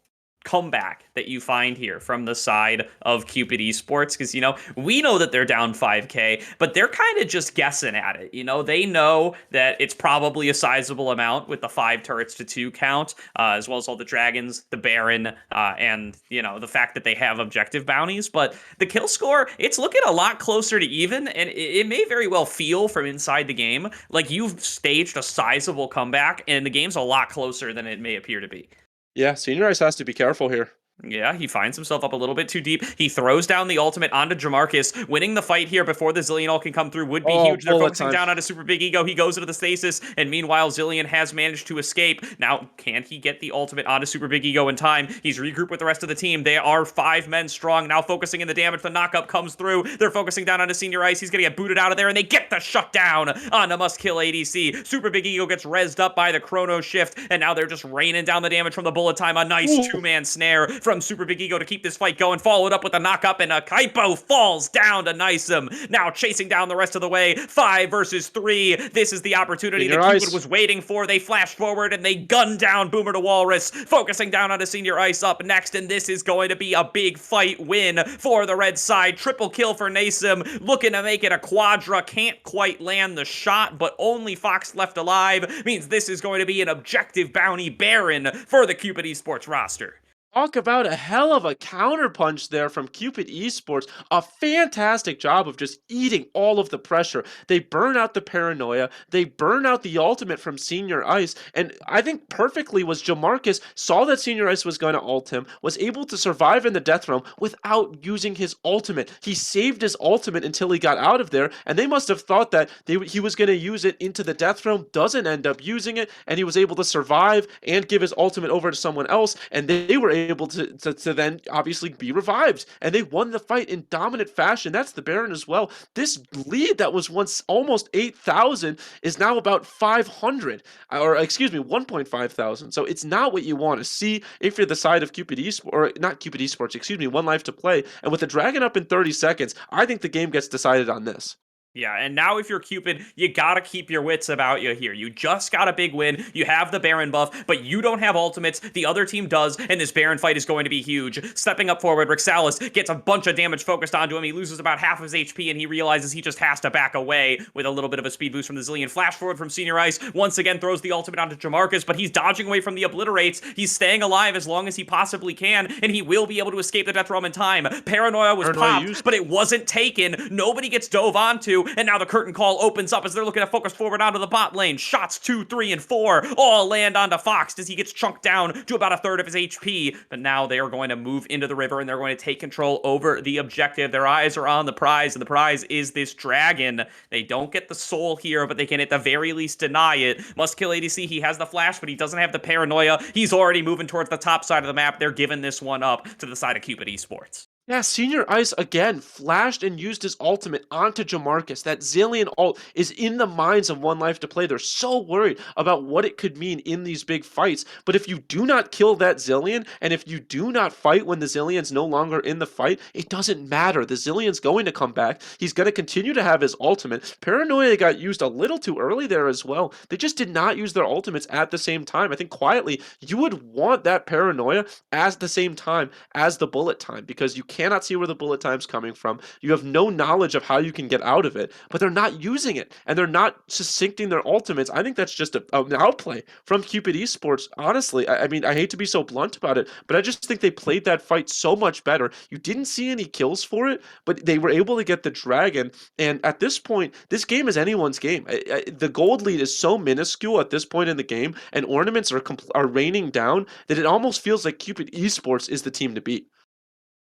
comeback that you find here from the side of Cupid Esports, because we know that they're down 5k, but they're kind of just guessing at it. They know that it's probably a sizable amount with the 5 turrets to 2 count, as well as all the dragons, the Baron, and the fact that they have objective bounties. But the kill score, it's looking a lot closer to even, and it may very well feel from inside the game like you've staged a sizable comeback, and the game's a lot closer than it may appear to be. Yeah, Senior Ice has to be careful here. Yeah, he finds himself up a little bit too deep. He throws down the ultimate onto Jamarcus. Winning the fight here before the Zillion ult can come through would be huge. They're focusing down onto Super Big Ego. He goes into the stasis, and meanwhile, Zillion has managed to escape. Now, can he get the ultimate onto Super Big Ego in time? He's regrouped with the rest of the team. They are 5 men strong, now focusing in the damage. The knockup comes through. They're focusing down onto Senior Ice. He's going to get booted out of there, and they get the shutdown on a must-kill ADC. Super Big Ego gets rezzed up by the Chrono Shift, and now they're just raining down the damage from the bullet time. A nice 2-man snare from Super Big Ego to keep this fight going, followed up with a knock-up, and Akaipo falls down to nice him. Now chasing down the rest of the way, 5 versus 3. This is the opportunity that Cupid was waiting for. They flash forward, and they gun down Boomer to Walrus, focusing down onto Senior Ice up next, and this is going to be a big fight win for the red side. Triple kill for Nasim, looking to make it a quadra. Can't quite land the shot, but only Fox left alive means this is going to be an objective bounty Baron for the Cupid Esports roster. Talk about a hell of a counterpunch there from Cupid Esports. A fantastic job of just eating all of the pressure. They burn out the paranoia. They burn out the ultimate from Senior Ice. And I think perfectly was Jamarcus saw that Senior Ice was going to ult him, was able to survive in the death realm without using his ultimate. He saved his ultimate until he got out of there, and they must have thought that he was going to use it into the death realm, doesn't end up using it, and he was able to survive and give his ultimate over to someone else, and they were able to then obviously be revived, and they won the fight in dominant fashion. That's the Baron as well. This lead that was once almost 8,000 is now about 500, or excuse me, 1.5 thousand. So it's not what you want to see if you're the side of Cupid Esports, or not Cupid Esports, excuse me, 1Life2Play. And with the dragon up in 30 seconds, I think the game gets decided on this. Yeah, and now if you're Cupid, you gotta keep your wits about you here. You just got a big win, you have the Baron buff, but you don't have ultimates, the other team does, and this Baron fight is going to be huge. Stepping up forward, Rixalis gets a bunch of damage focused onto him, he loses about half of his HP, and he realizes he just has to back away with a little bit of a speed boost from the Zillion. Flash forward from Senior Ice, once again throws the ultimate onto Jamarcus, but he's dodging away from the obliterates. He's staying alive as long as he possibly can, and he will be able to escape the death realm in time. Paranoia was popped, but it wasn't taken. Nobody gets dove onto, and now the curtain call opens up as they're looking to focus forward onto the bot lane. Shots 2, 3, and 4 all land onto Fox as he gets chunked down to about a third of his HP. But now they are going to move into the river and they're going to take control over the objective. Their eyes are on the prize, and the prize is this dragon. They don't get the soul here, but they can at the very least deny it. Must kill ADC. He has the flash, but he doesn't have the paranoia. He's already moving towards the top side of the map. They're giving this one up to the side of Cupid Esports. Yeah, Senior Ice again flashed and used his ultimate onto Jamarcus. That Zillion ult is in the minds of 1Life2Play. They're so worried about what it could mean in these big fights. But if you do not kill that Zillion, and if you do not fight when the Zillion's no longer in the fight, it doesn't matter. The Zillion's going to come back. He's going to continue to have his ultimate. Paranoia got used a little too early there as well. They just did not use their ultimates at the same time. I think quietly, you would want that Paranoia at the same time as the bullet time, because you cannot see where the bullet time's coming from. You have no knowledge of how you can get out of it, but they're not using it, and they're not succincting their ultimates. I think that's just an outplay from Cupid Esports. Honestly, I mean, I hate to be so blunt about it, but I just think they played that fight so much better. You didn't see any kills for it, but they were able to get the dragon, and at this point, this game is anyone's game. The gold lead is so minuscule at this point in the game, and ornaments are raining down, that it almost feels like Cupid Esports is the team to beat.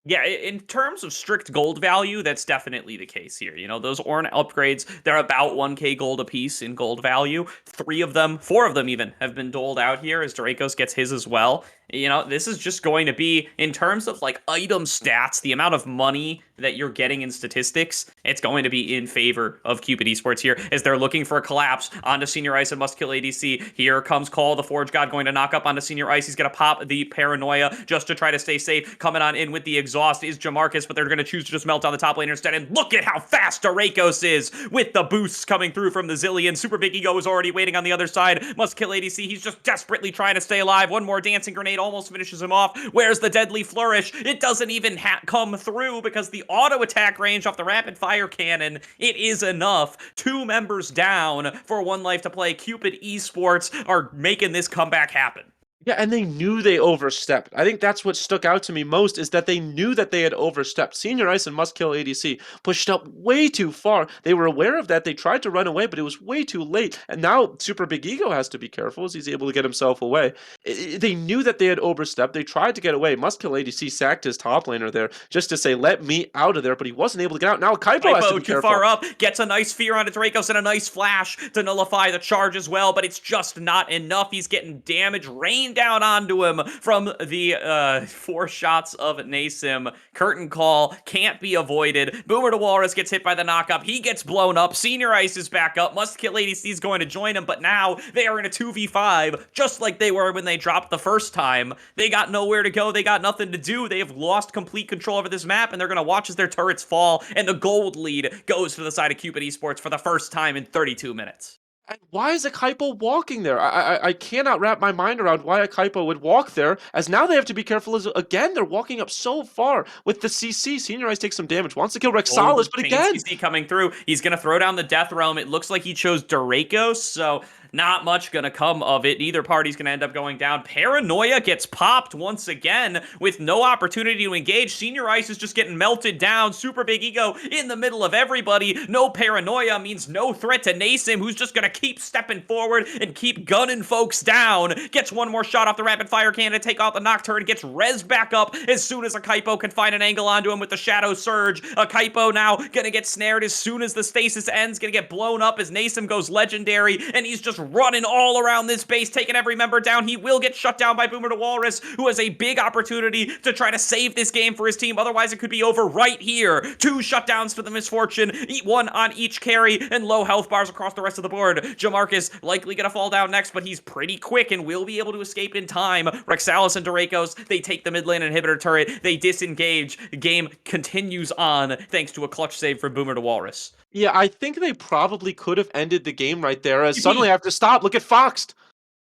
Yeah, in terms of strict gold value, that's definitely the case here. You know, those Ornn upgrades, they're about 1k gold apiece in gold value. 4 of them even, have been doled out here as Dracos gets his as well. You know, this is just going to be, in terms of like item stats, the amount of money that you're getting in statistics, it's going to be in favor of Cupid Esports here as they're looking for a collapse onto Senior Ice and must kill ADC. Here comes Call, the Forge God, going to knock up onto Senior Ice. He's going to pop the Paranoia just to try to stay safe. Coming on in with the exhaust is Jamarcus, but they're going to choose to just melt on the top laner instead. And look at how fast Dracos is with the boosts coming through from the Zillion. Super Big Ego is already waiting on the other side. Must kill ADC. He's just desperately trying to stay alive. One more dancing grenade almost finishes him off. Where's the deadly flourish? It doesn't even come through because the auto attack range off the rapid fire cannon, it is enough. 2 members down for 1Life2Play. Cupid Esports are making this comeback happen. Yeah, and they knew they overstepped. I think that's what stuck out to me most, is that they knew that they had overstepped. Senior Ice and Must Kill ADC pushed up way too far. They were aware of that. They tried to run away, but it was way too late. And now Super Big Ego has to be careful as he's able to get himself away. They knew that they had overstepped. They tried to get away. Must Kill ADC sacked his top laner there just to say, let me out of there, but he wasn't able to get out. Now Kaipo has to be too careful. far up, gets a nice fear onto Dracos and a nice flash to nullify the charge as well, but it's just not enough. He's getting damage rained down onto him from the 4 shots of Nasim. Curtain Call can't be avoided. Boomer to Walrus gets hit by the knockup. He gets blown up. Senior Ice is back up. Must Kill ADC is going to join him, but now they are in a 2v5, just like they were when they dropped the first time. They got nowhere to go. They got nothing to do. They have lost complete control over this map, and they're going to watch as their turrets fall, and the gold lead goes to the side of Cupid Esports for the first time in 32 minutes. And why is a Kaipo walking there? I cannot wrap my mind around why a Kaipo would walk there, as now they have to be careful as, again, they're walking up so far with the CC. Senior Ice takes some damage, wants to kill Rexalis, but again... CC coming through. He's going to throw down the Death Realm. It looks like he chose Dracos, so not much going to come of it. Neither party's going to end up going down. Paranoia gets popped once again with no opportunity to engage. Senior Ice is just getting melted down. Super Big Ego in the middle of everybody. No Paranoia means no threat to Nasim, who's just going to keep stepping forward and keep gunning folks down. Gets one more shot off the rapid fire cannon to take out the Nocturne. Gets res back up as soon as a Kaipo can find an angle onto him with the Shadow Surge. A Kaipo now going to get snared as soon as the stasis ends. Going to get blown up as Nasim goes legendary, and he's just running all around this base, taking every member down. He will get shut down by Boomer to Walrus, who has a big opportunity to try to save this game for his team. Otherwise, it could be over right here. 2 shutdowns for the Misfortune, 1 on each carry, and low health bars across the rest of the board. Jamarcus likely going to fall down next, but he's pretty quick and will be able to escape in time. Rexalis and Dracos, they take the mid lane inhibitor turret. They disengage. Game continues on thanks to a clutch save from Boomer to Walrus. Yeah, I think they probably could have ended the game right there, as suddenly I have to stop. Look at Foxed.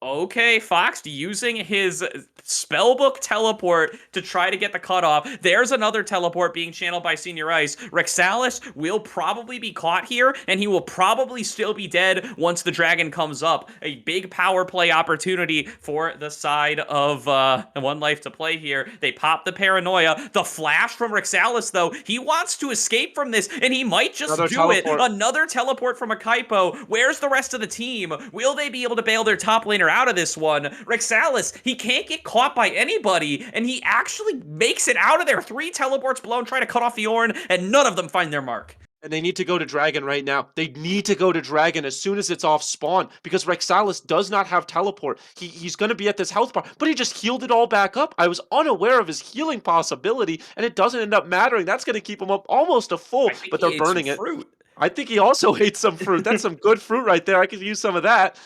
Okay, Fox using his spellbook teleport to try to get the cutoff. There's another teleport being channeled by Senior Ice. Rexalis will probably be caught here, and he will probably still be dead once the dragon comes up. A big power play opportunity for the side of 1Life2Play here. They pop the Paranoia. The flash from Rexalis, though, he wants to escape from this, and he might just it. Another teleport from a Kaipo. Where's the rest of the team? Will they be able to bail their top laner out of this one? Rexalis, he can't get caught by anybody, and he actually makes it out of there. 3 teleports blown, trying to cut off the Ornn, and none of them find their mark. And they need to go to Dragon right now. They need to go to Dragon as soon as it's off spawn because Rexalis does not have teleport. He's going to be at this health bar, but he just healed it all back up. I was unaware of his healing possibility, and it doesn't end up mattering. That's going to keep him up almost to full, but they're burning it. Fruit. I think he also ate some fruit. That's some good fruit right there. I could use some of that.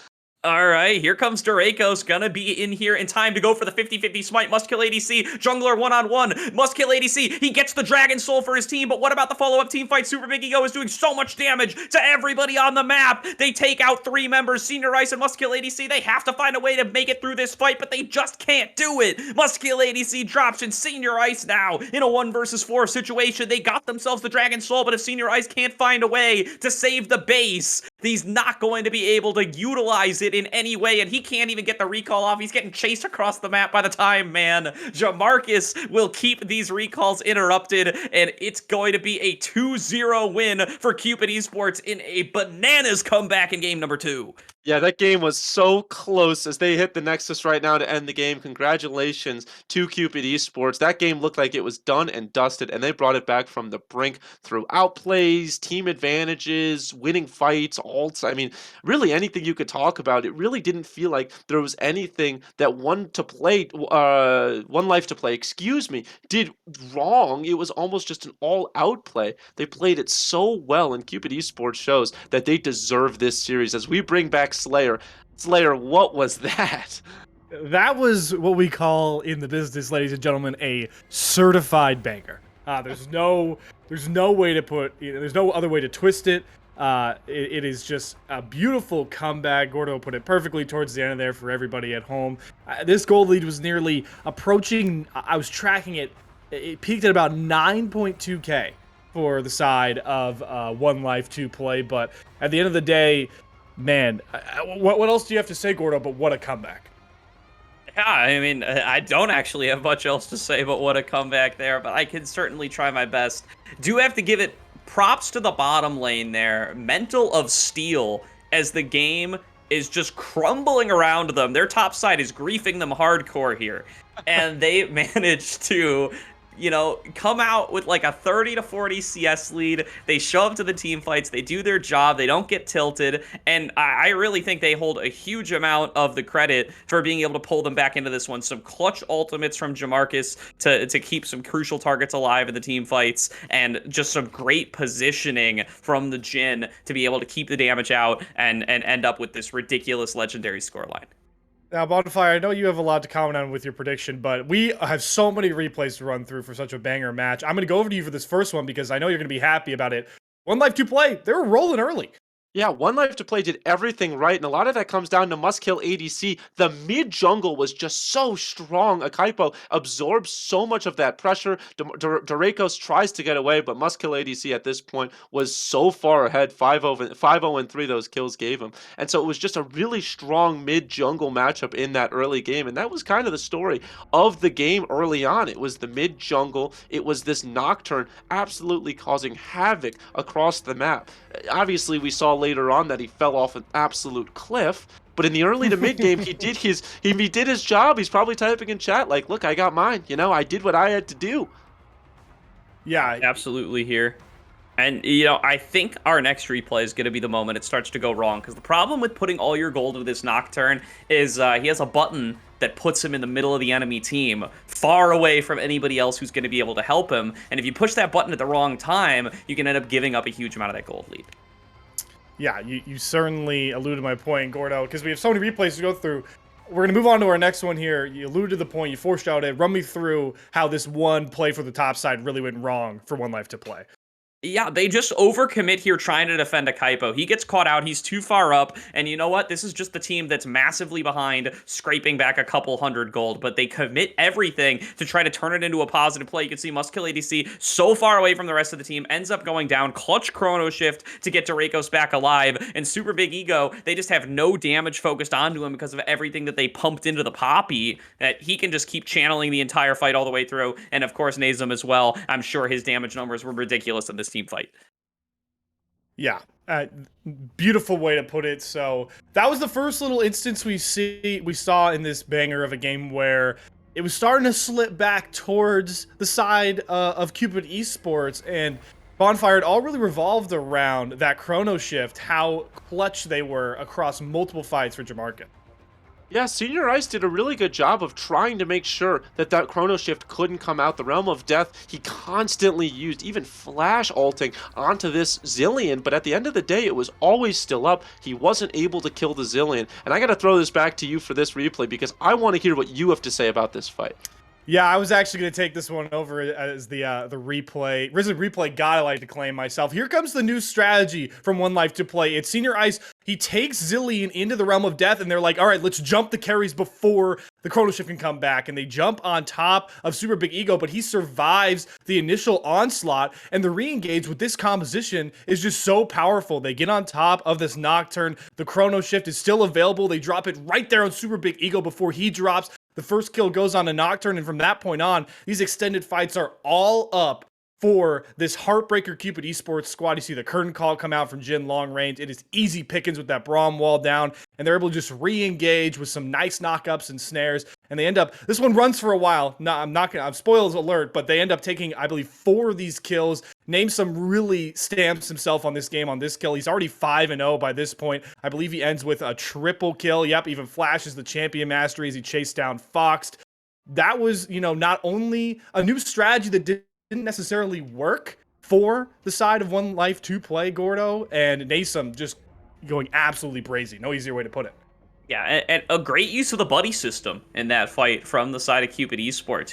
All right, here comes Durakos, gonna be in here in time to go for the 50-50 smite. Must kill ADC, jungler one-on-one, must kill ADC. He gets the Dragon Soul for his team, but what about the follow-up team fight? Super Big Ego is doing so much damage to everybody on the map. They take out 3 members, Senior Ice and Must kill ADC. They have to find a way to make it through this fight, but they just can't do it. Must kill ADC drops in Senior Ice now in a 1 versus 4 situation. They got themselves the Dragon Soul, but if Senior Ice can't find a way to save the base, he's not going to be able to utilize it in any way, and he can't even get the recall off. He's getting chased across the map by the time, man. Jamarcus will keep these recalls interrupted, and it's going to be a 2-0 win for Cupid Esports in a bananas comeback in game number 2. Yeah, that game was so close as they hit the Nexus right now to end the game. Congratulations to Cupid Esports. That game looked like it was done and dusted, and they brought it back from the brink through outplays, team advantages, winning fights, ults. I mean, really anything you could talk about. It really didn't feel like there was anything that 1Life2Play, excuse me, did wrong. It was almost just an all-out play. They played it so well, and Cupid Esports shows that they deserve this series as we bring back Slayer. Slayer, what was that? That was what we call in the business, ladies and gentlemen, a certified banger. There's no way to put, there's no other way to twist it. It is just a beautiful comeback. Gordo put it perfectly towards the end of there for everybody at home. This gold lead was nearly approaching, I was tracking it, it peaked at about 9.2k for the side of 1Life2Play, but at the end of the day, man, what else do you have to say, Gordo, but what a comeback? Yeah, I mean, I don't actually have much else to say, but what a comeback there, but I can certainly try my best. Do have to give it props to the bottom lane there. Mental of steel as the game is just crumbling around them. Their top side is griefing them hardcore here. And they managed to, you know, come out with like a 30 to 40 CS lead. They show up to the team fights. They do their job. They don't get tilted. And I really think they hold a huge amount of the credit for being able to pull them back into this one. Some clutch ultimates from Jamarcus to keep some crucial targets alive in the team fights. And just some great positioning from the Jhin to be able to keep the damage out and end up with this ridiculous legendary scoreline. Now, Bonfire, I know you have a lot to comment on with your prediction, but we have so many replays to run through for such a banger match. I'm going to go over to you for this first one because I know you're going to be happy about it. 1Life2Play, they were rolling early. Yeah, 1Life2Play did everything right, and a lot of that comes down to must kill ADC. The mid jungle was just so strong. Akaipo absorbs so much of that pressure. Durakos tries to get away, but must kill ADC at this point was so far ahead. 5-0-3 those kills gave him. And so it was just a really strong mid jungle matchup in that early game, and that was kind of the story of the game early on. It was the mid jungle. It was this Nocturne absolutely causing havoc across the map. Obviously, we saw later on that he fell off an absolute cliff, but in the early to mid game, he did his job. He's probably typing in chat like, "Look, I got mine. You know, I did what I had to do." Yeah, absolutely here. And, you know, I think our next replay is going to be the moment it starts to go wrong, because the problem with putting all your gold with this Nocturne is he has a button that puts him in the middle of the enemy team, far away from anybody else who's going to be able to help him. And if you push that button at the wrong time, you can end up giving up a huge amount of that gold lead. Yeah, you certainly alluded to my point, Gordo, because we have so many replays to go through. We're going to move on to our next one here. You alluded to the point, you foreshadowed it. Run me through how this one play for the top side really went wrong for 1Life2Play. Yeah, they just overcommit here trying to defend Akaipo. He gets caught out, he's too far up, and you know what? This is just the team that's massively behind, scraping back a couple hundred gold, but they commit everything to try to turn it into a positive play. You can see Must Kill ADC so far away from the rest of the team, ends up going down, clutch Chrono Shift to get Durakos back alive, and Super Big Ego, they just have no damage focused onto him because of everything that they pumped into the Poppy, that he can just keep channeling the entire fight all the way through, and of course Nazem as well. I'm sure his damage numbers were ridiculous in this team fight. Yeah, beautiful way to put it. So that was the first little instance we saw in this banger of a game where it was starting to slip back towards the side of Cupid Esports, and Bonfire, it all really revolved around that chrono shift, how clutch they were across multiple fights for Jamarcus. Yeah, Senior Ice did a really good job of trying to make sure that that chrono shift couldn't come out. The Realm of Death, he constantly used, even flash ulting onto this Zillion, but at the end of the day, it was always still up. He wasn't able to kill the Zillion. And I got to throw this back to you for this replay because I want to hear what you have to say about this fight. Yeah, I was actually going to take this one over as the replay. Risen Replay God, I like to claim myself. Here comes the new strategy from 1Life2Play. It's Senior Ice. He takes Zillion into the Realm of Death, and they're like, all right, let's jump the carries before the Chrono Shift can come back. And they jump on top of Super Big Ego, but he survives the initial onslaught, and the re-engage with this composition is just so powerful. They get on top of this Nocturne. The Chrono Shift is still available. They drop it right there on Super Big Ego before he drops. The first kill goes on a Nocturne, and from that point on, these extended fights are all up for this Heartbreaker Cupid Esports squad. You see the curtain call come out from Jin long range. It is easy pickings with that Braum wall down, and they're able to just re-engage with some nice knockups and snares, and they end up, this one runs for a while. No, I'm spoilers alert, but they end up taking, I believe, 4 of these kills. Namesome really stamps himself on this game on this kill. He's already 5-0 by this point. I believe he ends with a triple kill. Yep, even flashes the champion mastery as he chased down Foxed. That was, not only a new strategy that didn't necessarily work for the side of 1Life2Play, Gordo, and Nasum just going absolutely brazy. No easier way to put it. Yeah, and a great use of the buddy system in that fight from the side of Cupid Esports.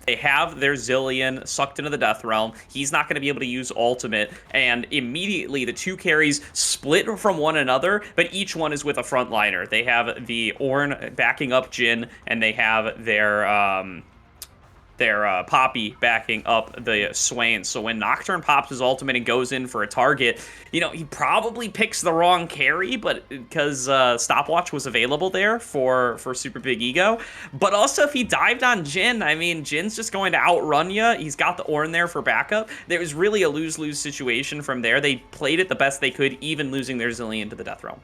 They have their Zillion sucked into the Death Realm. He's not going to be able to use Ultimate, and immediately the 2 carries split from one another, but each one is with a frontliner. They have the Ornn backing up Jin, and they have their Poppy backing up the Swain. So when Nocturne pops his ultimate and goes in for a target, he probably picks the wrong carry, but because Stopwatch was available there for Super Big Ego. But also if he dived on Jin, I mean, Jin's just going to outrun you. He's got the Ornn there for backup. There was really a lose-lose situation from there. They played it the best they could, even losing their Zillion to the Death Realm.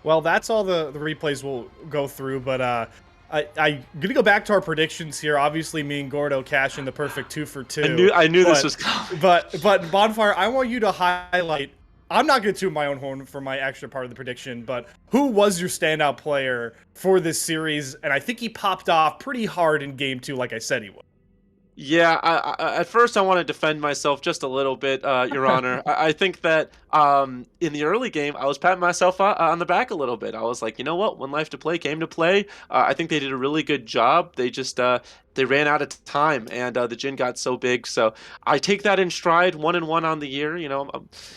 Well, that's all the replays we'll go through, but I'm gonna go back to our predictions here. Obviously, me and Gordo cashing the perfect 2 for 2. I knew this was coming. But Bonfire, I want you to highlight. I'm not gonna toot my own horn for my extra part of the prediction, but who was your standout player for this series? And I think he popped off pretty hard in Game 2, like I said he would. Yeah, at first I want to defend myself just a little bit, Your Honor. I think that in the early game, I was patting myself on the back a little bit. I was like, you know what? 1Life2Play came to play. I think they did a really good job. They just they ran out of time, and the Jin got so big. So I take that in stride. 1-1 on the year,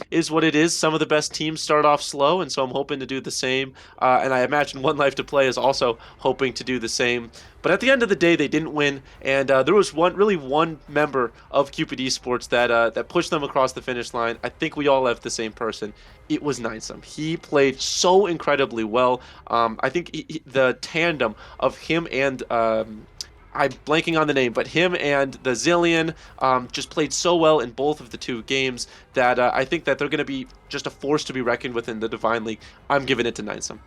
is what it is. Some of the best teams start off slow, and so I'm hoping to do the same. And I imagine 1Life2Play is also hoping to do the same. But at the end of the day, they didn't win, and there was one member of Cupid Esports that pushed them across the finish line. I think we all left the same person. It was Nisum. He played so incredibly well. I think the tandem of him and I'm blanking on the name, but him and the Zillion just played so well in both of the 2 games that I think that they're going to be just a force to be reckoned with in the Divine League. I'm giving it to Nisum.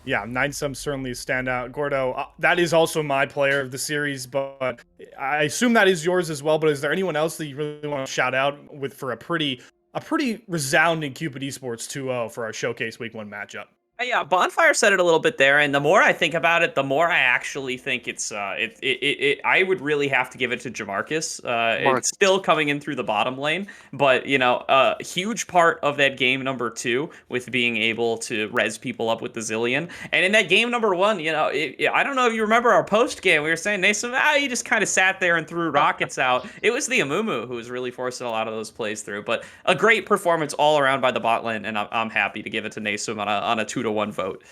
Yeah, Nisum certainly a standout. Gordo, that is also my player of the series, but I assume that is yours as well. But is there anyone else that you really want to shout out for a pretty resounding Cupid Esports 2-0 for our Showcase Week 1 matchup? Yeah, Bonfire said it a little bit there, and the more I think about it, the more I actually think it's I would really have to give it to Jamarcus. It's still coming in through the bottom lane, but a huge part of that game number 2 with being able to res people up with the Zillion, and in that game number 1, I don't know if you remember our post game, we were saying Nason, you just kind of sat there and threw rockets out. It was the Amumu who was really forcing a lot of those plays through, but a great performance all around by the bot lane, and I'm happy to give it to Nason on a 2-1 vote.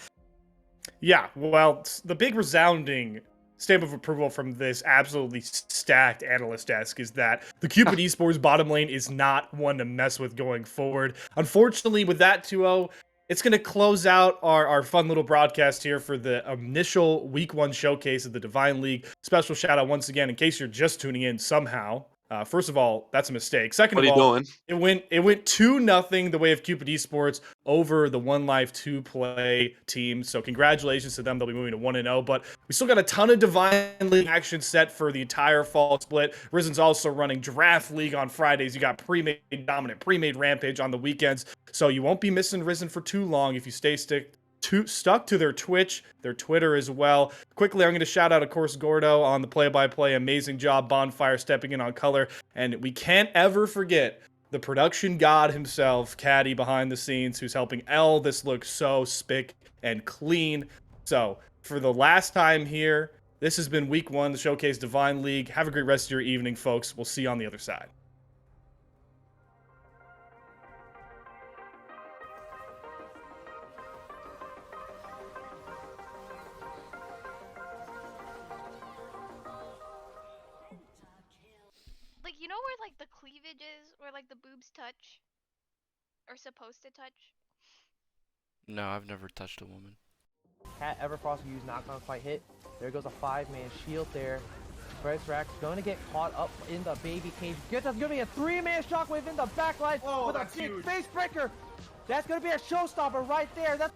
Yeah, well, the big resounding stamp of approval from this absolutely stacked analyst desk is that the Cupid Esports bottom lane is not one to mess with going forward. Unfortunately, with that 2-0, it's going to close out our fun little broadcast here for the initial Week 1 showcase of the Divine League. Special shout out once again, in case you're just tuning in somehow, First of all, that's a mistake. Second What are of you all, doing? it went 2-0 the way of Cupid Esports over the 1Life2Play team. So congratulations to them. They'll be moving to 1-0. But we still got a ton of Divine League action set for the entire fall split. Risen's also running Draft League on Fridays. You got pre-made Dominant, pre-made Rampage on the weekends. So you won't be missing Risen for too long if you stay stuck to their Twitch, their Twitter as well. Quickly, I'm going to shout out, of course, Gordo on the play-by-play. Amazing job, Bonfire stepping in on color. And we can't ever forget the production god himself, Caddy, behind the scenes, who's helping this look so spick and clean. So, for the last time here, this has been week 1, the Showcase Divine League. Have a great rest of your evening, folks. We'll see you on the other side. Like, you know where like the cleavage is, where like the boobs touch, or supposed to touch? No, I've never touched a woman. Cat Everfrost used knock-on fight hit. There goes a 5-man shield there. Bryce Rack's going to get caught up in the baby cage. Gets us going to be a 3-man shockwave in the backline with a big face breaker. That's going to be a showstopper right there. That's